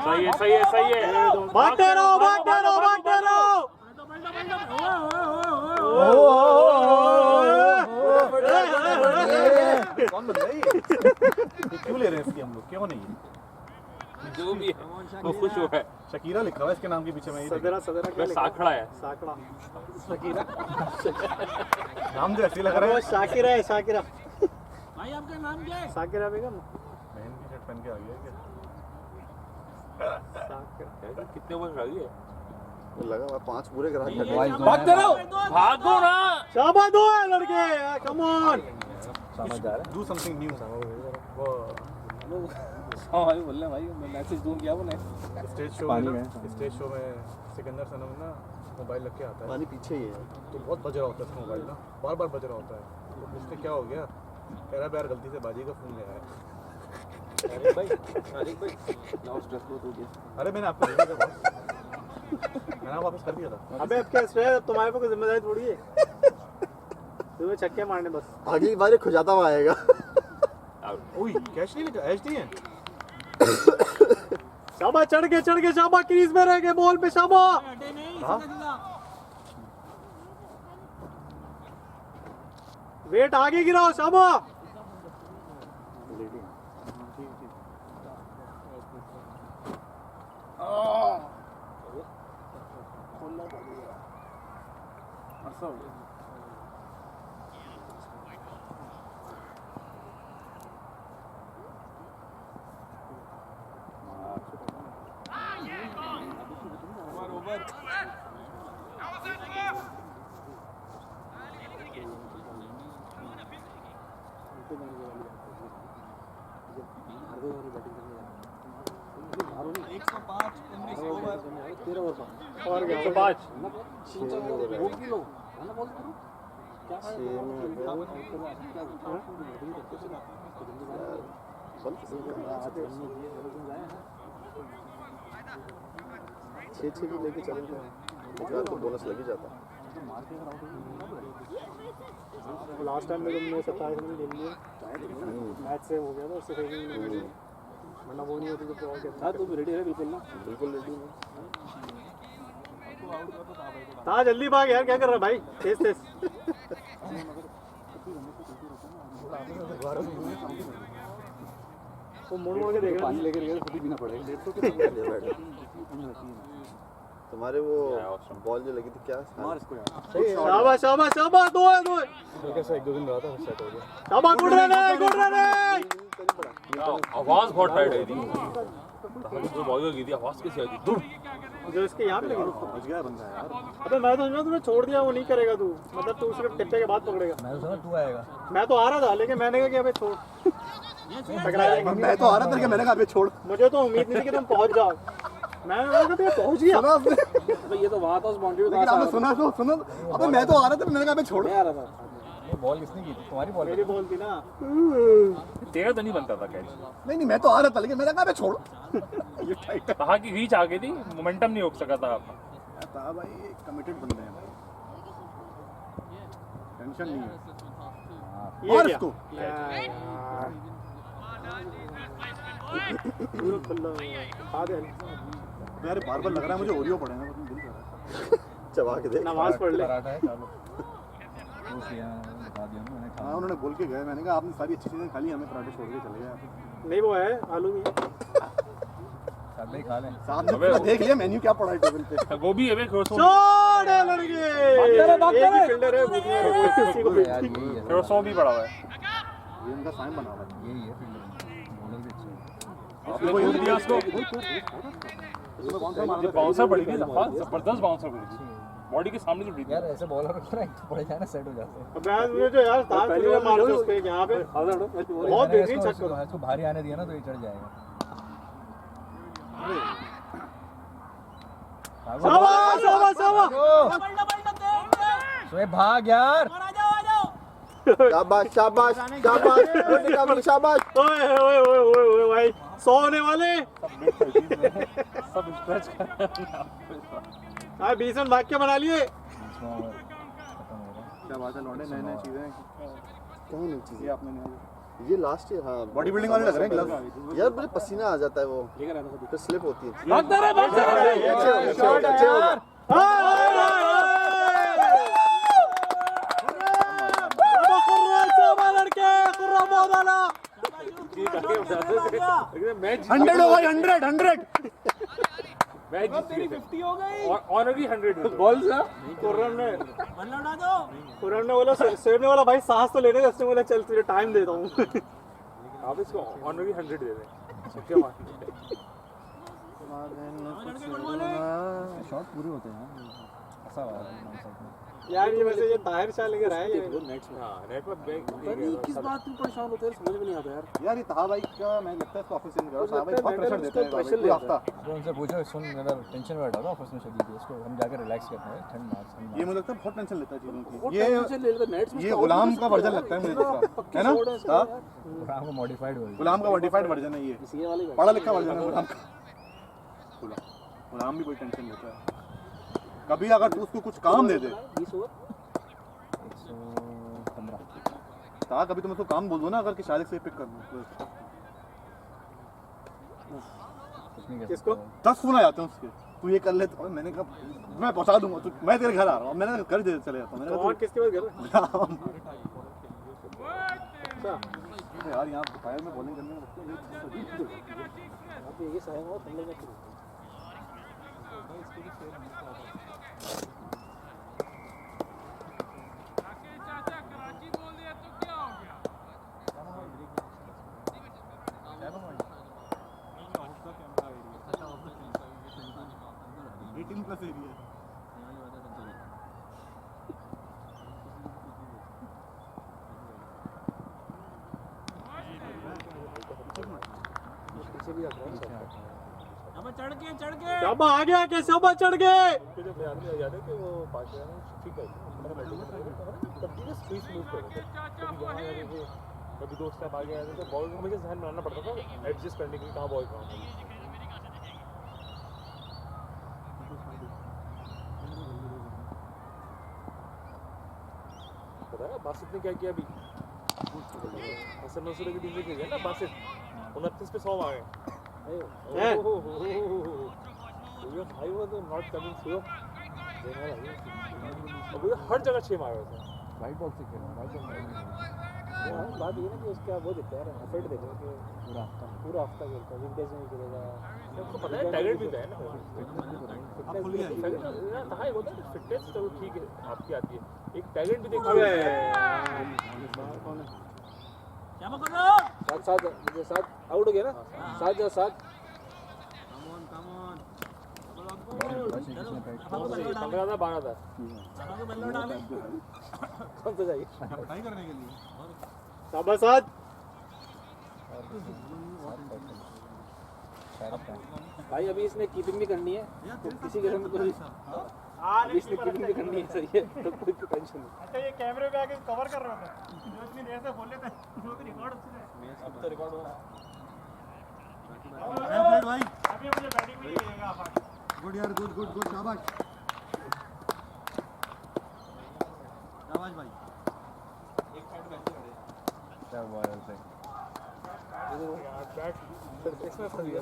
S5: सही है, सही है, सही है।
S2: भागते रहो भागते रहो भागते रहो। कौन बंदा है ये? क्यों ले रहे हैं इसकी हम लोग, क्यों नहीं है?
S5: जो भी है वो खुश हो है।
S2: शकीरा लिखा हुआ है इसके नाम के पीछे में।
S10: सदरा सदरा क्या
S5: बस
S10: लिखा?
S5: साखड़ा है।
S10: साकड़ा शकीरा
S2: नाम जो ऐसे लग रहा
S10: वो
S2: है।
S10: शाकिरा है, शाकिरा।
S3: भाई आपका नाम क्या है?
S10: शाकिरा बेगम।
S2: बहन की शर्ट पहन के आ गया क्या?
S10: शाकिरा
S5: कितने ओवर रह गए?
S6: वो लगा हुआ 5 पूरे करा दिया।
S2: भागते रहो,
S5: भागो ना।
S2: शाबाश दो है लड़के, कम ऑन
S7: समझ आ रहा
S2: डू समथिंग न्यू।
S4: हाँ भाई बोल रहे हैं भाई, मैं मैसेज दूं क्या बोले?
S2: स्टेज शो
S7: पानी
S2: में
S7: में।
S2: ना, स्टेज शो में सिकंदर सनम ना मोबाइल रख के आता है,
S6: पानी पीछे ही है।
S2: तो बहुत बज रहा होता है उसका मोबाइल ना, बार बार बज रहा होता है। तो पूछते क्या हो गया, कह रहा है यार गलती से बाजी का फोन ले आया।
S9: अरे भाई लाओ स्ट्रेस लो तो
S2: अरे मैंने आपको दे दिया था बॉस, मैंने वापस कर दिया था।
S10: अबे अब क्या स्ट्रेस, अब तुम्हारे पे कोई जिम्मेदारी थोड़ी है। तुम्हें छक्के मारने बस।
S6: अगली बार ये खुजाता हुआ आएगा।
S2: ओए कैश नहीं लिखा, एच नहीं है। शाबा चढ़ के शाबा क्रीज में रह गए, बॉल पे शाबा। हाँ? वेट आगे गिराओ शाबा।
S10: और क्या?
S2: 105
S6: 6 भी लेके चले गए, एक तो बोनस लग ही जाता।
S10: लास्ट टाइम में तुमने 27 रन ले लिए, मैच से हो गया था, उससे फेंकिंग वरना वो नहीं होती तो क्या कहता।
S7: हाँ तुम रेडी है बिल्कुल ना?
S6: बिल्कुल रेडी हूँ।
S10: ता जल्दी भाग यार, क्या कर रहा है भाई, तेज तेज। वो मोड़ मोड़ के देख रहा है।
S7: पानी लेकर गए खुद ही पीना पड़ेगा।
S6: तुम्हारे वो बॉल जो लगी थी क्या?
S2: शाबाश शाबाश शाबाश, दो है
S7: हल्का सा 1-2 दिन रहा था, सेट हो गया।
S2: शाबाश, गुड रन है, गुड रन है।
S5: आवाज बहुत टाइट आई थी, जो बॉल की थी आवाज कैसी आई थी, दुम।
S10: जो इसके यहाँ पे लगी थी।
S2: पहुंच गया बंदा यार।
S10: अबे मैं तो समझा तुम्हें छोड़ दिया, वो नहीं करेगा तू, मतलब तू सिर्फ टिप्पे के बाद पकड़ेगा।
S7: मैं तो समझ तू आएगा।
S10: मैं तो आ रहा था लेकिन मैंने कहा कि अबे छोड़, टकरा जाएगा।
S6: मैं तो आ रहा था कि मैंने कहा अबे छोड़।
S10: मुझे तो उम्मीद नहीं थी कि तुम पहुंच जाओ। मैंने कहा कि पहुंच गया।
S6: सुना आपने?
S7: अबे ये तो वहाँ था उस बाउंड्री पे,
S6: लेकिन आपने सुना तो सुनो, अबे मैं तो आ रहा था, मैंने कहा अबे छोड़।
S7: मैं आ रहा था। ये बॉल किसने की थी? तुम्हारी बॉल।
S10: मेरी बॉल थी ना।
S5: तेरा तो नहीं बनता था कैच।
S6: नहीं मैं तो आ रहा था, लेकिन मैंने कहा अबे छोड़। ये टाइट
S5: कहाँ की रीच आ गई थी, मोमेंटम नहीं रोक सका था आप।
S6: था भाई, कमिटेड बंदे हैं भाई, टेंशन नहीं है।
S10: ये
S6: और
S10: क्या?
S6: इसको
S10: पूरा खुला खा दे।
S2: यार बार बार लग रहा है मुझे ओरियो पड़ेगा, मतलब दिल कर रहा है।
S6: चबा के दे।
S10: नमाज पढ़ ले।
S7: पराठा है चालू। वो किया बता दिया मैंने खा।
S2: हाँ उन्होंने बोल के गए, मैंने कहा आपने सारी अच्छी चीजें खा ली, हमें पराठे छोड़ के चले गए आप।
S10: नहीं वो है आलू भी।
S7: साथ में खा लें।
S2: साहब ने पूरा देख लिया मेन्यू क्या पड़ा है टेबल पे।
S5: वो भी है
S2: छोड़ है लड़के,
S10: एक ही फील्डर है, उसी को
S7: यार यही है।
S5: फिर 100 भी पड़ा हुआ है।
S2: ये उनका साइन बना हुआ है।
S7: यही है फील्डर। बॉलर भी अच्छे हैं।
S5: आपने कोई दिया उसको? बाउंसर पड़ेगी, जबरदस्त बाउंसर पड़ेगी, बॉडी के सामने से
S7: यार ऐसे बॉलर को ना पड़े जाए ना सेट हो जाते हैं।
S10: अब्बास मुझे जो यार तार पहले मारते उसके यहां पे बहुत बेहतरीन छक्का
S7: इसको इसको भारी आने दिया ना तो ये चढ़ जाएगा।
S10: शाबाश शाबाश शाबाश
S7: शोएब भाग यार।
S6: शाबाश शाबाश शाबाश शाबाश।
S10: ओए ओए ओए ओए ओए भाई 100 होने वाले।
S5: सब स्ट्रेच कर
S10: हां 20 रन भाग के बना लिए।
S2: क्या बात है लौंडे, नए नए चीजें
S6: कौन नई चीज
S2: ये आपने नहीं
S6: ये लास्ट ईयर हाँ
S2: बॉडी बिल्डिंग वाले लग रहे हैं ग्लव्स।
S6: यार मुझे पसीना आ जाता है वो फिर स्लिप होती है।
S5: भागता रहे
S6: शॉट है यार।
S5: मैच
S2: 100 हो गई 100
S5: मैच
S3: तेरी 50 हो गई।
S5: और ऑनरी 100
S10: बॉल से कुर्रम ने बोला सेब ने बोला भाई सांस तो लेने दे, उसने बोला चल तुझे टाइम देता हूँ।
S5: आप इसको ऑनरी 100 दे दें, छक्के मार
S7: शॉट पूरे होते हैं ऐसा हुआ है।
S10: यार ये वैसे ये ताहिर शाह लेकर आए हैं।
S5: नेट में बैक
S7: किस बात में परेशान होते हैं समझ में नहीं आता यार।
S2: यार ये ताहा भाई का मैं लगता है इसको ऑफिस से निकालो। ताहा भाई बहुत प्रेशर देता है पूरा हफ्ता।
S7: उनसे पूछो सुन मेरा टेंशन बैठा था ऑफिस में शदीद है, इसको हम जाकर रिलैक्स करते हैं ठंड मार
S2: ये मुझे लगता है बहुत टेंशन लेता है चीजों की।
S7: ये
S2: गुलाम का वर्जन लगता है मुझे इसका, है ना? हां
S7: गुलाम का मॉडिफाइड वर्जन।
S2: गुलाम का मॉडिफाइड वर्जन है ये, पढ़ा लिखा वर्जन है गुलाम का। गुलाम भी कोई टेंशन लेता है। कभी अगर तू उसको कुछ काम दे दे
S7: 20 ओवर 115
S2: ताहा कभी तुम उसको काम बोल दो ना अगर कि शायद से पिक कर लो
S10: किसको
S2: 10 फोन आ जाते हैं उसके, तू ये कर ले तो मैंने कहा मैं पहुंचा दूंगा, तू मैं तेरे घर आ रहा हूँ, मैंने कर दे चले जाता हूँ। मैंने कहा
S10: और किसके पास गया?
S2: तो यार यहाँ फायर में बॉलिंग करने में
S7: आप ये साया हो ठंडे में
S2: प्लस एरिया
S3: चढ़ के
S10: शाबा आ गया क्या? शाबा चढ़ गए।
S5: जब याद है कि वो 5 ठीक है तब भी स्विच मूव कर रहे थे, कभी दो स्टेप आगे आए तो बॉल हमें ध्यान बनाना पड़ता था एडजस्ट करने के लिए कहाँ बॉल कहाँ है। पता है बासित ने क्या किया अभी? हसन नसूर की टीम ने किया ना बासित 29 पे 100 आ गए। भाई वो तो नॉट कमिंग थ्रू अब वो हर जगह 6 मारे थे।
S7: वाइट बॉल से खेलना वाइट बॉल बात ये ना कि उसका वो देखते हैं एफर्ट देखो कि पूरा हफ्ता खेलता है, वीकडेज में खेलेगा।
S5: सबको पता है टैलेंट भी है ना, कहाँ है वो तो फिटनेस चलो ठीक है आपकी आती है, एक टैलेंट भी देखो।
S7: साथ आउट हो गया ना, 7
S5: 15 था 12 था
S7: कौन सा चाहिए
S2: करने के लिए
S10: शाबा साथ
S7: भाई। अभी इसने कीपिंग भी करनी है तो किसी किस्म की कोई अभी इसने कीपिंग भी करनी है, सही है तो कोई टेंशन नहीं।
S10: अच्छा ये कैमरे पे आके कवर कर रहे होते जो इतनी देर से बोल लेते हैं वो भी रिकॉर्ड अच्छे से
S7: अब तो रिकॉर्ड हो रहा
S2: है भाई।
S10: अभी मुझे बैटिंग भी मिलेगा आप आगे।
S2: गुड यार गुड गुड गुड शाबाश शाबाश भाई।
S7: एक साइड में ऐसे खड़े क्या हुआ है उसे
S5: बैट फिटनेस कर दिया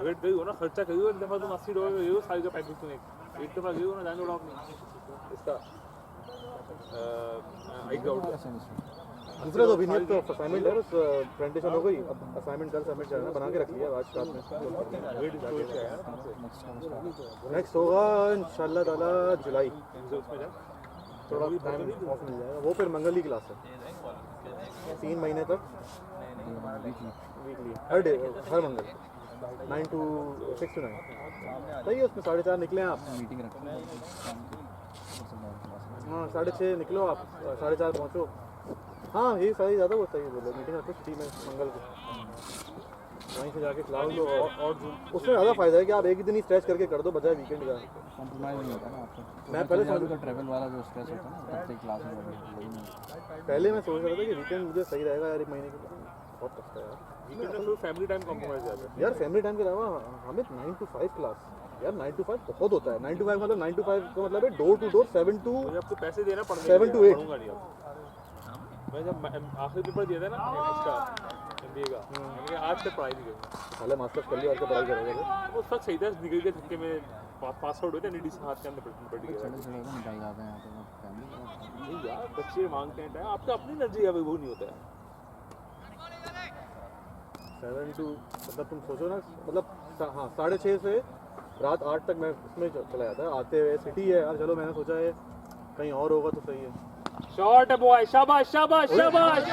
S5: वेट गई हो ना, खर्चा करी हो एक दफा तुम 80 डॉलर गई हो साल का पैकेज तुमने एक दफा गई हो ना जान उड़ाओ इसका एक आउट
S2: दूसरा तो भी नहीं, तो असाइनमेंट है बस प्रेजेंटेशन हो गई, अब असाइनमेंट कल सबमिट करना बना के रख लिया आज रात में। नेक्स्ट होगा इंशाल्लाह ताला जुलाई, थोड़ा टाइम ऑफ मिल जाएगा वो, फिर मंगल की क्लास है 3 महीने तक
S7: weekly her day her Mangal 9 to 6 to 9 सही है। उसमें 4:30 निकले आप,
S4: मीटिंग रखते हैं।
S7: हाँ 6:30 निकलो आप, 4:30 पहुँचो। हाँ यही सही ज़्यादा वो सही बोलो, मीटिंग रखो छुट्टी में मंगल को, वहीं से जाके क्लास लो। और उसमें ज़्यादा फ़ायदा है कि आप एक ही दिन ही स्ट्रेच करके कर दो बजाय वीकेंड का।
S4: कॉम्प्रोमाइज़ नहीं होता ना आपका।
S7: मैं पहले
S4: समझ तो ट्रैवल वाला जो स्ट्रेस होता है ना, तब से क्लास में
S7: पहले मैं सोच रहा था कि वीकेंड मुझे सही रहेगा यार, एक महीने के लिए। बहुत टफ है यार
S5: वीकेंड में तो फैमिली टाइम कॉम्प्रोमाइज जाता है
S7: यार। फैमिली टाइम के अलावा हमें 9 to 5 क्लास यार, 9 to 5 बहुत होता है। 9 to 5 मतलब 9 to 5 का मतलब है डोर टू डोर 7 to
S5: मुझे आपको पैसे देना पड़ेगा
S7: 7 to 8।
S5: पढ़ूंगा नहीं अब। मैं जब आखिरी पेपर दिया था ना इसका MBA का, मैंने आज तक पढ़ाई नहीं करूँगा।
S7: पहले मास्टर्स कर लिया और क्या पढ़ाई करोगे?
S5: वो सब सही था, डिग्री के धक्के में पास आउट हुए थे, NED से हाथ के अंदर पड़ गया।
S4: निकल जाते हैं यहाँ पे फैमिली।
S5: नहीं यार बच्चे मांगते हैं टाइम, आपका अपनी एनर्जी है वो नहीं होता है।
S7: 7 to मतलब तुम सोचो ना, मतलब हाँ 6:30 से रात 8 तक मैं उसमें चला जाता है। आते हुए सिटी है यार, चलो मैंने सोचा है कहीं और होगा तो सही है।
S5: शॉट बॉय, शाबाश शाबाश शाबाश।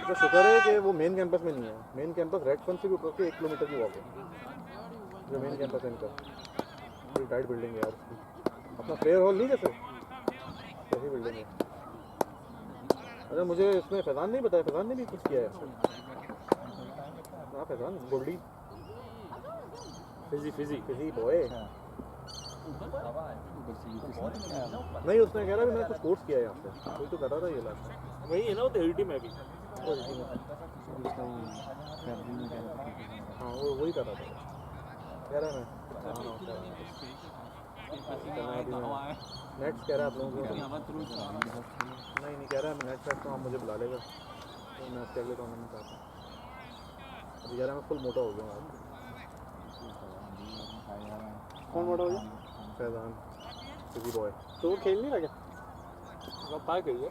S7: तो शुक्र है कि वो मेन कैंपस में नहीं है। मेन कैंपस रेड फन से भी ऊपर के 1 किलोमीटर की वॉक है जो मेन कैंपस है इनका। बड़ी टाइट बिल्डिंग है यार उसकी, अपना प्रेयर हॉल नहीं जैसे ऐसी बिल्डिंग है। अरे मुझे इसमें फैजान नहीं बताया, फैजान ने भी कुछ किया है। हाँ फैजान गोल्डी फिजी बॉय नहीं, उसने कह रहा भी मैंने कुछ कोर्स किया है यहाँ पे, कोई तो कर रहा था ये लास्ट।
S5: वही है ना वो हेरिटी में भी।
S7: हाँ वो वही कर रहा था, कह रहा है नेट्स कह रहा है आप लोगों को। नहीं कह रहा है नेट सेट तो आप मुझे बुला लेगा तो मैं उसके अगले टूर्नामेंट में चाहता हूँ। अभी कह रहा है मैं फुल मोटा हो गया हूँ।
S10: कौन मोटा हो गया?
S7: Faizan Fiji boy.
S10: तो वो खेल नहीं रहा क्या?
S5: सत्तार गई है,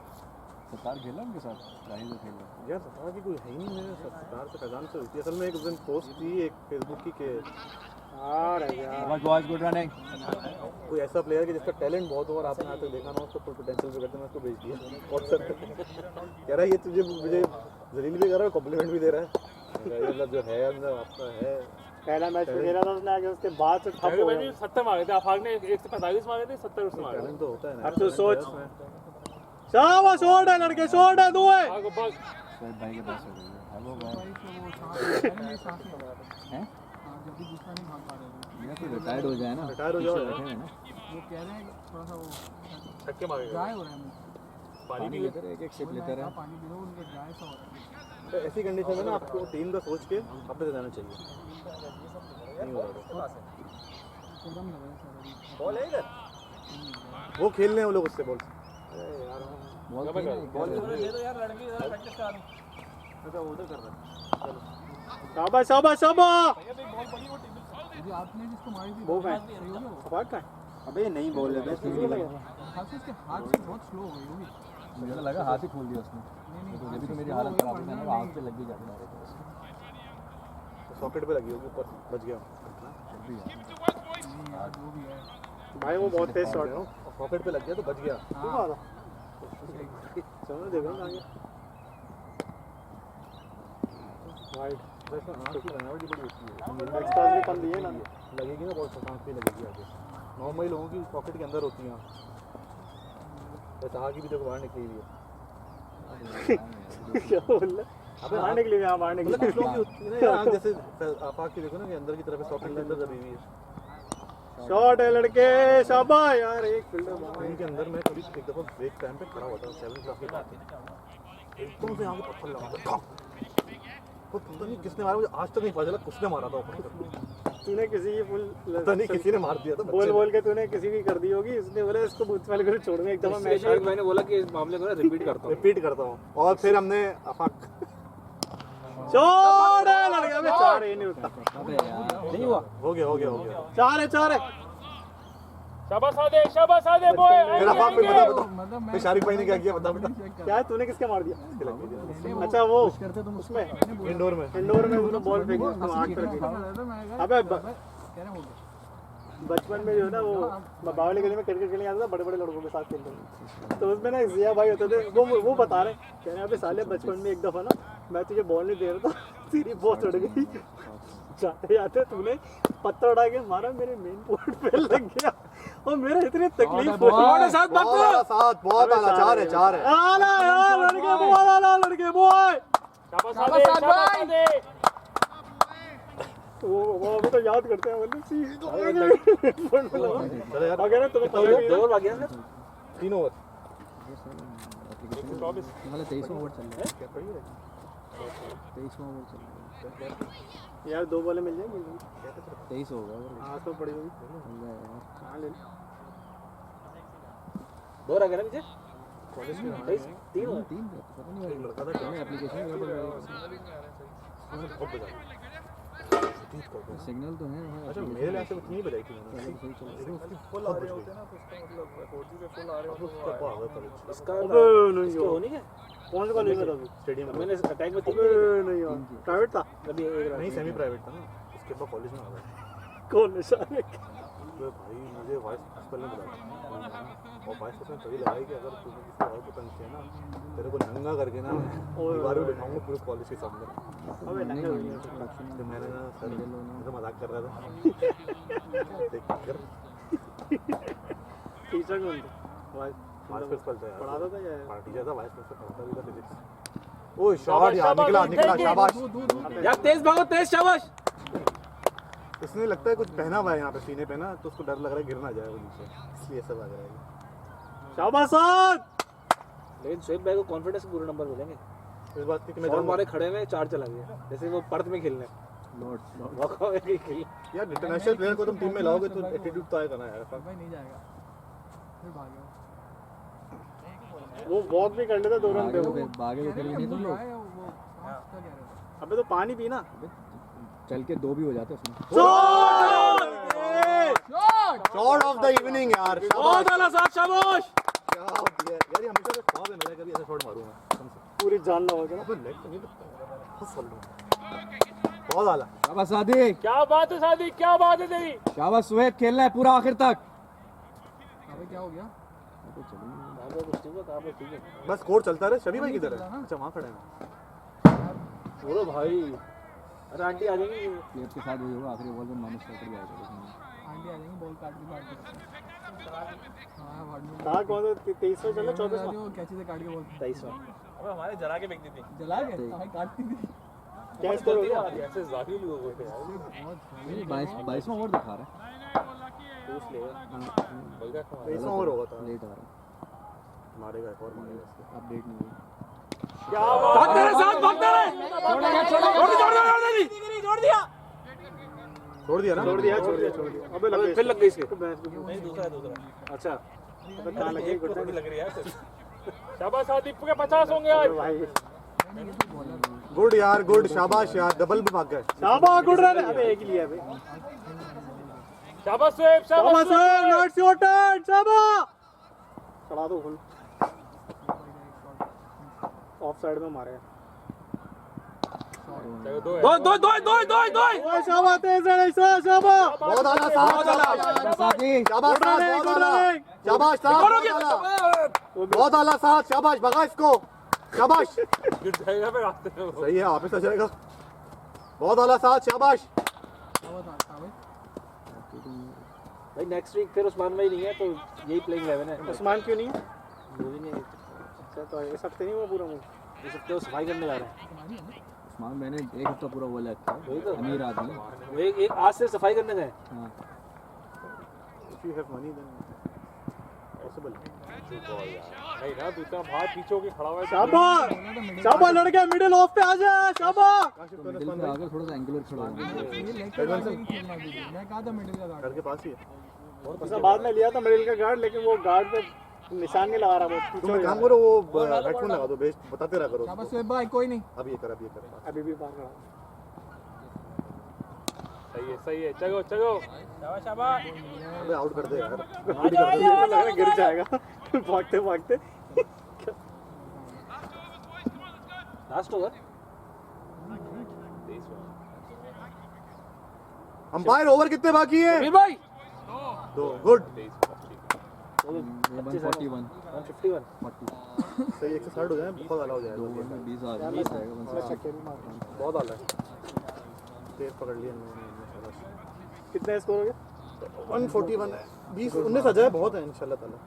S4: सत्तार खेला उनके साथ, राहिल को खेल रहा
S7: यार सत्तार की कोई है ही नहीं। मेरे सत्तार से फैजान से हुई थी असल में। एक दिन पोस्ट थी एक फेसबुक की के
S10: अरे यार
S4: गुड रनिंग।
S7: कोई ऐसा प्लेयर कि जिसका टैलेंट बहुत हो और आपने आज तक देखा ना उसको फुल पोटेंशियल पे करते मैं उसको भेज दिया व्हाट्सएप पे। कह रहा है ये तुझे मुझे जलील भी कर रहा है, कॉम्प्लीमेंट भी दे रहा है। मतलब जो है अंदर आपका है।
S10: पहला मैच में खेला था उसने, आगे उसके बाद से ठप हो गया।
S5: 70 मांगे थे, आफाक ने 145 मांगे थे, 70 उसने मांगे।
S7: टैलेंट तो होता है ना।
S10: अब तो सोच, शाबाश शॉट है लड़के, शॉट है 2 है।
S5: भागो भाग।
S4: शोएब भाई के पास हो गई है। हेलो भाई हैं ये तो रिटायर्ड हो जाए ना,
S7: रिटायर हो जाओ यार।
S4: बैठे हैं ना,
S3: वो कह रहे हैं कि थोड़ा सा वो
S5: छक्के मांगे
S3: ड्राई हो रहा है।
S5: पानी भी
S4: लेते रहे, एक सिप लेते रहे।
S3: पानी पी लो, उनके ड्राई सा हो रहा है।
S7: तो ऐसी कंडीशन में ना आपको टीम का सोच के अपने से जाना चाहिए। नहीं हो रहा
S3: गरम लग रहा है सर।
S9: बॉल है इधर,
S7: वो खेलने हैं वो लोग उससे बॉल।
S4: बॉल
S5: दे
S3: दो यार लड़के, जरा प्रैक्टिस कर।
S7: अच्छा ऑर्डर कर रहा है।
S10: शाबाश शाबाश शाबाश।
S3: यदि आपने जिसको मारी थी
S10: वो
S3: सही
S10: है
S3: हो गया वो।
S10: अफाक का है।
S6: अबे नहीं बोल रहे
S3: हाथ से इसके हाथ से बहुत स्लो हो गई होगी।
S4: मुझे तो लगा हाथ ही खोल दिया उसने। तो जब भी तो मेरी हालत खराब हुई ना, वो आँख पे लग गई जाके डायरेक्ट।
S7: सॉकेट पे लगी होगी ऊपर, बच गया।
S3: यार जो भी है
S10: भाई वो बहुत तेज शॉट है।
S7: सॉकेट पे लग गया तो बच गया।
S10: चलो देखो ना आगे वाइड
S7: वैसे आँख की बनावट ही बड़ी होती है।
S10: एक्स्ट्रा भी कम दिए ना।
S7: लगेगी ना बहुत आँख पे लगेगी आगे। नॉर्मली लोगों की पॉकेट के अंदर होती हैं। वैसे आगे भी देखो बाहर निकली हुई है।
S10: क्या बोल रहा? अबे बाहर निकली यहाँ, बाहर निकली।
S7: मतलब कुछ लोग की होती है ना यार आँख, जैसे आप आँख की देखो ना कि अंदर की तरफ सॉकेट के अंदर दबी हुई है।
S10: शॉट है लड़के, शाबाश यार। एक फील्डर
S7: इनके अंदर मैं कभी एक दफ़ा ब्रेक टाइम पे खड़ा हुआ था 7 क्लास के बाद। एकदम से यहाँ पे पत्थर लगा था। तो पता नहीं किसने मारा, मुझे आज तक नहीं पता चला किसने मारा था ऊपर।
S10: तूने किसी की फुल
S7: पता नहीं किसी ने मार दिया था।
S10: बोल बोल के तूने किसी की कर दी होगी। इसने बोला इसको बूथ वाले को छोड़ दे एक दफा मैच।
S9: मैंने बोला कि इस मामले को ना रिपीट करता हूँ।
S7: और फिर हमने अफाक
S10: शॉट है लड़के में 4 ही नहीं होता।
S4: अबे यार नहीं हुआ।
S7: हो गया
S10: 4 है 4 है।
S5: शाबाश आदे बॉय।
S7: फिर अफाक फिर बता
S3: मतलब मैं
S7: फिर शारिक भाई ने क्या किया बता बेटा।
S10: क्या तूने किसके मार दिया? अच्छा वो
S3: करते तुम
S10: उसमें
S7: इंडोर में
S10: इंडोर में वो बॉल फेंकी उसको आंख पे लगी। अबे
S3: कह रहे हो
S10: बचपन में जो है ना वो बावली गली में क्रिकेट खेलने आता था बड़े बड़े लड़कों के साथ खेलते थे, तो उसमें ना जिया भाई होते थे, वो बता रहे कह रहे अभी साले बचपन में एक दफ़ा ना मैं तुझे बॉल नहीं दे रहा था, सीधी बहुत उड़ गई, जाते जाते तूने पत्थर उड़ा के मारा मेरे मेन पोर्ट पे लग गया और मेरा इतनी तकलीफ हुई।
S6: बहुत आला, 4 है
S10: आला यार लड़के बॉय, आला लड़के बॉय, वो अभी तो याद करते हैं मतलब सी अगर ना तुम्हें पता है 2 ओवर बाकी है
S7: 3 ओवर
S4: वाला 23वां ओवर चल रहा है, 23वां ओवर चल रहा है
S10: यार 2 बॉलें मिल जाएंगी
S4: 23 होगा
S10: हां तो पड़ी हुई हां ले
S4: 2 रह गए ना पीछे कॉलेज में 3 पता नहीं लड़का था एप्लीकेशन सिग्नल तो है।
S7: अच्छा मेरे लिए से उतनी ही बजाई थी मैंने,
S4: सही चल रहा है।
S7: फुल आ रहे होते हैं ना तो इसका मतलब 4G पे फुल आ रहे होते हैं,
S10: इसका नहीं
S4: हो नहीं है
S10: कौन सा कॉलेज में था
S7: स्टेडियम में
S4: मैंने अटैक में
S10: नहीं यार प्राइवेट था
S4: अभी एक
S7: नहीं सेमी प्राइवेट था ना, उसके बाद कॉलेज में आ गया।
S10: कौन निशान
S7: तो भाई मुझे वाइस प्रिंसिपल ने बुलाया और वाइस प्रिंसिपल तभी लगाई कि अगर तूने किसी और को तंग किया ना तेरे को नंगा करके ना दीवार पे बिठाऊंगा पूरे कॉलेज के सामने।
S10: अबे नंगा
S7: तो मैंने ना सर मुझे मजाक कर रहा था देख कर
S10: टीचर कौन था
S7: वाइस प्रिंसिपल था यार,
S10: पढ़ाता था या
S7: टीचर था, वाइस प्रिंसिपल पढ़ाता भी था फिजिक्स। ओए शॉट यार, निकला शाबाश
S4: यार तेज भागो तेज शाबाश।
S7: इसने लगता है कुछ पहना हुआ है यहाँ पे सीने पे ना, तो उसको डर लग रहा है गिर ना जाए वो नीचे, इसलिए ऐसा लग रहा है।
S10: शाबाश
S4: लेकिन शुएब भाई को कॉन्फिडेंस पूरे नंबर मिलेंगे
S7: इस बात की कि मैं
S4: और हमारे खड़े में 4 चला गया जैसे वो पर्थ में खेलने मौका है कि खेल
S7: यार इंटरनेशनल प्लेयर को तुम टीम में लाओगे तो एटीट्यूड तो आएगा ना यार।
S3: भाई नहीं जाएगा फिर भागो
S10: वो वॉक भी कर लेता 2 रन पे वो
S4: भागे फिर नहीं तुम लोग
S3: वो क्या कह रहे थे
S10: अबे तो पानी पीना
S4: चल के 2 भी हो जाते उसमें।
S7: शॉट ऑफ द इवनिंग यार,
S10: बहुत आला साहब शाबाश।
S7: क्या दिया यार, ये हमेशा से ख्वाब है मेरा कभी ऐसा शॉट मारूं मैं,
S10: पूरी जान लगाओगे ना।
S7: अबे लेग तो नहीं लगता बहुत सॉलिड, बहुत आला।
S4: शाबाश सादी,
S3: क्या बात है सादी, क्या बात है तेरी।
S4: शाबाश शुएब, खेलना है पूरा आखिर तक।
S3: अबे क्या हो गया
S7: बस स्कोर चलता रहे। शबी भाई किधर है? अच्छा वहां खड़े हैं।
S10: बोलो भाई, अरे आंटी आ जाएंगी।
S4: प्लेयर के साथ वही होगा आखिरी बॉल में माइनस कर दिया जाएगा।
S3: आंटी आ जाएंगे, बॉल काट के बाहर हां वार्ड में
S10: कहां कौन सा 23वां चला 24वां
S3: वो कैसे से काट के बॉल
S10: 23वां।
S3: अबे हमारे जला के फेंकती थी, जला के भाई काटती थी।
S10: क्या स्कोर हो गया?
S3: ऐसे जाहिल लोग होते हैं।
S4: 22वां ओवर दिखा रहा है,
S10: पूछ ले
S7: 23वां ओवर होगा था,
S4: लेट आ रहा है,
S7: मारेगा एक और मारेगा इसको।
S4: अपडेट नहीं हुई।
S3: क्या बात
S10: तेरे साथ भागता रहे।
S7: छोड़ दिया ना,
S10: छोड़ दिया। अबे लग गई,
S4: फिर लग गई इसके।
S3: नहीं दूसरा
S10: अच्छा अबे कहां लगी?
S3: गुड भी लग रही है। शाबाश आदिप के 50 होंगे आज
S10: भाई
S7: गुड यार, गुड शाबाश यार, डबल भी भाग गए।
S10: शाबाश गुड रन। अबे एक ही लिया बे।
S3: शाबाश शुएब,
S10: शाबाश नॉट योर टर्न। शाबाश चढ़ा दो फुल ऑफ साइड में मारे।
S3: दो
S10: ओए शाबाश तेज है शाबाश।
S7: बहुत आला साथ, बहुत आला
S4: सादी,
S7: शाबाश साथ, बहुत आला शाबाश साथ, बहुत आला साथ, शाबाश भगा इसको, शाबाश
S3: गिर जाएगा फिर रास्ते में।
S7: सही है, वापस आ जाएगा। बहुत आला साथ, शाबाश।
S4: भाई नेक्स्ट वीक फिर उस्मान भाई नहीं है तो यही प्लेइंग 11 है।
S10: उस्मान क्यों नहीं है?
S4: वो भी नहीं है,
S10: अच्छा तो इस हफ्ते नहीं हुआ पूरा मूव।
S4: इस हफ्ते वो सफाई करने जा रहे हैं। उस्मान मैंने एक हफ्ता पूरा वो लगता है,
S10: वही तो
S4: अमीर आदमी वो एक आज से सफाई करने गए। हाँ
S7: If you have money then possible.
S3: नहीं ना दूसरा भाग पीछे के खड़ा हुआ है।
S10: शाबाश शाबाश लड़के, मिडिल ऑफ पे आ जा। शाबाश
S4: मिडिल में आकर थोड़ा सा एंगुलर खड़ा हो
S3: मैं कहा था मिडिल का
S7: घर के पास ही है।
S10: उसने बाद में लिया था मिडिल का गार्ड, लेकिन वो गार्ड पे निशान नहीं लगा रहा। वो
S7: तुम एक काम करो, वो हेडफोन लगा दो, बेस्ट बताते रहा करो।
S3: शाबाश शुएब भाई, कोई नहीं।
S7: अब ये कर
S10: अभी भी बाहर खड़ा।
S3: सही है चलो शाबाश शाबाश।
S7: अबे आउट कर दे यार,
S10: लग रहा है गिर जाएगा भागते भागते।
S4: Last over.
S7: अंपायर ओवर कितने बाकी है?
S3: भाई
S2: 2 गुड
S4: 141
S2: सही 160 हो जाए बहुत आला हो जाएगा
S6: 20 आ
S10: मैं चेक कर मार
S2: बहुत आला है तेज पकड़ लिया
S10: कितना स्कोर हो गया
S2: 141 है 20 19 आ जाए बहुत है इंशाल्लाह ताला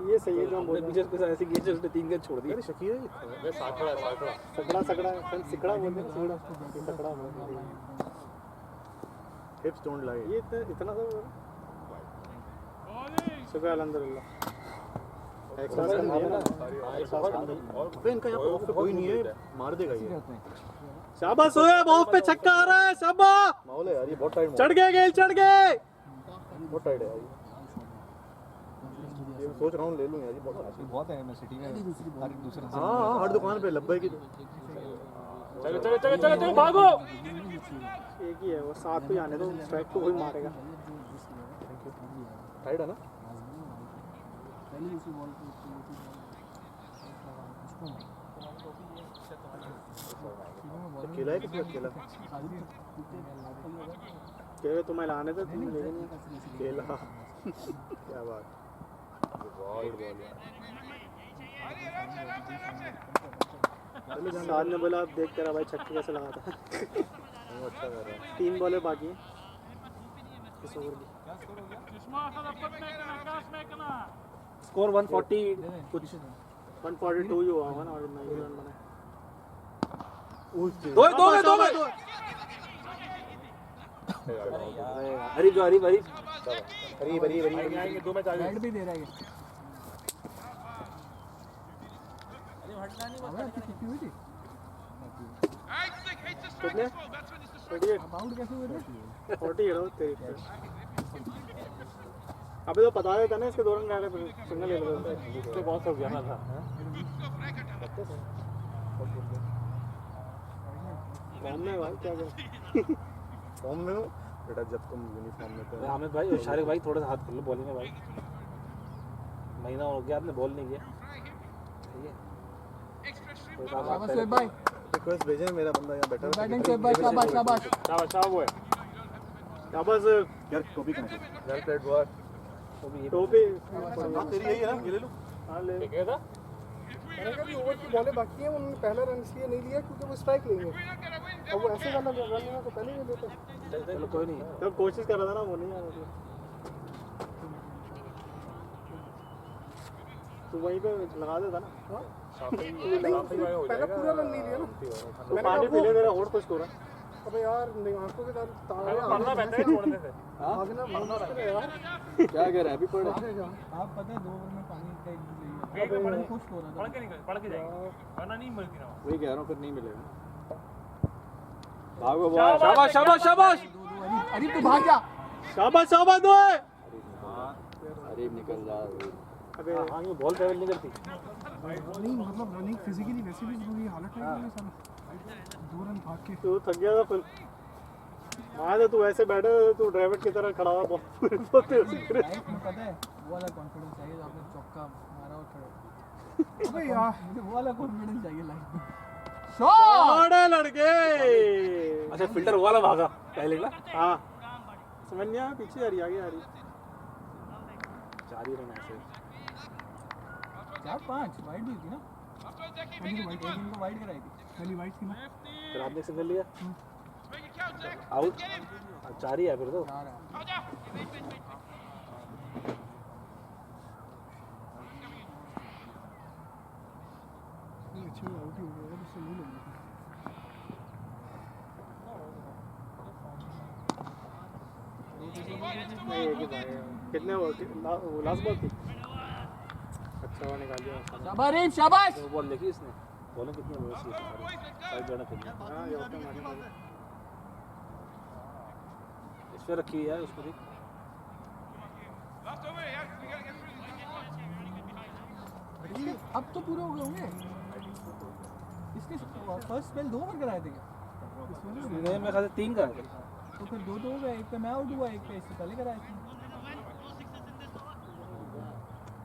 S10: ये सही है जो हम बोल रहे हैं
S4: के साथ ऐसे गेच उसने 3 गन छोड़ दिए
S2: अरे शकीर है लिखा है
S10: सकड़ा सिकड़ा बोलते हैं सकड़ा
S2: हिप्स डोंट लाई
S10: ये इतना तो शुक्र अल्हम्दुलिल्लाह एक साथ कर दिया ना
S2: अबे इनका यहाँ ऑफ पे कोई नहीं है मार देगा ये
S10: शाबाश ओए ऑफ पे छक्का आ रहा है शाबाश
S2: माहौल है यार ये बहुत टाइट
S10: चढ़ गए गेल चढ़ गए
S2: बहुत टाइट है यार ये सोच रहा हूँ ले लूँ यार ये बहुत
S4: है मैं सिटी में हर दूसरे
S2: हाँ हर दुकान पे लब्बे की
S5: चलो भागो
S10: एक ही है वो साथ पे जाने दो स्ट्राइक को कोई मारेगा
S2: टाइट है ना अकेला है किसी अकेला
S10: केले तुम्हें लाने थे तुम ले नहीं
S2: अकेला क्या बात
S10: साथ ने बोला आप देख तेरा भाई छक्के कैसे लगाता है
S2: अच्छा कर रहा है
S10: 3 बॉलें बाकी हैं इस ओवर की
S4: स्कोर 140 कुछ
S10: 142 ही हुआ होगा ना और 9 रन बने
S4: दो हरीब
S5: आएंगे 2 मैच आएंगे
S10: भी दे रहा है कितने 38 आउट कैसे हुए थे 40 हो तेरी अबे तो बता देता ना इसके दौरान क्या सिग्नल ले लेते इससे बहुत हो गया था फॉर्म में भाई क्या कर
S2: फॉर्म में हो बेटा जब तुम यूनिफॉर्म में थे
S4: हामिद भाई शारिक भाई थोड़ा सा हाथ कर लो बॉलिंग में भाई महीना हो गया आपने बॉल नहीं किया ठीक है
S10: शाबाश शोएब भाई
S2: रिक्वेस्ट भेजें मेरा बंदा यहाँ बैठा है
S10: बैटिंग शोएब भाई शाबाश शाबाश शाबाश
S2: यार टोपी कहाँ है वेल प्लेड बॉय
S10: टोपी
S2: हाँ तेरी यही है ना ये ले लो
S10: हां ले
S5: क्या था
S10: मैंने कहा ओवर की बॉलें बाकी हैं उन्होंने पहला रन इसलिए नहीं लिया क्योंकि वो स्ट्राइक लेंगे अब वो ऐसे करना रन लेना तो पहले ही लेते
S4: चलो कोई नहीं
S10: जब कोशिश कर रहा था ना वो नहीं आ रहा था तो वहीं पे लगा देता ना पहले पूरा रन नहीं लिया ना तो पानी पी ले मेरा होड़ खुश हो रहा अबे यार आंखों के साथ
S5: पढ़ना बेहतर है छोड़ने से
S10: भागना यार
S4: क्या कह रहा है अभी पढ़
S10: आप पता है 2 ओवर में पानी का खुश हो रहा
S5: पढ़ के जाएंगे वरना नहीं मिलती ना
S4: वही कह रहा हूँ फिर नहीं मिलेगा भागो शाबाश शाबाश शाबाश
S10: अरे तू भाग जा शाबाश शाबाश दो
S4: अरे निकल जा
S10: अबे
S4: हाँ ये बॉल ट्रैवल नहीं करती
S10: नहीं मतलब रनिंग फिजिकली वैसे भी जरूरी है हालत है ये सारा 2 रन भाग के तो थक गया था फिर आज तो तू ऐसे बैठा तू ड्राइवर की तरह खड़ा हुआ बहुत तेज पता है वो वाला कॉन्फिडेंस चाहिए आपने चौका मारा और खड़े अबे यार वो वाला कॉन्फिडेंस चाहिए लाइफ में शॉट है लड़के
S4: अच्छा फिल्टर वाला भागा पहले ना
S10: हां समझ नहीं आया पीछे आ रही आगे आ रही
S4: 4 ही रन ऐसे
S10: 4-5 वाइड भी थी ना पहली वाइड इनको वाइड कराई थी पहली वाइड थी ना
S4: फिर आपने सिग्नल लिया आउट 4 ही है फिर तो
S10: अच्छे आउट ही हो गया उससे नहीं लेंगे कितने लास्ट बॉल थी अच्छा वो निकाल दिया शाबाश शाबाश
S4: दो बॉल देखी इसने बॉलिंग कितनी है इसकी साइड जाना चाहिए
S10: हां ये होता मारी
S4: इस पे रखी है उसको देख
S10: अब तो पूरे हो गए होंगे इसके फर्स्ट स्पेल 2 ओवर कराए थे क्या
S4: इसमें मैं ख्याल से 3 का है
S3: तो फिर 2-2 हो गए, एक पे मैं आउट हुआ, एक पे इससे पहले कराया था।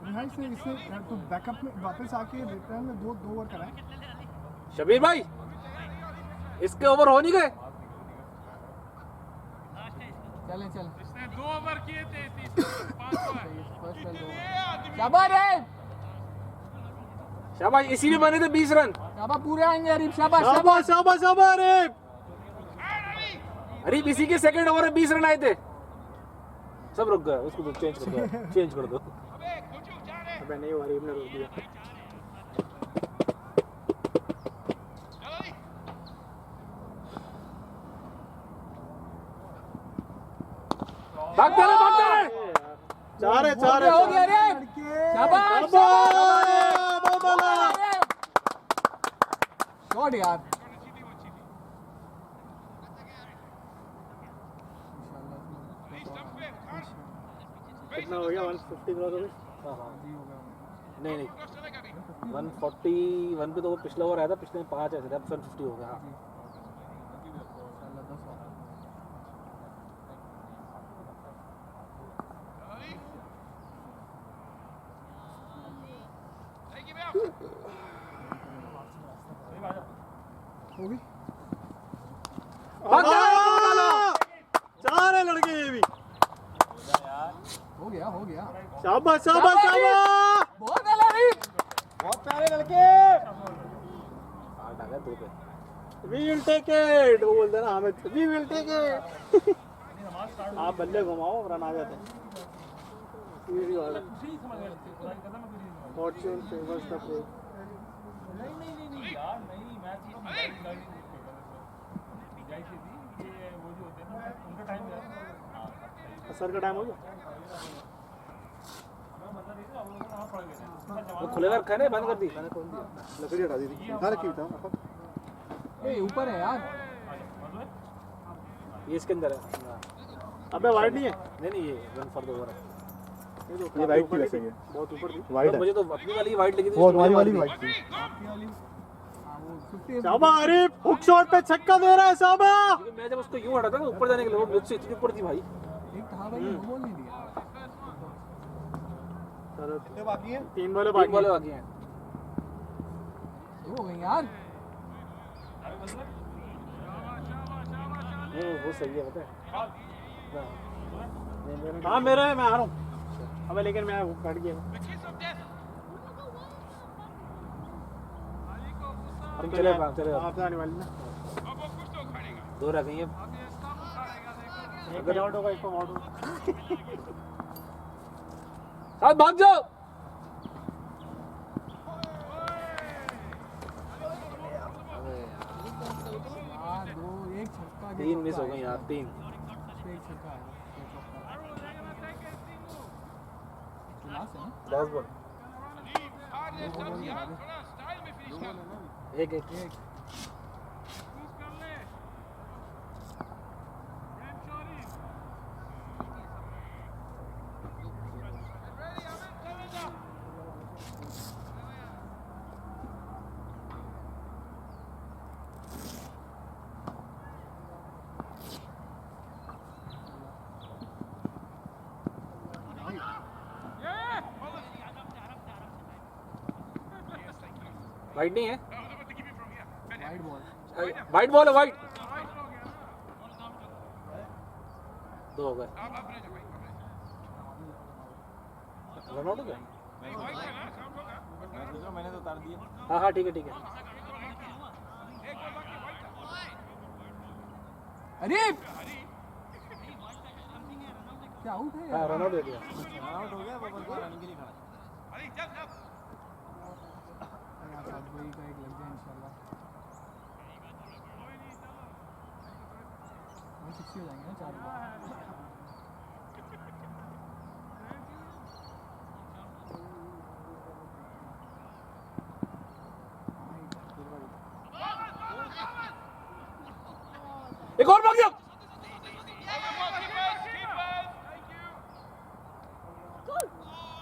S10: रिहाई से इससे तो बैकअप में वापस आके रिटर्न में 2 ओवर कराए।
S4: शबीर भाई इसके ओवर हो नहीं गए।
S3: चले चल,
S8: इसने 2 ओवर किए थे, तीसरे 5 ओवर।
S3: First ball 2। शाबाश रे,
S4: शाबाश, इसी में बने थे 20 रन।
S3: शाबाश, पूरे आएंगे अरीब, शाबाश
S4: शाबाश शाबाश शाबाश अरीब। अरीब इसी के सेकंड ओवर में 20 रन आए थे। सब रुक गए, उसको चेंज कर दो, चेंज कर दो।
S10: अबे नहीं, वो अरीब ने रोक दिया।
S4: भागते रहे, भागते रहे।
S10: 4 है, 4
S3: हो गया रे, शाबाश शॉट यार।
S10: कितना हो गया? 150 क्रॉस हो गए।
S4: नहीं नहीं 141 पे तो वो पिछला ओवर आया था, पिछले में 5 ऐसे थे, अब 150 हो गया। हाँ
S10: हो गई।
S4: 4 है लड़के ये भी।
S3: हो गया, हो गया।
S10: शाबाश शाबाश शाबाश,
S3: बहुत है अरीब,
S10: बहुत प्यारे लड़के।
S4: 8 आ गया 2 पे।
S10: वी विल टेक इट, वो बोलते हैं ना Hamid, we will take it. आप बल्ले घुमाओ, रन आ जाते हैं। इजी वाला, फॉर्च्यून फेवर्स द प्ले।
S5: नहीं यार, नहीं मैच वो जो होते हैं ना उनका टाइम है।
S10: सर का टाइम हो गया।
S4: वो खुलेगा रखा है ना, बंद कर दी।
S6: लकड़ी हटा दी थी, कहाँ रखी हुई था?
S3: ये ऊपर है यार,
S4: ये इसके अंदर है।
S10: अबे वाइड नहीं है।
S4: नहीं नहीं ये 1 फॉर द ओवर है।
S6: ये वाइट की वैसे ही है,
S10: बहुत ऊपर थी।
S6: वाइट है।
S4: मुझे तो अपनी वाली वाइट लगी थी।
S6: वो तुम्हारी वाली वाइट थी।
S10: शाबाश अरीब, हुक शॉट पे छक्का दे रहा है शाबाश।
S4: क्योंकि मैं जब उसको यूं हटा था ना ऊपर जाने के लिए, वो मुझसे इतनी ऊपर थी भाई।
S3: एक था भाई, वो बोल नहीं दिया।
S10: कितने बाकी हैं? 3 बॉल
S4: तीन
S10: बाकी
S4: बॉलें
S10: हैं।
S4: बाकी हैं।
S3: हो गई यार।
S4: नहीं वो सही है, पता है।
S10: हाँ मेरा है, मैं आ रहा हूँ। अबे लेकिन मैं वो कट गया।
S4: तुम चले आप, चले आप।
S10: आप आने वाली ना।
S4: 2 रह गई हैं।
S10: एक पे आउट होगा, एक पे आउट होगा।
S4: साथ भाग जाओ।
S3: यार 2, 1 छक्का,
S4: 3 मिस हो गई यार, 3।
S3: एक छक्का है, लास्ट है ना।
S4: Last ball. एक एक वाइड नहीं है,
S3: वाइड बॉल।
S4: वाइड बॉल है, वाइड। 2 हो गए। रन आउट हो गया।
S9: मैंने तो उतार दिया।
S4: हाँ हाँ ठीक है ठीक है।
S3: अरे क्या आउट है
S4: हाँ
S3: यार।
S4: रन आउट दे दिया।
S9: आउट हो गया, वो बस रन के लिए खड़ा।
S3: साथ वही का एक लग जाए इंशाल्लाह। 160 हो जाएंगे ना 4 बॉल।
S4: एक और भाग जाओ।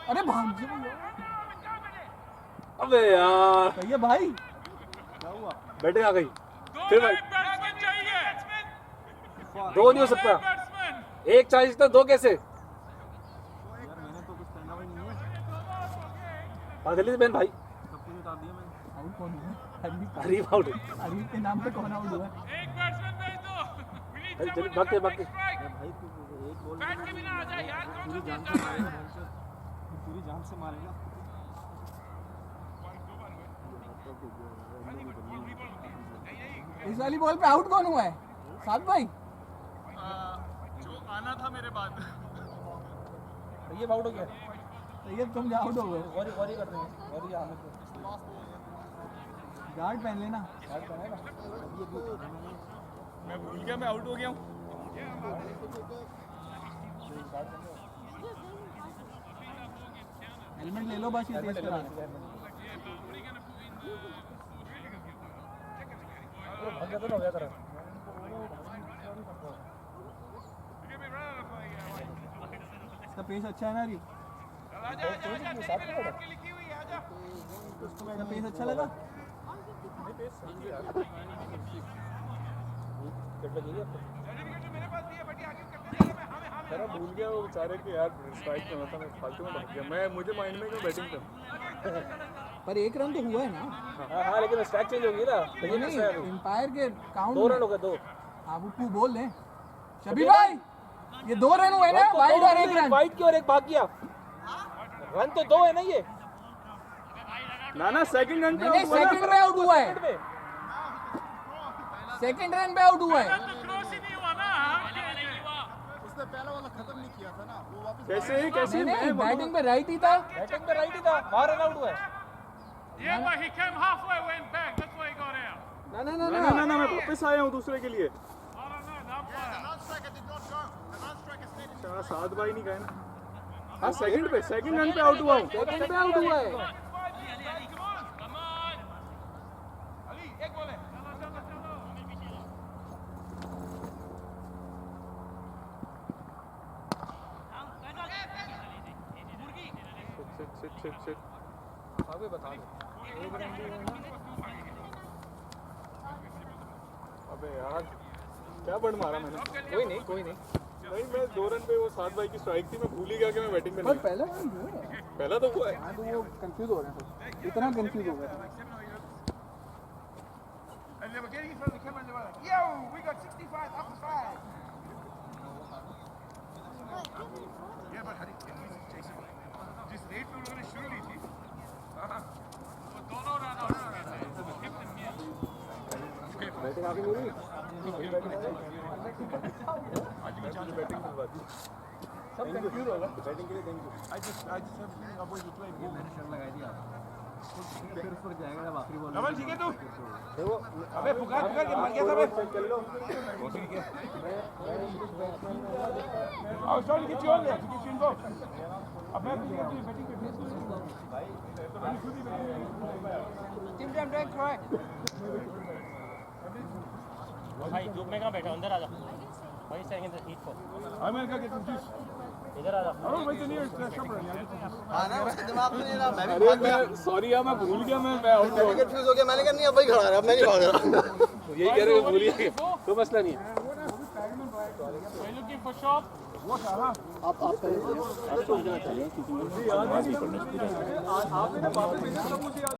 S3: अरे भाग जाओ यार।
S4: अबे यार
S3: सही है भाई।
S4: बैटिंग आ गई फिर भाई। दो नहीं हो सकता, एक 40 तक दो कैसे? जल्दी से बहन भाई,
S3: आउट कौन हुआ?
S4: हरीफ आउट।
S3: हरीफ के नाम पे कौन आउट हुआ?
S8: एक बैट्समैन भेज दो।
S4: चल भागते भागते।
S8: बैट के बिना आ जा यार, कौन सा खेलता है?
S10: पूरी जान से मारेगा।
S3: इस वाली बॉल पे आउट कौन हुआ है? साथ भाई
S2: जो आना था मेरे बाद।
S4: ये आउट हो गया।
S3: तैयब तुम आउट हो गए।
S4: गौरी गौरी कर देंगे, गौरी आने को।
S3: गार्ड पहन लेना।
S2: मैं भूल गया मैं आउट हो गया हूँ।
S3: हेलमेट ले लो बस, ये तेज चला रहा है।
S4: भाग जाता ना, हो गया तेरा।
S3: इसका पेस अच्छा है ना री? इसका पेस अच्छा लगा?
S2: मेरा भूल गया वो बेचारे के यार स्ट्राइक में था, मैं फालतू में भाग गया। मैं मुझे माइंड में क्यों बैटिंग पे।
S3: पर एक रन तो हुआ है ना?
S4: हाँ लेकिन स्ट्राइक चेंज होगी ना।
S3: ये नहीं, एम्पायर के काउंट
S4: 2 रन हो गए, 2।
S3: आप तू बोल ले शबीर भाई, ये 2 रन हुए ना, वाइड और 1 रन।
S4: वाइड की और एक भाग गया, रन तो 2 है ना ये।
S2: ना सेकंड रन पे
S3: नहीं, सेकंड पे आउट हुआ है, सेकंड रन पे आउट हुआ है।
S8: क्रॉस ही नहीं हुआ ना।
S2: उसने पहला वाला खत्म नहीं किया था ना, वो वापस कैसे
S3: नहीं, बैटिंग पे राइट ही था।
S4: बैटिंग पे राइट ही था, वहां रन आउट हुआ है।
S8: Yeah, but he came halfway, went back. That's why he got out.
S3: ना
S2: ना मैं वापस आया हूँ दूसरे के लिए।
S8: I don't know, the umpire.
S2: अच्छा, सात भाई नहीं गए ना। हाँ सेकंड रन पे आउट हुआ हूँ।
S3: सेकंड पे आउट हुआ है।
S8: Come on. Ali, एक बॉल है। चलो।
S2: शिट।
S4: आगे बता दो।
S2: अबे यार क्या बंड मारा मैंने।
S4: कोई नहीं।
S2: नहीं मैं 2 रन पे वो 7 भाई की स्ट्राइक थी, मैं भूल ही गया कि मैं बैटिंग में
S3: पर
S2: नहीं।
S3: पहला रन हुआ है।
S2: पहला तो हुआ है।
S3: हाँ तो वो कंफ्यूज हो रहे थे, इतना कंफ्यूज हो गए थे।
S8: And they were getting in front of the camera and they were like, yo, we got 65 up to 5. Yeah, but Hari, Jason, जिस रेट पे उन्होंने शुरू ली थी, वो दोनों रन आउट हो गए थे।
S2: बैटिंग आगे मेरी। आज भी चांस बैटिंग करवा दी।
S3: सब कंफ्यूज हो गए।
S2: बैटिंग के लिए thank you. I just have avoid the play.
S10: मैंने शर्ट लगाई थी आप। फिर उस पर जाएगा जब आखिरी बॉल।
S8: कमल ठीक है तू? अबे पुकार के मर गया था बे।
S2: चल लो।
S8: I was trying to get you on there to get you involved. अब मैं बैटिंग पे
S3: टीम टाइम ट्रैक correct।
S9: भाई धूप में कहाँ बैठा, अंदर आ जा भाई, सेकंड हीट को
S2: I'm gonna go get some juice.
S9: इधर आ जा।
S2: Oh, wait the nearest shopper.
S6: हाँ ना उसके दिमाग में नहीं रहा, मैं भी
S2: अरे मैं सॉरी यार, मैं भूल गया, मैं आउट हो गया।
S6: कंफ्यूज हो गया। मैंने कहा नहीं अब भाई खड़ा रहा, अब मैं नहीं भाग रहा।
S4: यही कह रहे हो, भूलिए कोई मसला नहीं है।
S8: looking for shop.
S3: आप पहले